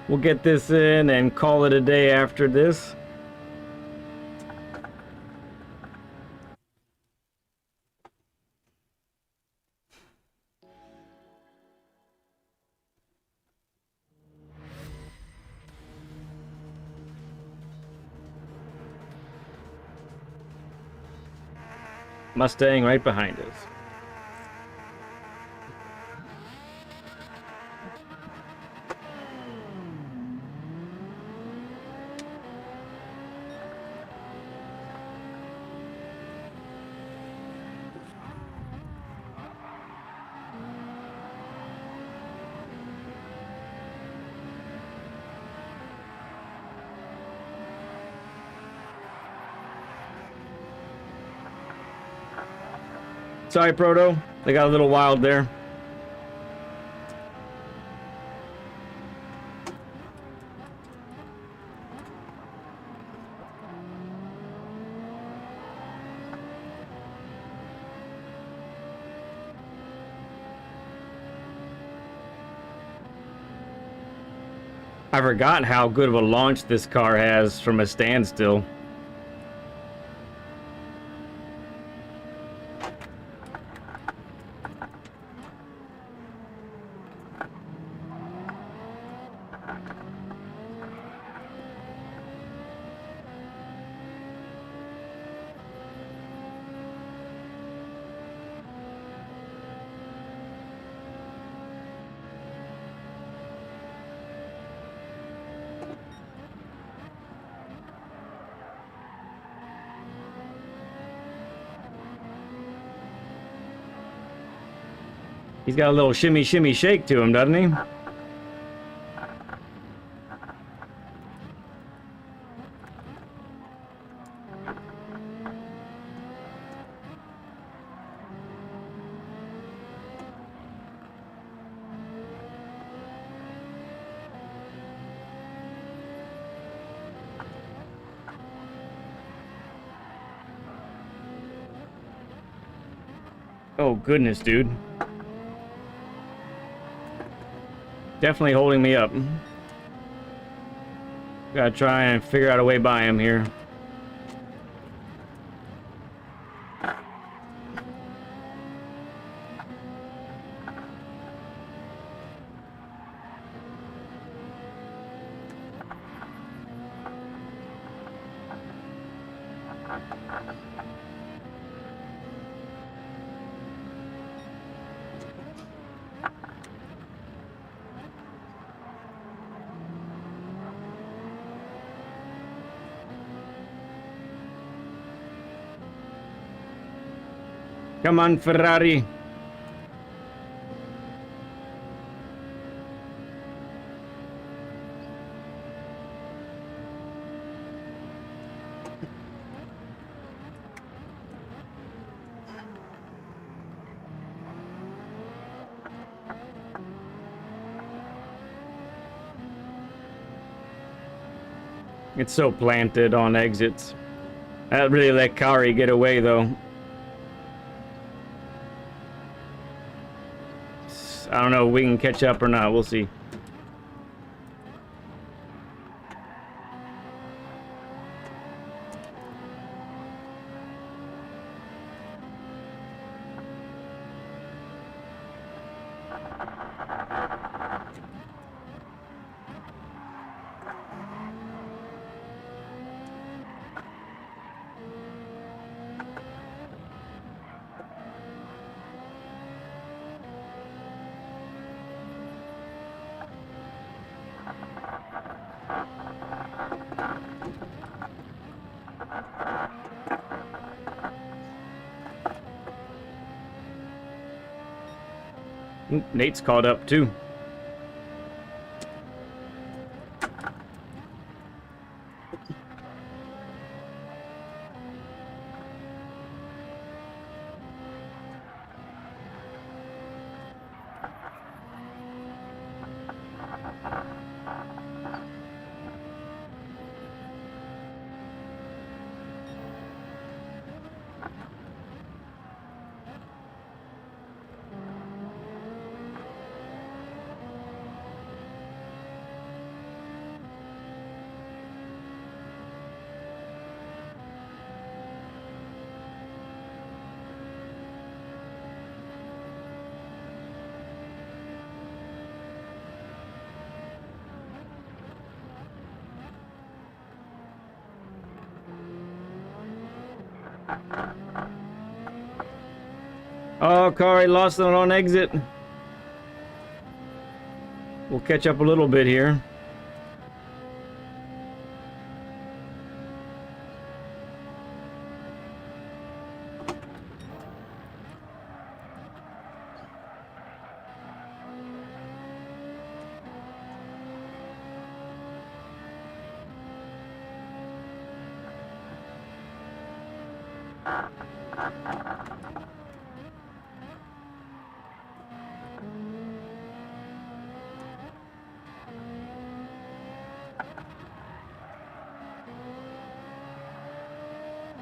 We'll get this in and call it a day after this. Mustang right behind us. Sorry, Proto. They got a little wild there. I forgot how good of a launch this car has from a standstill. He's got a little shimmy, shimmy, shake to him, doesn't he? Oh, goodness, dude. Definitely holding me up. Gotta try and figure out a way by him here. Come on, Ferrari. It's so planted on exits. That really let Kari get away, though. I don't know if we can catch up or not. We'll see. Nate's caught up too. Oh, Kari lost it on exit. We'll catch up a little bit here.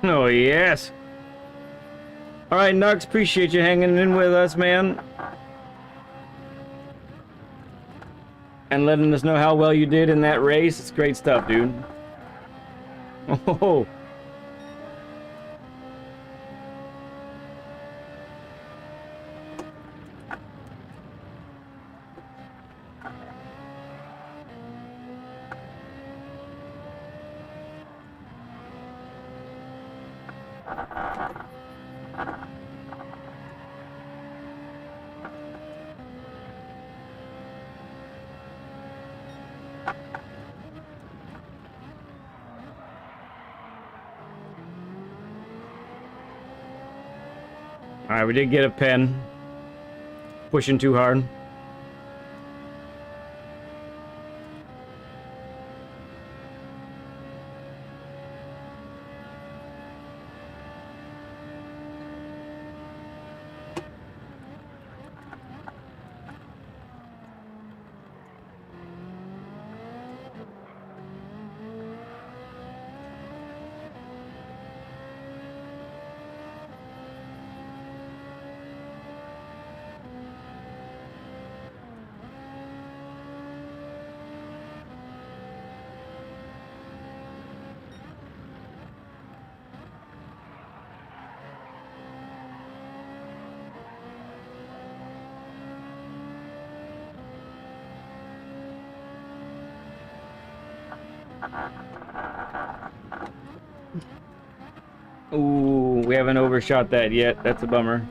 Oh, yes. All right, Nux, appreciate you hanging in with us, man. And letting us know how well you did in that race. It's great stuff, dude. Oh. All right, we did get a pen. pushing too hard. Ooh, we haven't overshot that yet. That's a bummer.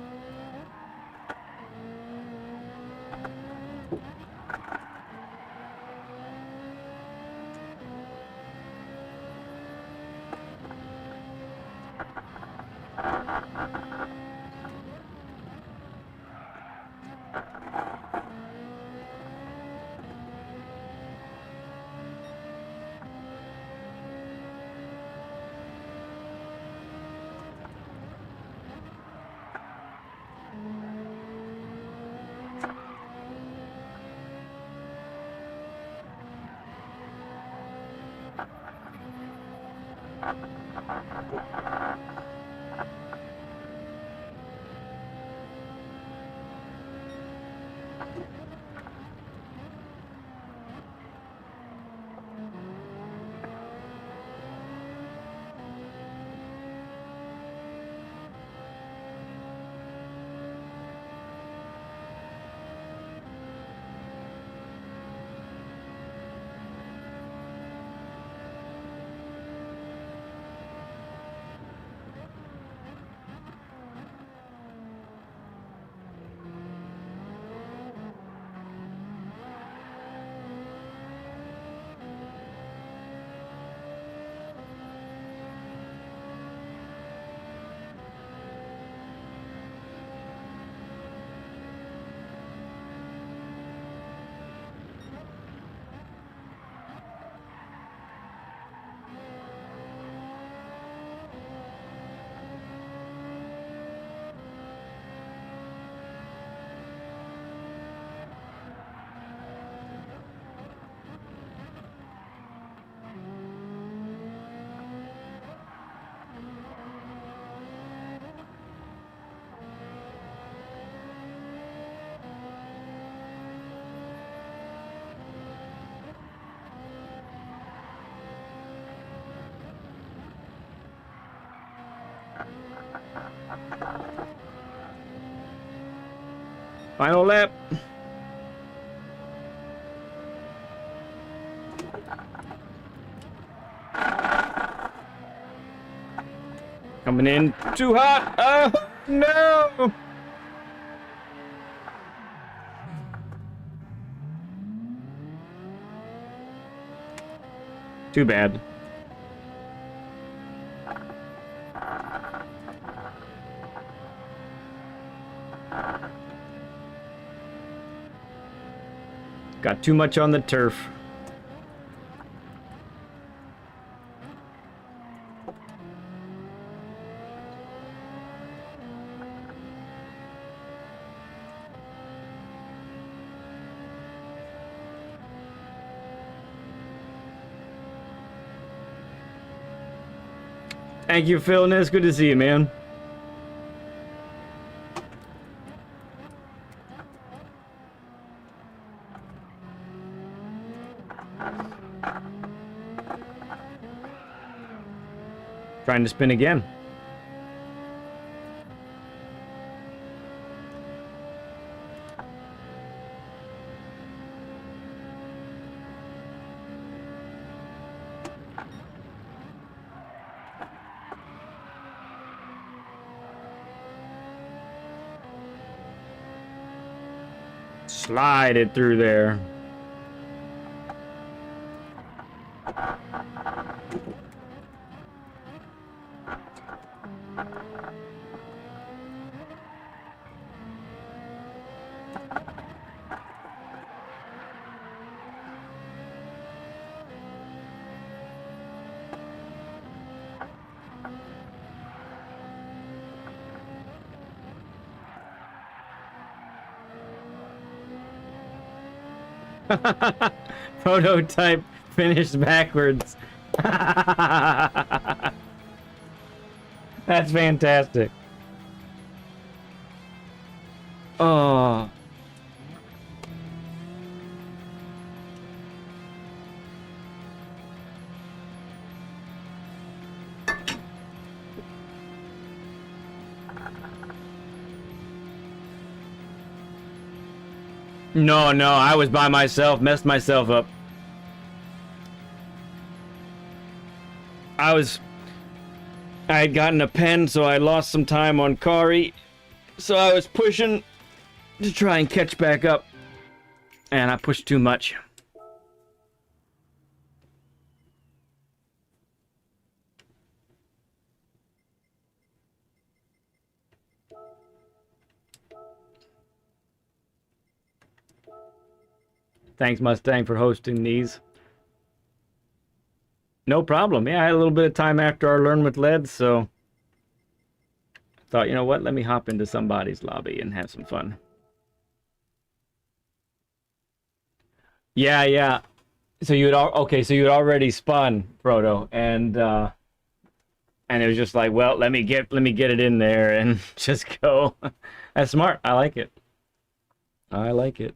Final lap. Coming in too hot. Oh, no. Too bad. Got too much on the turf. Thank you, Phil. It's good to see you, man. Trying to spin again. Slide it through there. Prototype finished backwards. That's fantastic. Oh. No, no, I was by myself, messed myself up. I had gotten a pen, so I lost some time on Kari. So I was pushing to try and catch back up. And I pushed too much. Thanks, Mustang, for hosting these. No problem. Yeah, I had a little bit of time after our Learn with Lead, so I thought, you know what? Let me hop into somebody's lobby and have some fun. Yeah, yeah. So you had so you had already spun, Frodo, and it was just like, well, let me get it in there and just go. That's smart. I like it. I like it.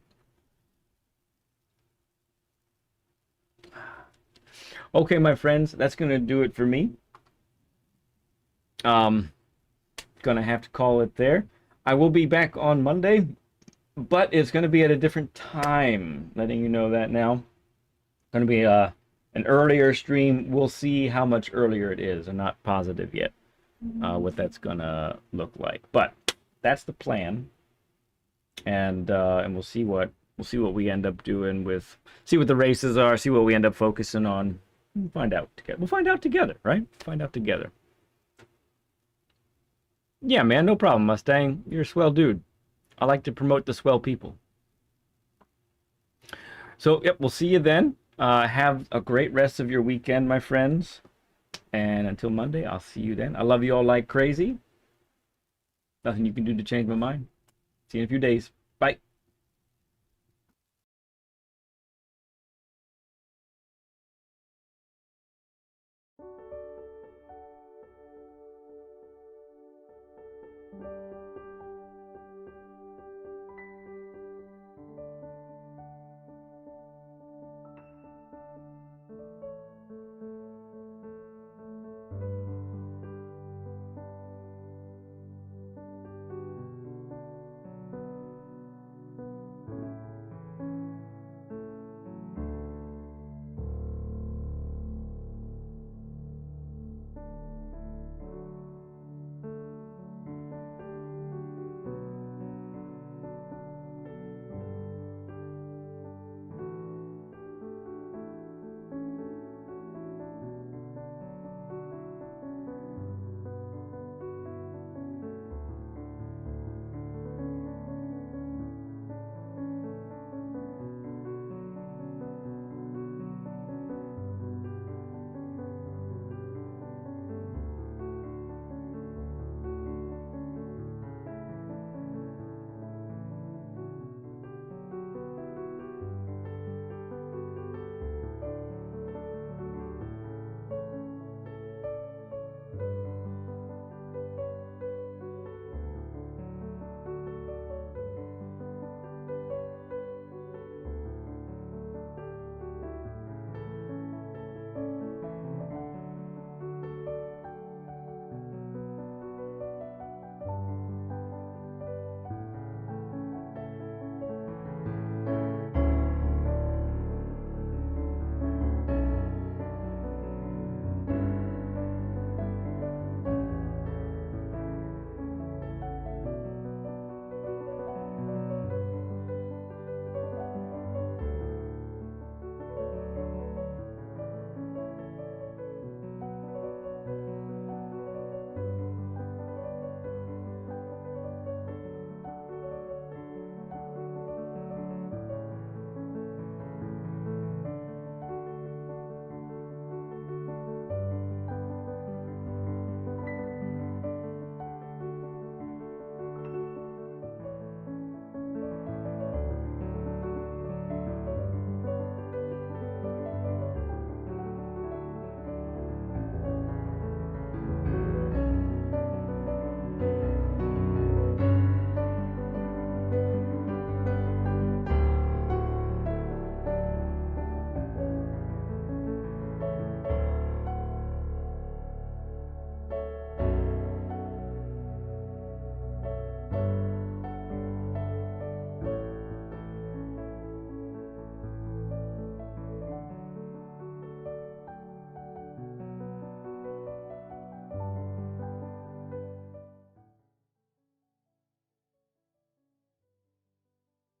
Okay, my friends, that's gonna do it for me. Gonna have to call it there. I will be back on Monday, but it's gonna be at a different time. Letting you know that now. Gonna be an earlier stream. We'll see how much earlier it is. I'm not positive yet what that's gonna look like, but that's the plan. And we'll see what we end up doing with, see what the races are, see what we end up focusing on. We'll find out together. We'll find out together, right? Find out together. Yeah, man, no problem, Mustang. You're a swell dude. I like to promote the swell people. So, yep, we'll see you then. Have a great rest of your weekend, my friends. And until Monday, I'll see you then. I love you all like crazy. Nothing you can do to change my mind. See you in a few days.